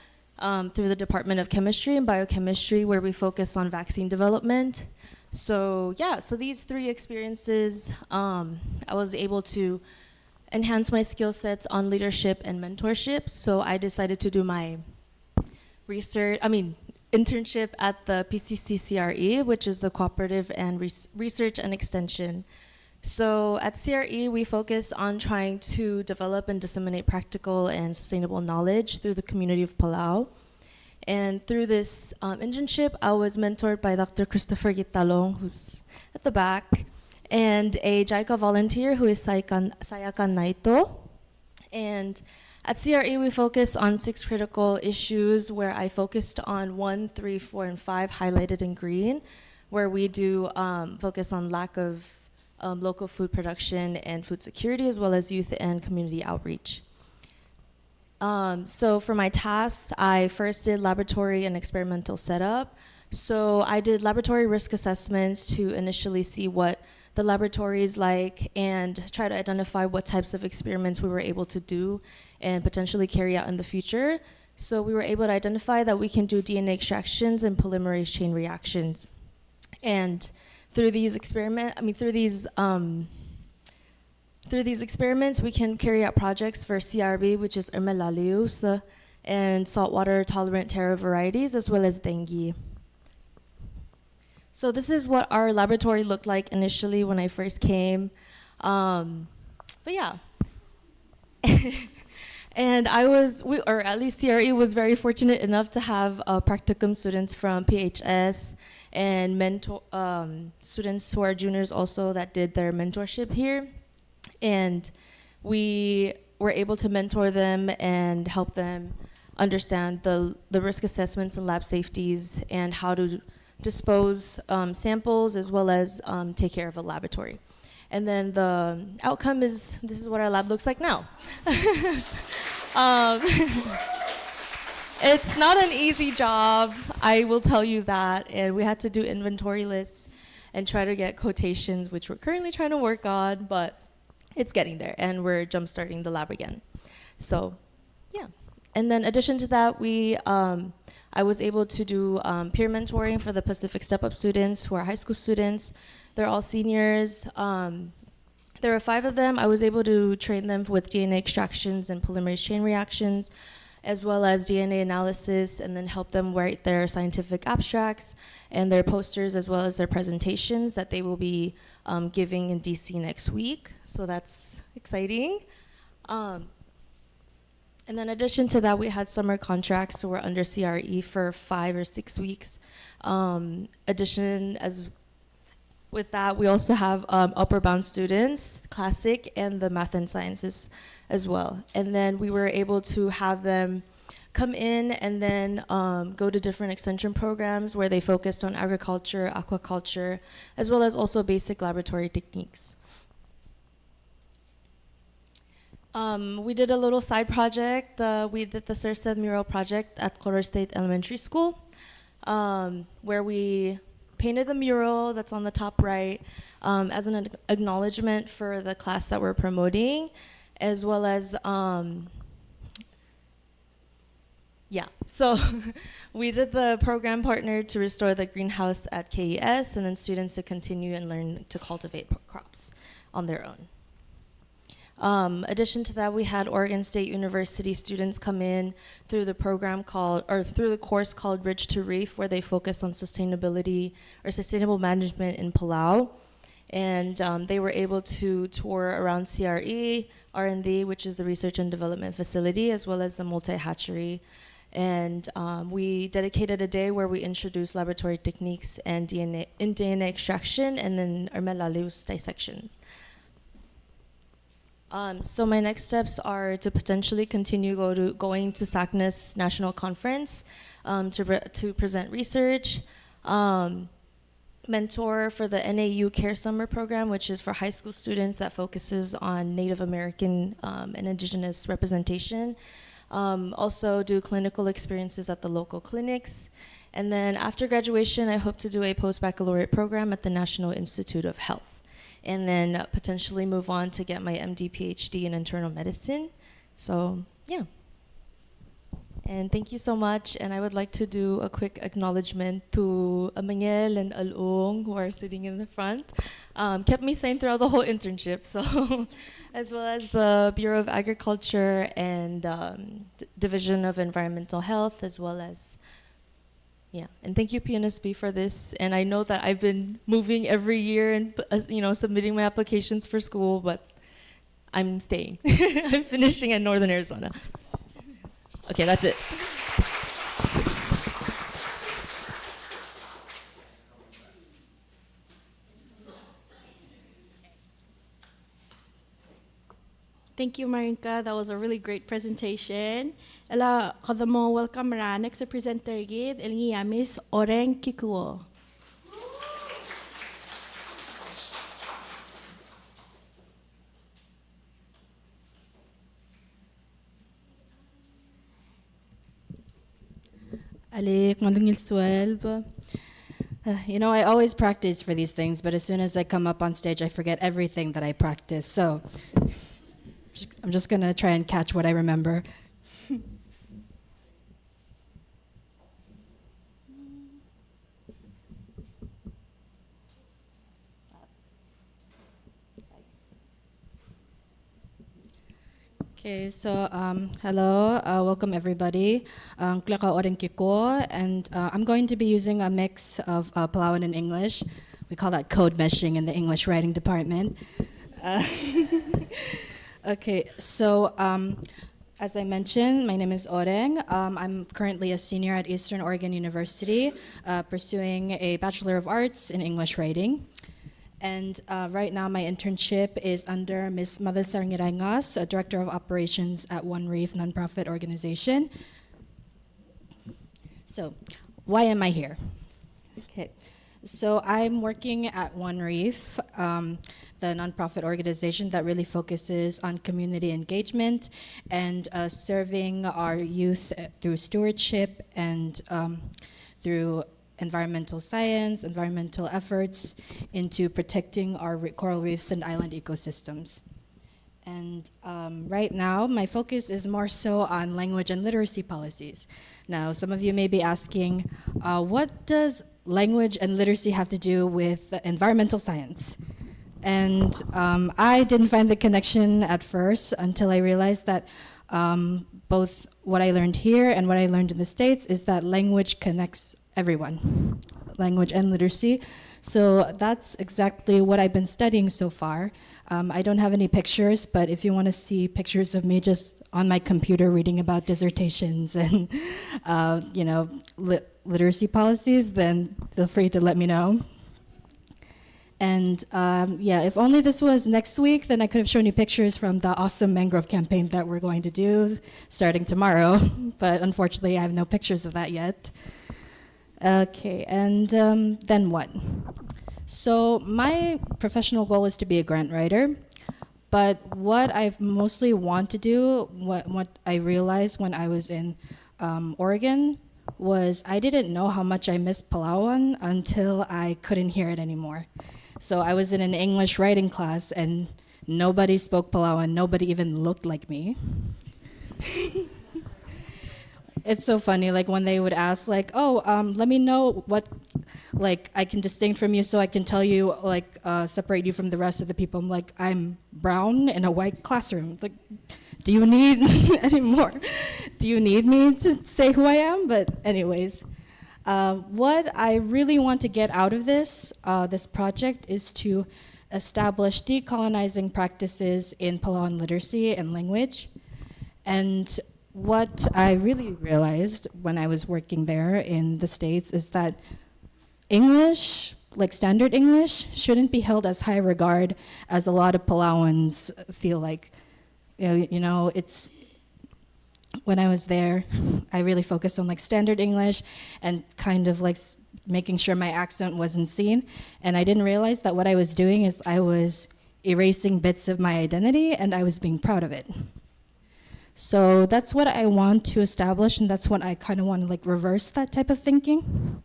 through the Department of Chemistry and Biochemistry, where we focus on vaccine development. So yeah, so these 3 experiences, I was able to enhance my skill sets on leadership and mentorship. So I decided to do my internship at the PCC CRE, which is the Cooperative and Research and Extension. So at CRE, we focus on trying to develop and disseminate practical and sustainable knowledge through the community of Palau. And through this internship, I was mentored by Dr. Christopher Gitalong, who's at the back, and a JICA volunteer who is Sayakan Naito. And at CRE, we focus on 6 critical issues, where I focused on 1, 3, 4, and 5, highlighted in green, where we do focus on lack of local food production and food security, as well as youth and community outreach. So for my tasks, I first did laboratory and experimental setup. So I did laboratory risk assessments to initially see what the laboratory is like and try to identify what types of experiments we were able to do and potentially carry out in the future. So we were able to identify that we can do DNA extractions and polymerase chain reactions. And through these experiments, we can carry out projects for CRB, which is Ermelalius, and saltwater tolerant taro varieties, as well as dengue. So this is what our laboratory looked like initially when I first came. But yeah. And or at least CRE was very fortunate enough to have practicum students from PHS and students who are juniors also that did their mentorship here. And we were able to mentor them and help them understand the risk assessments and lab safeties and how to dispose samples, as well as take care of a laboratory. And then the outcome is, this is what our lab looks like now. It's not an easy job, I will tell you that. And we had to do inventory lists and try to get quotations, which we're currently trying to work on, but it's getting there, and we're jump-starting the lab again. So, yeah. And then in addition to that, I was able to do peer mentoring for the Pacific Step Up students, who are high school students. They're all seniors. There were 5 of them. I was able to train them with DNA extractions and polymerase chain reactions, as well as DNA analysis, and then help them write their scientific abstracts and their posters, as well as their presentations that they will be giving in DC next week. So that's exciting. And then in addition to that, we had summer contracts, so we're under CRE for 5 or 6 weeks. With that, we also have upper bound students, classic, and the math and sciences as well. And then we were able to have them come in and then go to different extension programs where they focused on agriculture, aquaculture, as well as also basic laboratory techniques. We did a little side project. We did the Surset mural project at Color State Elementary School, where we painted the mural that's on the top right as an acknowledgement for the class that we're promoting, as well as, so we did the program partner to restore the greenhouse at KES, and then students to continue and learn to cultivate crops on their own. Addition to that, we had Oregon State University students come in through the through the course called Bridge to Reef, where they focus on sustainability or sustainable management in Palau. And they were able to tour around CRE, R&D, which is the research and development facility, as well as the multi-hatchery. And we dedicated a day where we introduced laboratory techniques and DNA extraction, and then Ermelalius dissections. So my next steps are to potentially continue going to SACNA's national conference to present research, mentor for the NAU Care Summer program, which is for high school students that focuses on Native American and Indigenous representation. Also do clinical experiences at the local clinics. And then after graduation, I hope to do a post-baccalaureate program at the National Institute of Health. And then potentially move on to get my MD, PhD in internal medicine. So, yeah. And thank you so much. And I would like to do a quick acknowledgement to Amangel and Along, who are sitting in the front. Kept me sane throughout the whole internship. So, as well as the Bureau of Agriculture and Division of Environmental Health, as well as, yeah. And thank you, PNSB, for this. And I know that I've been moving every year and submitting my applications for school, but I'm staying. I'm finishing at Northern Arizona. Okay, that's it. Thank you, Marinka. That was a really great presentation. Ela kadamo welcome ra next presenter gid elngi Miss Oreng Kikuo. Alik malungil swelb. I always practice for these things, but as soon as I come up on stage, I forget everything that I practice. So I'm just gonna try and catch what I remember. Okay, so hello, welcome everybody. Klaka Oreng Kiko, and I'm going to be using a mix of Palawan and English. We call that code meshing in the English writing department. Okay, so as I mentioned, my name is Oreng. I'm currently a senior at Eastern Oregon University, pursuing a Bachelor of Arts in English writing. And right now, my internship is under Ms. Madel Sarangirangas, Director of Operations at One Reef nonprofit organization. So, why am I here? Okay, so I'm working at One Reef, the nonprofit organization that really focuses on community engagement and serving our youth through stewardship and through environmental science, environmental efforts into protecting our coral reefs and island ecosystems. And right now, my focus is more so on language and literacy policies. Now, some of you may be asking, what does language and literacy have to do with environmental science? And I didn't find the connection at first until I realized that both what I learned here and what I learned in the States is that language connects everyone, language and literacy. So that's exactly what I've been studying so far. I don't have any pictures, but if you want to see pictures of me just on my computer reading about dissertations and literacy policies, then feel free to let me know. And yeah, if only this was next week, then I could have shown you pictures from the awesome mangrove campaign that we're going to do starting tomorrow. But unfortunately, I have no pictures of that yet. Okay, and then what? So my professional goal is to be a grant writer. But what I mostly want to do, what I realized when I was in Oregon, was I didn't know how much I missed Palawan until I couldn't hear it anymore. So I was in an English writing class and nobody spoke Palawan, nobody even looked like me. It's so funny, like when they would ask, like, oh, let me know what, like, I can distinct from you so I can tell you, like, separate you from the rest of the people. I'm like, I'm brown in a white classroom. Like, do you need any more? Do you need me to say who I am? But anyways, what I really want to get out of this project is to establish decolonizing practices in Palawan literacy and language. And what I really realized when I was working there in the States is that English like standard English shouldn't be held as high regard as a lot of Palauans feel like. You know, it's, when I was there, I really focused on like standard English and kind of like making sure my accent wasn't seen. And I didn't realize that what I was doing is I was erasing bits of my identity and I was being proud of it. So that's what I want to establish, and that's what I kind of want to like reverse that type of thinking.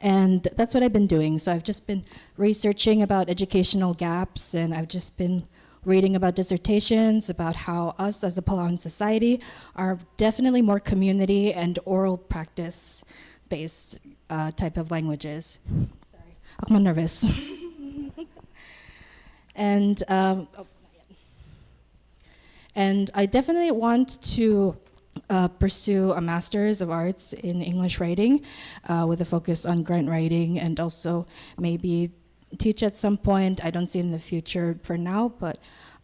And that's what I've been doing. So I've just been researching about educational gaps, and I've just been reading about dissertations about how us as a Palauan society are definitely more community and oral practice based type of languages. Sorry, I'm nervous. And I definitely want to pursue a Master's of Arts in English writing with a focus on grant writing, and also maybe teach at some point. I don't see in the future for now, but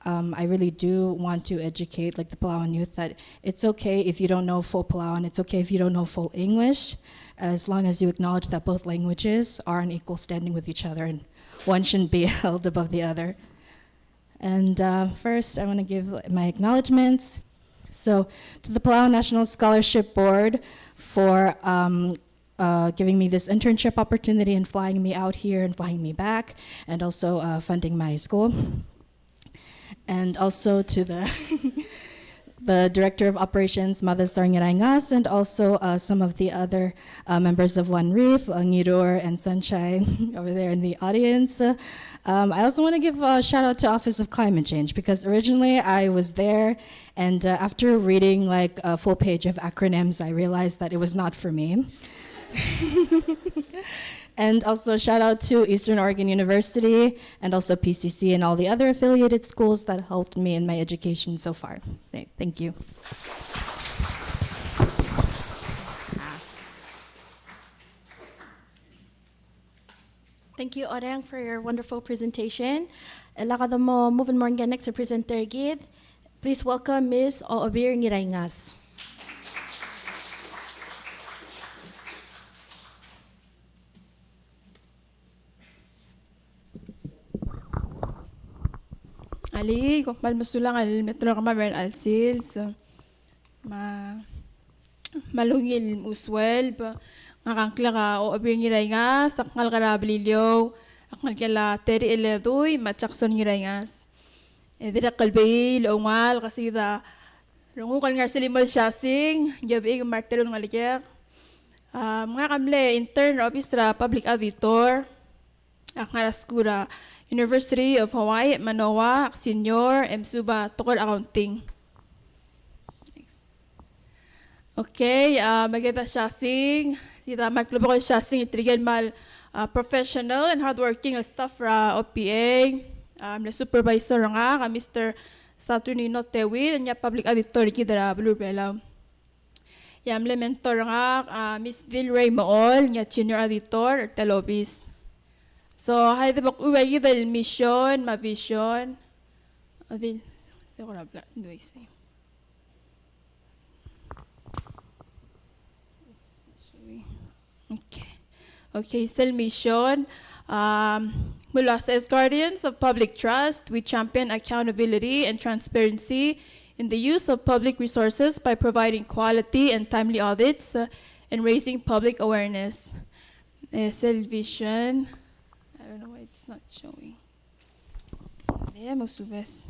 I really do want to educate like the Palauan youth that it's okay if you don't know full Palauan, it's okay if you don't know full English, as long as you acknowledge that both languages are on equal standing with each other and one shouldn't be held above the other. And first, I want to give my acknowledgements. So, to the Palau National Scholarship Board for giving me this internship opportunity and flying me out here and flying me back, and also funding my school. And also to the the Director of Operations, Mother Sarngirangas, and also some of the other members of One Reef, Ngirur and Sunshine over there in the audience. I also want to give a shout out to Office of Climate Change, because originally I was there, and after reading like a full page of acronyms, I realized that it was not for me. And also shout out to Eastern Oregon University and also PCC and all the other affiliated schools that helped me in my education so far. Thank you. Thank you, Oreng, for your wonderful presentation. Lakad mo moving more next to presenter gid. Please welcome Ms. Oobir Ngiraingas. Ali, kung palmasulang al metro kama meron al sales, malungil muswel, ngakangkla ka o abir ngiray nga, sakngal karabalilyo, akngal kala teri eledoy, matchakson ngiray ngas. Dira kalbay, laungal, kasi da, rungukal nga silimal shasing, gabi ang martero ng aligyak. Mga kamle, intern office ra public auditor, akngal skura, University of Hawaii at Manoa, Senior, MSUBA, Tukol Accounting. Okay, maganda shasing. Sita maglubo ko shasing itrigan mal professional and hardworking staff ra OPA. Le supervisor nga ka Mr. Saturnino Tewil, niya public auditor kidara Blue Belaw. Yamle mentor nga Miss Dilray Mool, niya senior auditor Telobis. So, hay tibok uwagi dahil mission, ma-vision. Adil, siguro na black, do I say? Okay. Okay, sel mission. Mula sa Guardians of Public Trust, we champion accountability and transparency in the use of public resources by providing quality and timely audits and raising public awareness. Sel vision. I don't know why it's not showing. Yeah, most of us.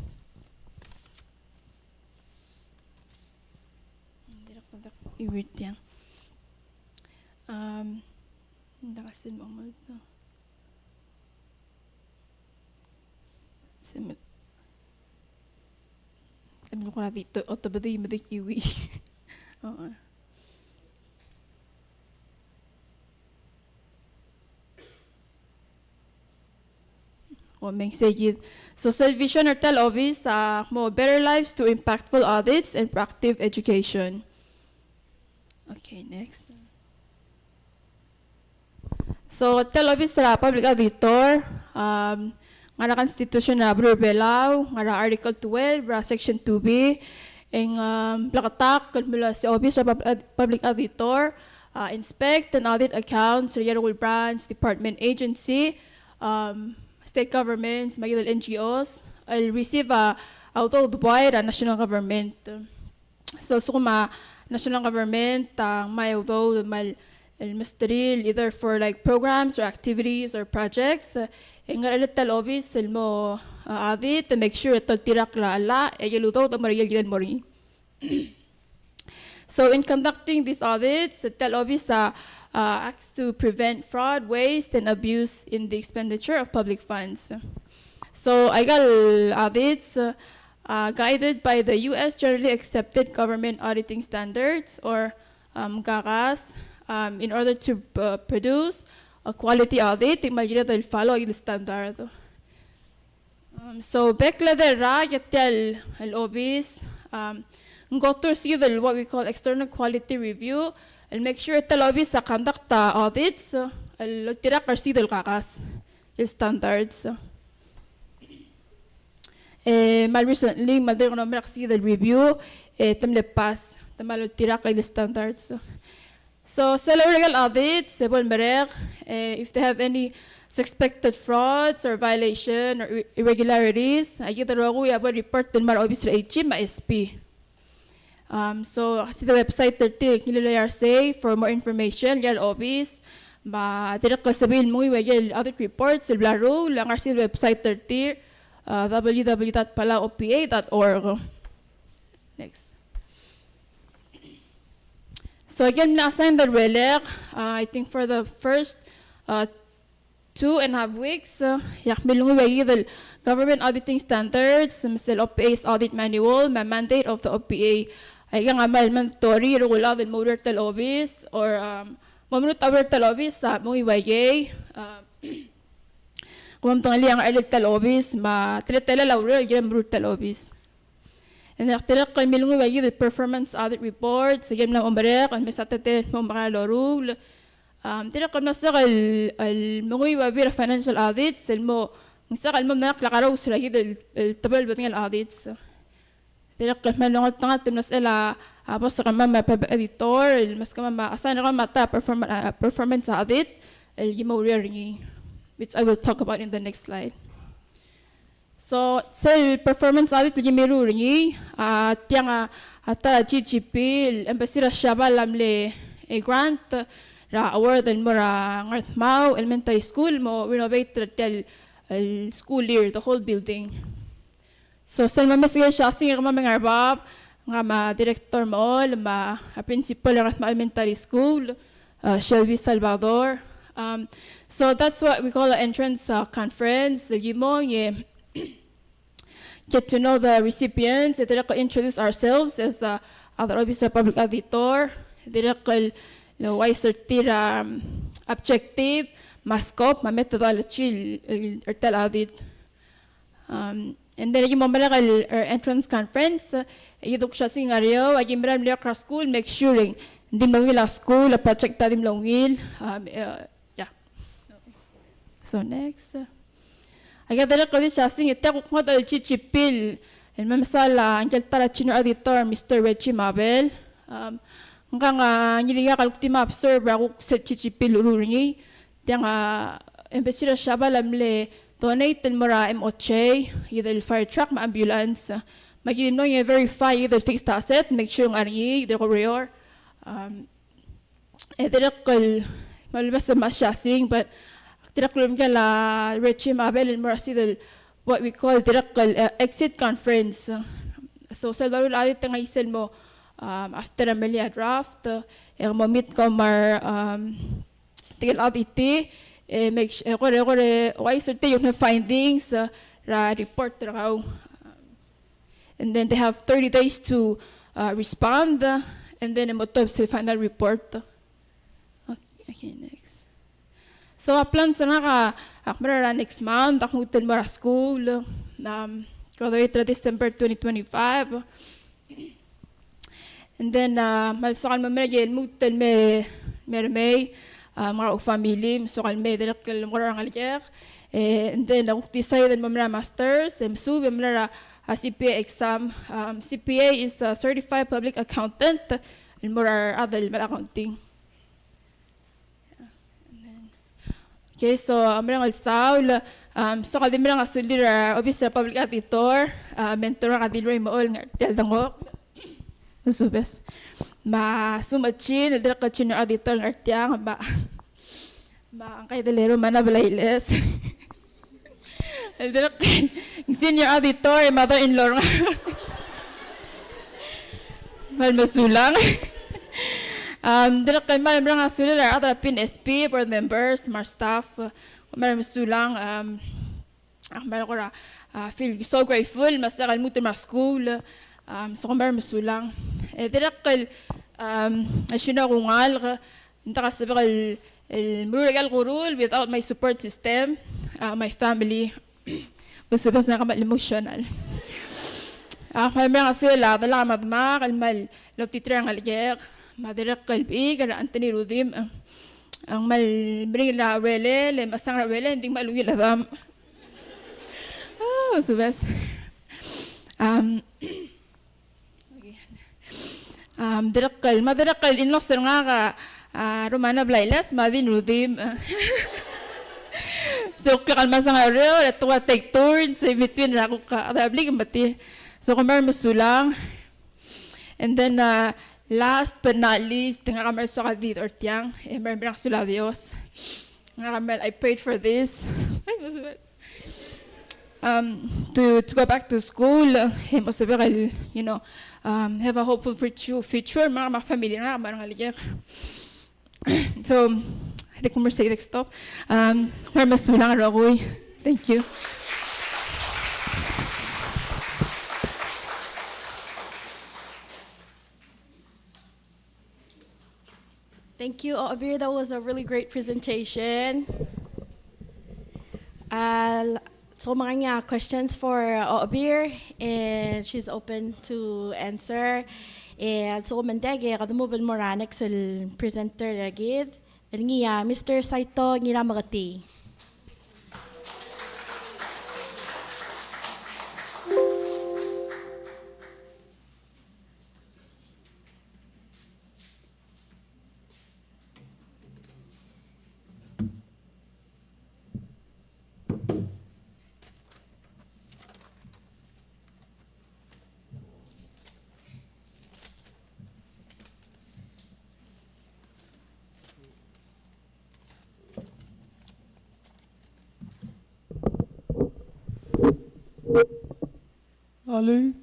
I-weird yan. Hindi kasi mamad na. Sabi ko na dito, o tabaday madik iwi. Oo. So, Vision or Tel Obis, more better lives to impactful audits and proactive education. Okay, next. So, Tel Obis public auditor, nga constitution na Blue Belaw, nga Article 12, Section 2B, ang plakatak, mula si Obis public auditor, inspect and audit accounts, regional branch, department, agency, state governments, mga NGOs, I'll receive auto by the national government. So suma national government may auto mal المستريل either for like programs or activities or projects. Ingat alital office mo audit to make sure to tirak la ala egeluto to mariyal gilan mori. So in conducting these audits, the tel office acts to prevent fraud, waste, and abuse in the expenditure of public funds. So I got audits guided by the U.S. Generally Accepted Government Auditing Standards, or GACAS, in order to produce a quality audit, they'll follow the standard. So bekla the ra yatel al office go through see the what we call external quality review and make sure tel office sa conduct audits al tirak or see the GACAS standards. Mal recently, madre ko naman kasi the review, tamle pass, tamalo tirak like the standards. So, legal audits, if they have any suspected frauds or violation or irregularities, I get the report to my office SP. So, see the website 30 say for more information, yal office, direct ka sabihin mo yung audit reports, laro, lang kasi the website 30, www.palaopa.org. Next. So again, na-assign the RELEC, I think for the first 2.5 weeks, the government auditing standards, misal OPA's audit manual, my mandate of the OPA, ay nga mandatory, regular the motor tel office, or mamunot our tel office sa mga iwagay, kung tangli ang elit tel office, ma-tila laurel, yung brutal office. And naktilak kay milungi wagi the performance audit report, sa game lang umarek, ang mesatete mo makalorul. Tilak ko nasa kal mungi wagi financial audits, mo ngisa kal mo naklakaraw sila hid tabel batingal audits. Tilak kay malungot tangat timnas ela apos sa kama editor, mas kama maasan ka mata performance audit, gimo ringi, which I will talk about in the next slide. So, sa performance audit lagi meru ringi, tiang ata GGP, embasira siya lamle a grant ra award and mora North Mau Elementary School mo renovate tel school year the whole building. So, sa mamasiga siya sing mga arbab nga ma director mo, ma principal ng Elementary School, Shelby Salvador. So that's what we call an entrance conference. Get to know the recipients. Introduce ourselves as other officer public auditor. Objective, scope, methodology, audit. And then our entrance conference. Idok siya singaryo. Agim ram liya school. Make sure hindi mawila school. Project tadim longil. So next. Agad dala ko siya sing ite ko kung dal chichipil. El mamsala angel tara chino auditor Mr. Reggie Mabel. Hanggang ngiliya kalukti ma-observe ako sa chichipil ururingi. Diyan embesira siya balamle donate mora M8, either fire truck ma ambulance. Magilim no verify either fixed asset, make sure ng ari the courier. Direkal malabas sa masyasing, but direkal ka la Richie Mabel and Marasidal, what we call direkal exit conference. So sa lalo lalit nga isel mo after a melia draft, mo meet ko mar tigil audit, make sure why certain yung findings report raw. And then they have 30 days to respond, and then mo to sa final report. Okay, next. So plan sa akmara next month akong utan mara school graduate December 2025. And then malsokal mo mera mutan me mermay mga family sokal me direkal mora ngalier. And then ako decide mo mera masters so mera CPA exam. CPA is a certified public accountant and more other accounting. Okay, so amrang Saul, so kadimrang asulira obis sa public auditor, mentor ka dilray maol nga tel dangok. Musubes. Ma sumachin dira ka chin auditor nga artyang ba. Ba ang kay delero manablayles. Dira ka senior auditor mother-in-law. Mal masulang. Dira kay mga asulir other PNSB board members, mga staff, mga masulang mga ko feel so grateful masakal muto mga school so mga masulang dira kay asuna kungal nta kasabal murugal gurul without my support system, my family usubas na kamal emotional. May mga asulir dala madma kalmal loptitrang alger Madirak kalbi, kada Anthony Rudim, ang malbring na awele, masang awele, hindi malungi ladam. Oh, subes. Madirak inloser nga ka, Romana Blailas, Madin Rudim. So, kakal masang awele, ito ka take turns, between ako ka, adabli kambati. So, kamar masulang. And then, last but not least, nga kamar so kadit or tiyang, merang sula Dios. Nga kamar, I prayed for this. To go back to school, you know, have a hopeful future, mga family nga kamar nga ligyak. So, hindi ko say next stop. Kamar masulang aragoy. Thank you. Thank you, Abir. That was a really great presentation. So mga questions for Abir, and she's open to answer. And so mandege kadumubal mo next presenter agad. Ngiya Mr. Saito ngira magati. Ali.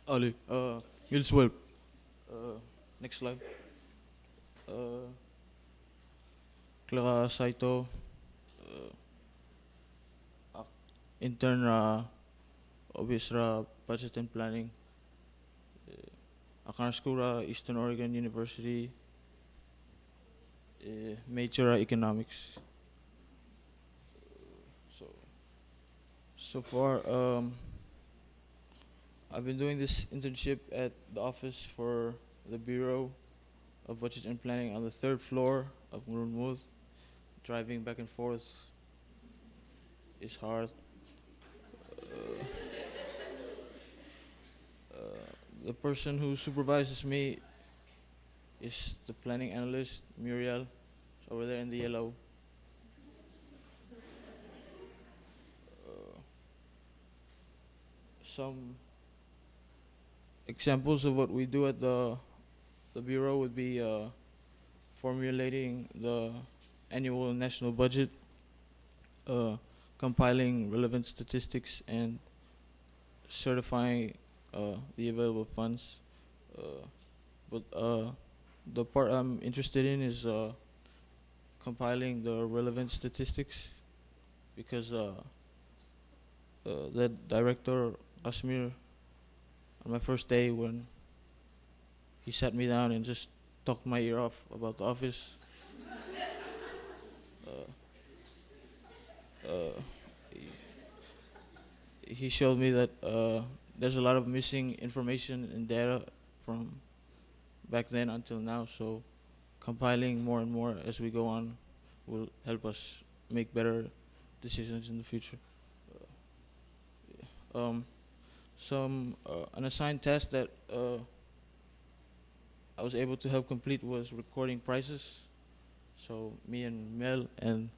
Ali. You'll swell. Next slide. Clara Saito. Intern obisra budget and planning. Akar school Eastern Oregon University. Major economics. So far, I've been doing this internship at the office for the Bureau of Budget and Planning on the 3rd floor of Murunmud. Driving back and forth is hard. The person who supervises me is the planning analyst, Muriel. It's over there in the yellow. Some examples of what we do at the Bureau would be formulating the annual national budget, compiling relevant statistics, and certifying the available funds. But the part I'm interested in is compiling the relevant statistics, because the director, Kashmir, on my first day when he sat me down and just talked my ear off about the office, he showed me that there's a lot of missing information and data from back then until now, so compiling more and more as we go on will help us make better decisions in the future. Some unassigned task that I was able to help complete was recording prices So me and Mel and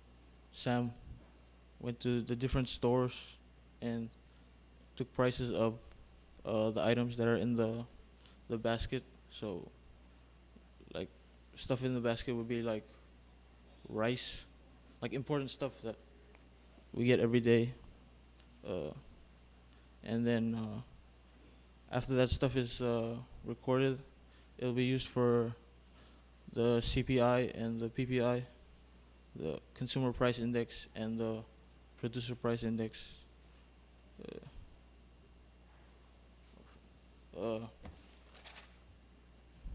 Sam went to the different stores and took prices of the items that are in the basket. So like stuff in the basket would be like rice, like important stuff that we get every day. And then after that stuff is recorded, it'll be used for the CPI and the PPI, the Consumer Price Index and the Producer Price Index.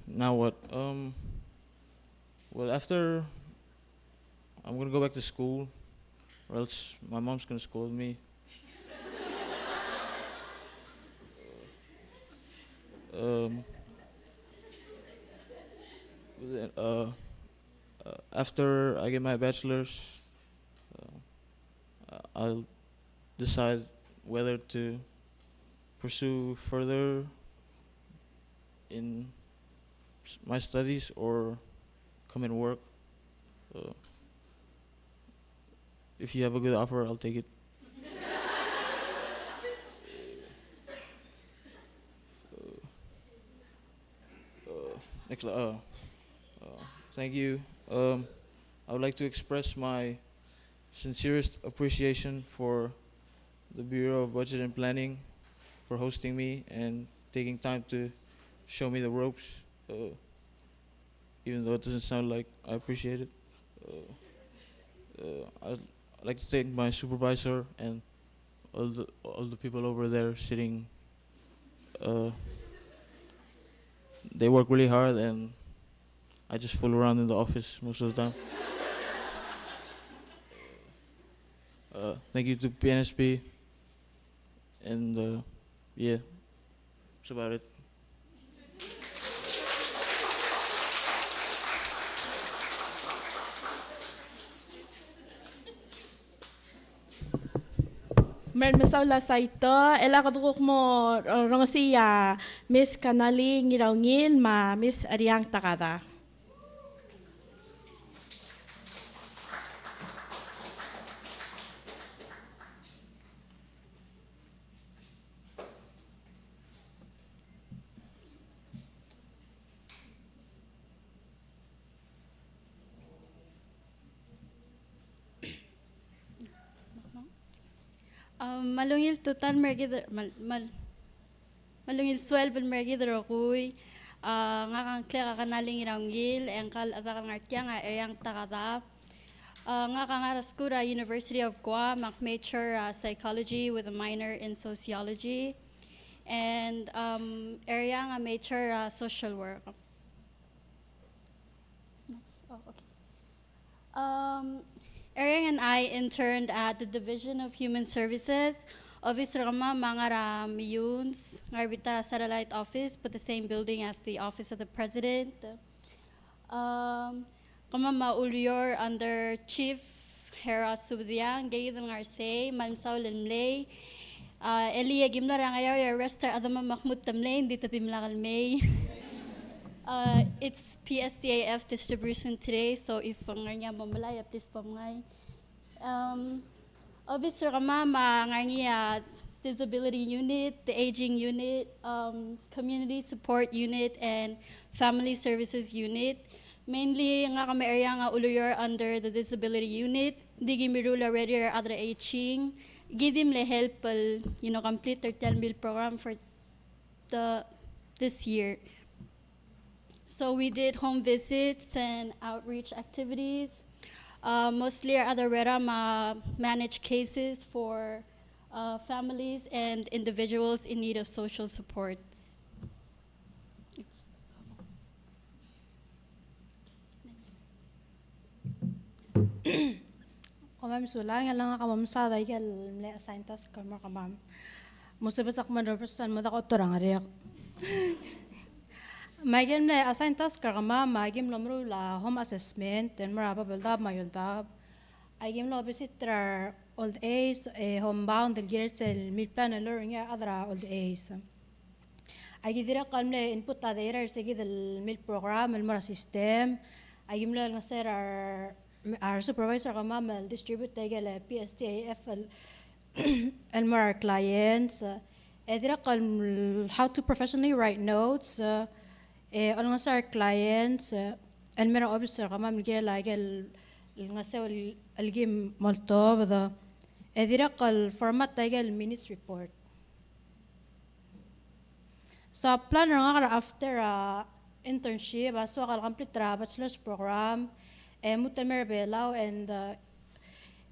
Now what? Well, after I'm gonna go back to school, or else my mom's gonna scold me. Then, after I get my bachelor's, I'll decide whether to pursue further in my studies or come and work. If you have a good offer, I'll take it. Next, thank you. I would like to express my sincerest appreciation for the Bureau of Budget and Planning for hosting me and taking time to show me the ropes, even though it doesn't sound like I appreciate it. I'd like to thank my supervisor and all the people over there sitting. They work really hard, and I just fool around in the office most of the time. Thank you to PNSB, and yeah, that's about it. Mer mesawla saito ela kadukok mo rongsiya Miss Kanali ngiraungil ma Miss Ariang Takada. Malungil tutan malungil swel bel mergi drokuy nga kang kle kanaling iraungil engkal atakang artya nga eryang takada nga kang araskura University of Guam mak major psychology with a minor in sociology and area nga major social work. Ariang and I interned at the Division of Human Services, Office Rama Mangara Miyuns, Ngarbita Satellite Office, but the same building as the Office of the President. Kamama Ulyor under Chief Hera Subdiang, Gaydan Ngarsay, Malmsaw Limlay, Elia Gimla Rangayar, Rester Adama Mahmud Tamlain, Dita Timlakal May. It's PSTAF distribution today, so if nga mamalay at this pamngay. Obviously, Ramama nga disability unit, the aging unit, community support unit, and family services unit. Mainly nga kami area nga uluyor under the disability unit. Digi mirula ready or other aging. Gidim le help complete their 10 meal program for this year. So we did home visits and outreach activities. Mostly our other Rera managed cases for families and individuals in need of social support. Kamam sulang yang lang kamam sa dahil mle assign task kamar kamam. Musta besak manrepresentan mo takot orang ariak. Magim le assign task karama magim lomru la home assessment then maraba beldab mayuldab. Agim lo visitor old age homebound del girsel mil plan learning ya adra old age. Agi dira kalmle input ta dira segi del mil program el mara system. Agim lo nga sir our supervisor ka ma'am distribute tayo le PSTAF and more our clients. Edira kal how to professionally write notes. All nga sa our clients and mera officer ka ma'am gaya like nga sa algim molto bada. Edira kal format tayo minutes report. So plan nga after internship, so I'll complete the bachelor's program, mutamir belaw, and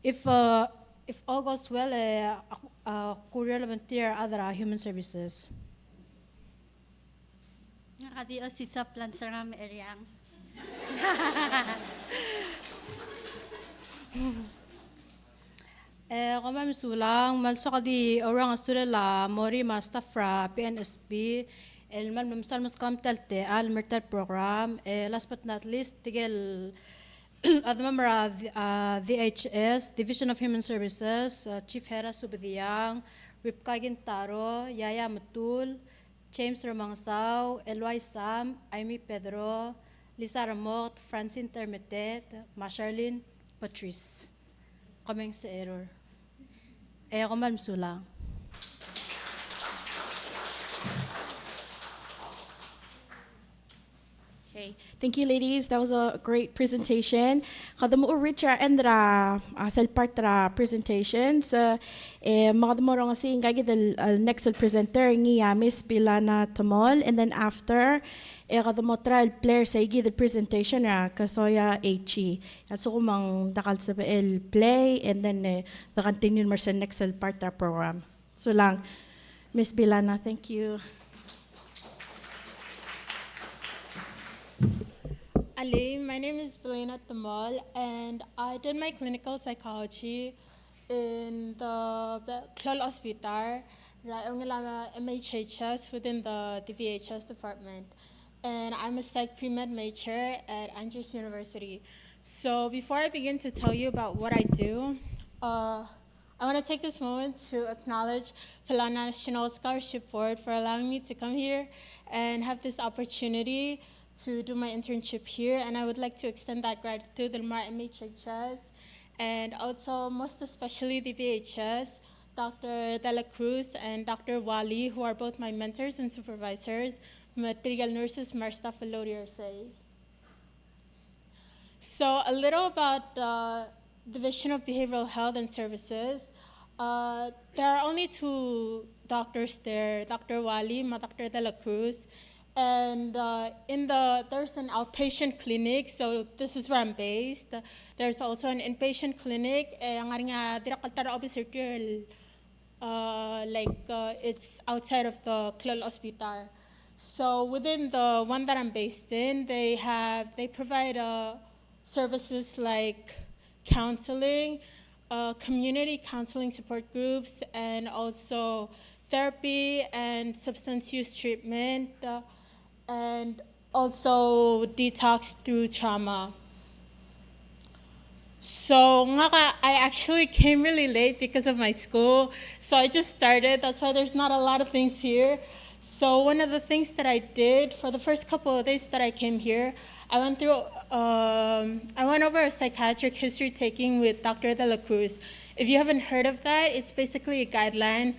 if all goes well, career volunteer other human services. Nakadi o si sa plan sa nga meryang. Kung sulang, malso kadi orang student la mori master fra PNSB. المال ممسال مسكام تلتة المرتل program last but not least تجل أذمرة DHS Division of Human Services Chief Hera Subediyang Ripka Gintaro Yaya Matul James Romangsao Eloy Sam Amy Pedro Lisa Ramot Francine Termetet Masharlene Patrice kaming sa error kumal msulang. Okay, thank you, ladies. That was a great presentation. Kadamo Richard Endra part presentations. Makadamo rong si ngagi the next presenter ni Miss Bilana Tamol, and then after kadamo trial player sa igi the presentation kasoya H. At so kumang dakal sa play, and then the continue mer sa next part program. So lang, Miss Bilana, thank you. Ali, my name is Belena Tamal, and I did my clinical psychology in the Klol Hospital, MHHS within the DVHS department. And I'm a psych pre-med major at Andrews University. So before I begin to tell you about what I do, I want to take this moment to acknowledge Phala National Scholarship Board for allowing me to come here and have this opportunity to do my internship here, and I would like to extend that gratitude to the MHHS and also most especially the VHS, Dr. Dela Cruz and Dr. Wali, who are both my mentors and supervisors, material nurses Marsta Falodier say. So a little about the Division of Behavioral Health and Services. There are only two doctors there, Dr. Wali and Dr. Dela Cruz. And there's an outpatient clinic, so this is where I'm based. There's also an inpatient clinic. It's outside of the Klol Hospital. So within the one that I'm based in, they provide services like counseling, community counseling support groups, and also therapy and substance use treatment. And also detox through trauma. So I actually came really late because of my school, so I just started. That's why there's not a lot of things here. So one of the things that I did for the first couple of days that I came here, I went over a psychiatric history taking with Dr. De La Cruz. If you haven't heard of that, it's basically a guideline.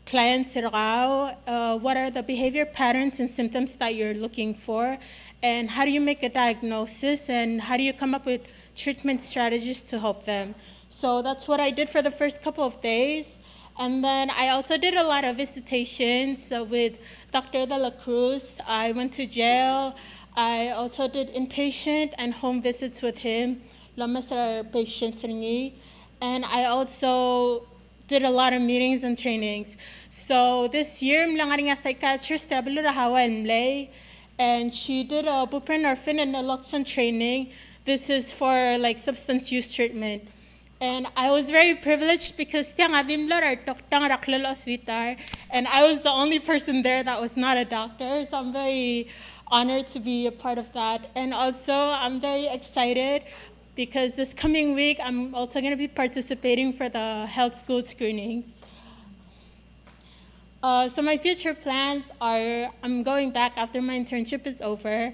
Clients, what are the behavior patterns and symptoms that you're looking for, and how do you make a diagnosis, and how do you come up with treatment strategies to help them. So that's what I did for the first couple of days. And then I also did a lot of visitations with Dr. De La Cruz. I went to jail. I also did inpatient and home visits with him, and I also did a lot of meetings and trainings. So this year, I'm a psychiatrist, and she did a buprenorphine and naloxone training. This is for like substance use treatment. And I was very privileged because and I was the only person there that was not a doctor, so I'm very honored to be a part of that. And also, I'm very excited because this coming week, I'm also going to be participating for the health school screenings. So my future plans are I'm going back after my internship is over,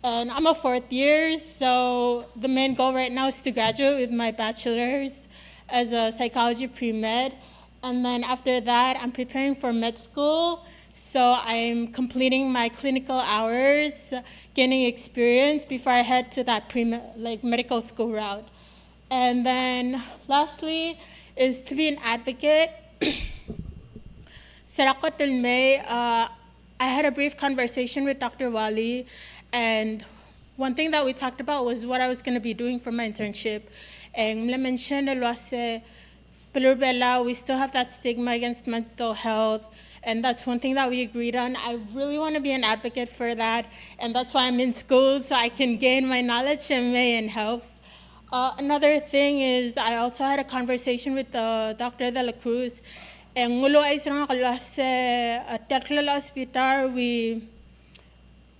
and I'm a 4th year, so the main goal right now is to graduate with my bachelor's as a psychology pre-med, and then after that I'm preparing for med school, so I'm completing my clinical hours, gaining experience before I head to that medical school route. And then lastly is to be an advocate. Sarakot in May, I had a brief conversation with Dr. Wali, and one thing that we talked about was what I was going to be doing for my internship. And I mentioned we still have that stigma against mental health, and that's one thing that we agreed on. I really want to be an advocate for that, and that's why I'm in school, so I can gain my knowledge and help. Another thing is I also had a conversation with Dr. De La Cruz. And ngulo ay sirang kalas Terklala Hospital,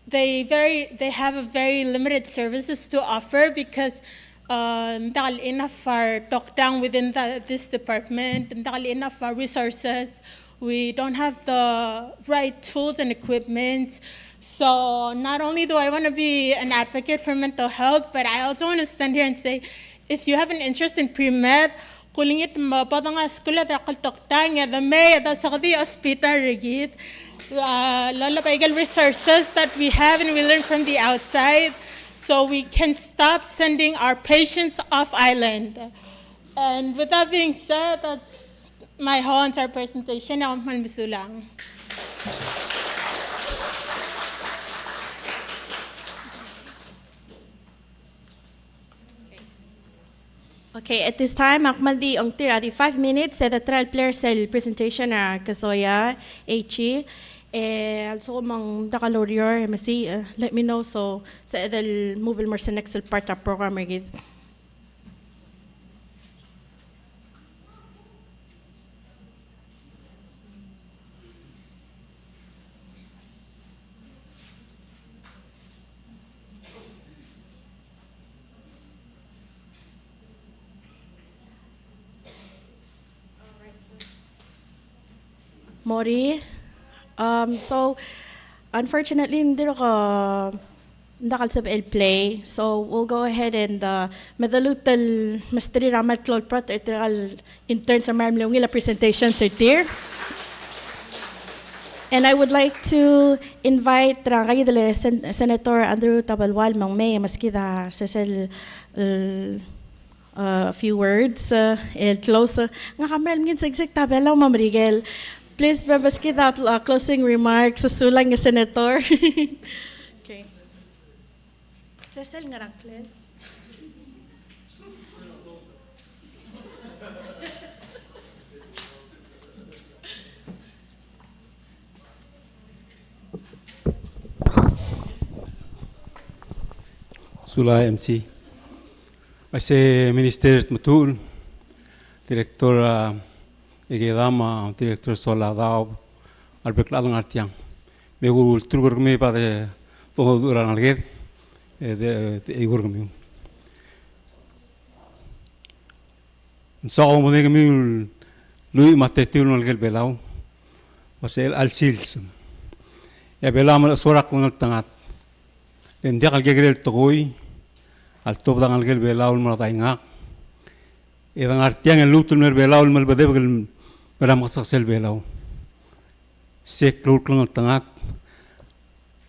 they have a very limited services to offer because ndakal enough for down within this department, ndakal enough for resources. We don't have the right tools and equipment. So not only do I want to be an advocate for mental health, but I also want to stand here and say, if you have an interest in pre-med, kulingit mapadang skula da kaltoktang the may da sakdi hospital rigid lalapaigal resources that we have and we learn from the outside, so we can stop sending our patients off island. And with that being said, that's my whole entire presentation. Now I'm Misulang. Okay, at this time, Akmadi ang tira di 5 minutes sa the trial player cell presentation na kasoya, H. Also, mang dakalorior, let me know so sa edal mobile more sa next part of program rigid. Mori. So, unfortunately, hindi ka nakal sa play. So, we'll go ahead and madalutal masteri ramat cloud prot intern sa maraming ngila presentation sir tier. And I would like to invite Senator Andrew Tabalwal mang may maskida sesel a few words close nga kameral ngin sa exact tabela mamrigel. Please, members, give up closing remarks sa sulang ng Senator. Okay. Cecil nga raklen. Sula MC. I say Minister Matul, Director Egedama, Director Soladao, Albert Ladang Artiang. Me will trigger me by the Tohuran Alged, the Egurgami. So, Modegami Louis Matetul Algel Belau was Al Sils. Ebelam Sorak Tangat. Then Dial Gegrel Togoi, Al Tobang Algel Belau Mataingak. Even Artiang and Luton Belau Melbadegal. Beram kasaksel belau, sek lulung tengak,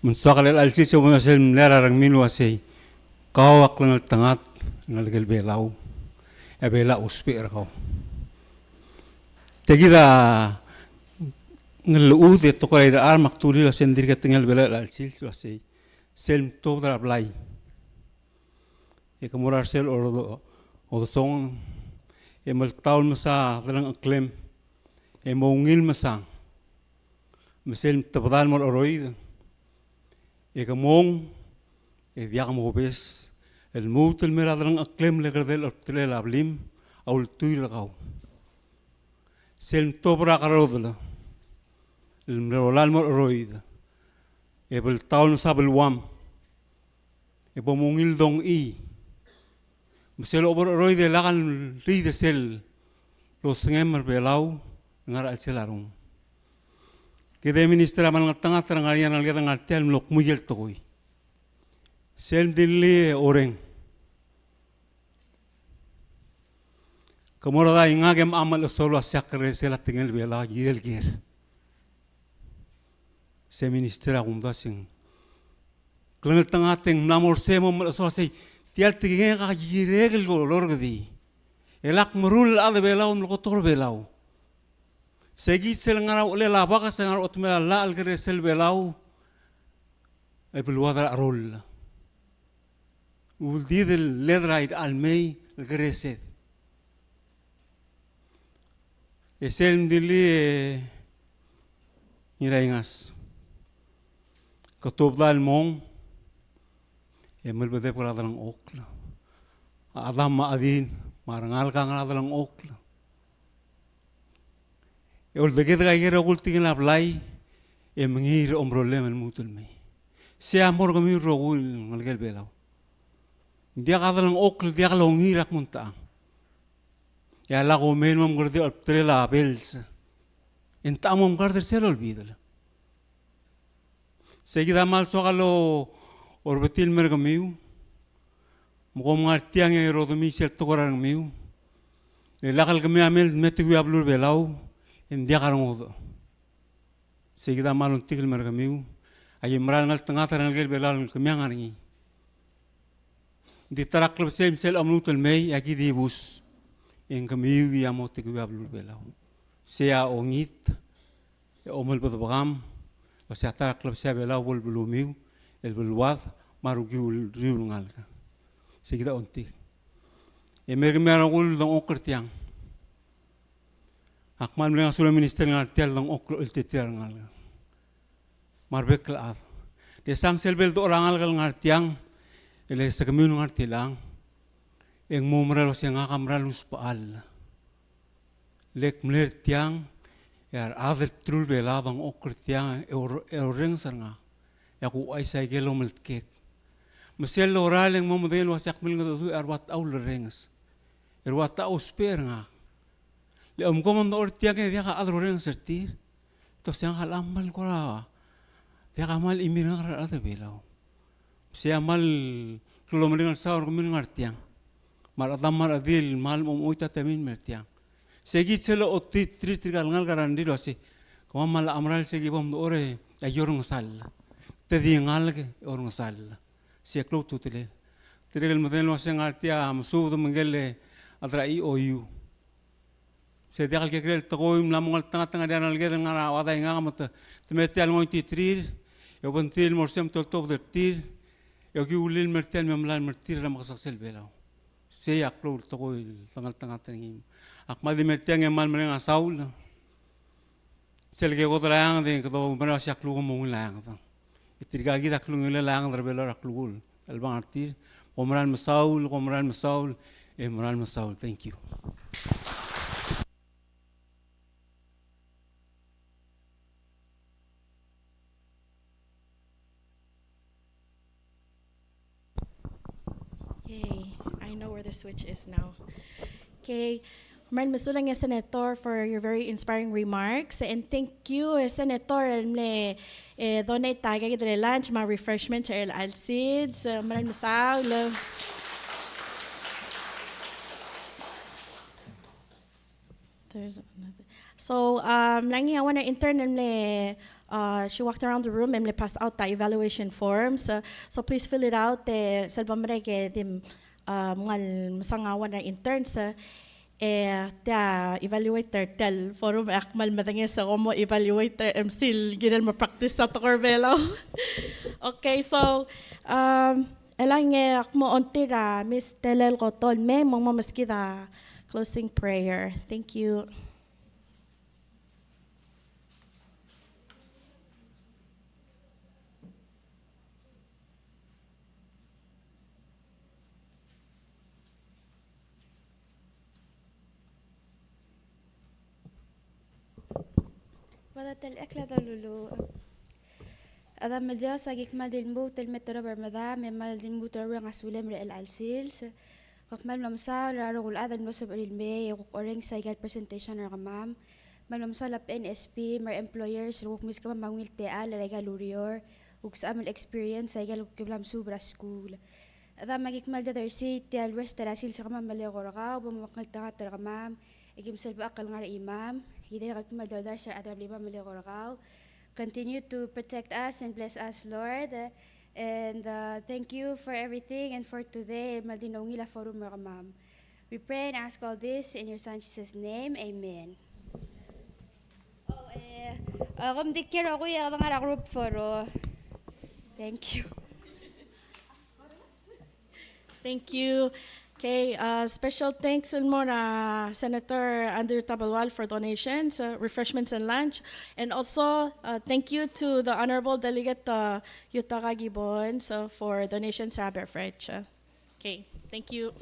mensakal alsi semua sel melera rang minu asai, kau aklang tengak ngalgel belau, bela uspir kau. Tegida ngelu de tokai da ar maktuli la sendir ke tinggal bela alsi asai, sel to da blai. Ekamurar sel or song, emal taun masa dalang aklem. Emongil masang, mesel tapadal mor oroid, ekamong, diak mobes, el mutul meradrang aklem legardel optele lablim, aul tui lagau. Sel tobra karodla, el merolal mor oroid, ebel taun sabel wam, ebomongil dong I, mesel obor oroid lagan ri de sel, los ngemer belau. Ngara al selarong. Sel tob ra karodla, el merolal mor oroid, ebel taun sabel wam, ebomongil dong I, mesel obor oroid lagan ri de sel, los ngemer belau. Ngara al selarong. Sel tob ra karodla, el merolal mor oroid, ebel taun sabel wam, ebomongil dong I, mesel obor oroid lagan ri de sel, los ngemer belau. Ngara al selarong. Kita ministra mal ngatanga terang arian alga ngartel mlok mujel tokoi. Sel dilli oreng. Kamora ingagem amal solo sakre sela tingel bela girel gir. Se ministra gumda sing. Klenel tanga teng namor se mom so sei tial tingel ka girel go lorgdi. Elak merul ade bela um kotor belau. Segi sel ngara ole la baka sengar otmela la algere sel belau. E beluada rol. Uldid el ledraid almei algere Esel dili iraingas. Katob dal mong emel bede por adalang okla. Adam maadin marangal kang adalang okla. Eol dege dega gira gultingin ablay emngir omrolem el mutul me. Se amor kami rogul ngalgel belau. Dia adalang okla dia kalongir ak munta. Ya la gomen mom gorde altrela bels. Enta mom garder se lo olvídala. Seguida mal sogalo orbetil mergamiu. Mogom ngartiang e rodomi sel tokorang miu. Le lakal kami amel metu ablur belau en dia karangodo. Seguida mal untikil mergamiu. Ay mral ngal tengah tarang gel belau kami angarngi. Di tarak klub sel amnutul mei agi di bus. En kamiu ya moti ku ablur belau. Sea ongit e omel badabagam o sea tarak klub sea belau bol bulumiu el beluad marugi riu ngalga. Seguida ontik. E mergmera gul dong okertiang. Akmal mlenga sula minister ngartial dong oklo iltetial ngalga. Marbek laad. De sang selbel do orang ngalga ngartiang ele sekamiu ngartilang. Eng mumra lo siang akamra lus paal. Lek mler tiang yar aver trul beladang okr tiang eureng sarnga. Yaku aisay gelo meltkek. Mesel lo raleng momodel wasak milnga do arwat aul rengas. Erwat au sper nga. Le komando or tiang dia ka adro reng sertir. To siang halamal kora. Dia kamal imirang rada belau. Siamal lo melingan saur kumin ngartiang. Maradamar adil mal oita temin mertiang. Segi celo otti trigal ngal garandilo ase. Kama mal amral segi bom do ore ayorong sal. Tedi ngal ke orong sal. Siaklo tutile. Trigal modelo ase ngartia amsu do mengele adrai oyu. Se dial ke krel togoim lamongal tanga dia nal gede ngara wada ngamata. Temete al ngoiti trir. Yo bentil morsem toltog der tir. Yo ki ulil mertian memlan mertir ramasak sel belau. Se aklo toko tanga tengim akmal dimertiang emal meneng asaul selge godlayang de kdo mera saklu mo lang ta itirga gi daklu ngile lang darbelo aklugul albang artir komran masaul emran masaul. Thank you. I know where the switch is now. Okay, Maran masulang Senator for your very inspiring remarks, and thank you Senator le donate taga gidre lunch ma refreshment el alcids maran masal. So langi awan intern le she walked around the room and passed out the evaluation forms. So please fill it out. Selva mereke dim mga masangawan na interns. The evaluator tel forum akmal madangya sa komo evaluator still ginal ma-practice sa Tocorbelo. Okay, so elang akmo ontira Miss Telel Kotol me mong mamaskida closing prayer. Thank you. بدأت الأكلة ذلولو أذا مديا ساقيك مال الموت المتر برمضان مال الموت ربع عسولة مرق العسيلس قمال لمسا رارو الأذن نصب المي وقرين سايقال presentation رقمام Malumso la PNSB, mar employers, lugok mis ka mamangil te ala rega lurior, ug sa amal experience ay galug kiblam subra school. Ada magikmal da dersi te al restarasil sa kamam malegorga, bumakal ta kamam, igim selba akal ngar imam, hiday kakmal da dar sa adab lima malegorga. Continue to protect us and bless us, Lord. And thank you for everything and for today. Maldinongi la forum kamam. We pray and ask all this in your son Jesus' name. Amen. Kung dikir ako yung nga group for thank you. Thank you. Okay, special thanks and more Senator Andrew Tabalwal for donations, refreshments and lunch. And also, thank you to the Honorable Delegate Yutaka Gibbons for donations sa beverage. Okay, thank you.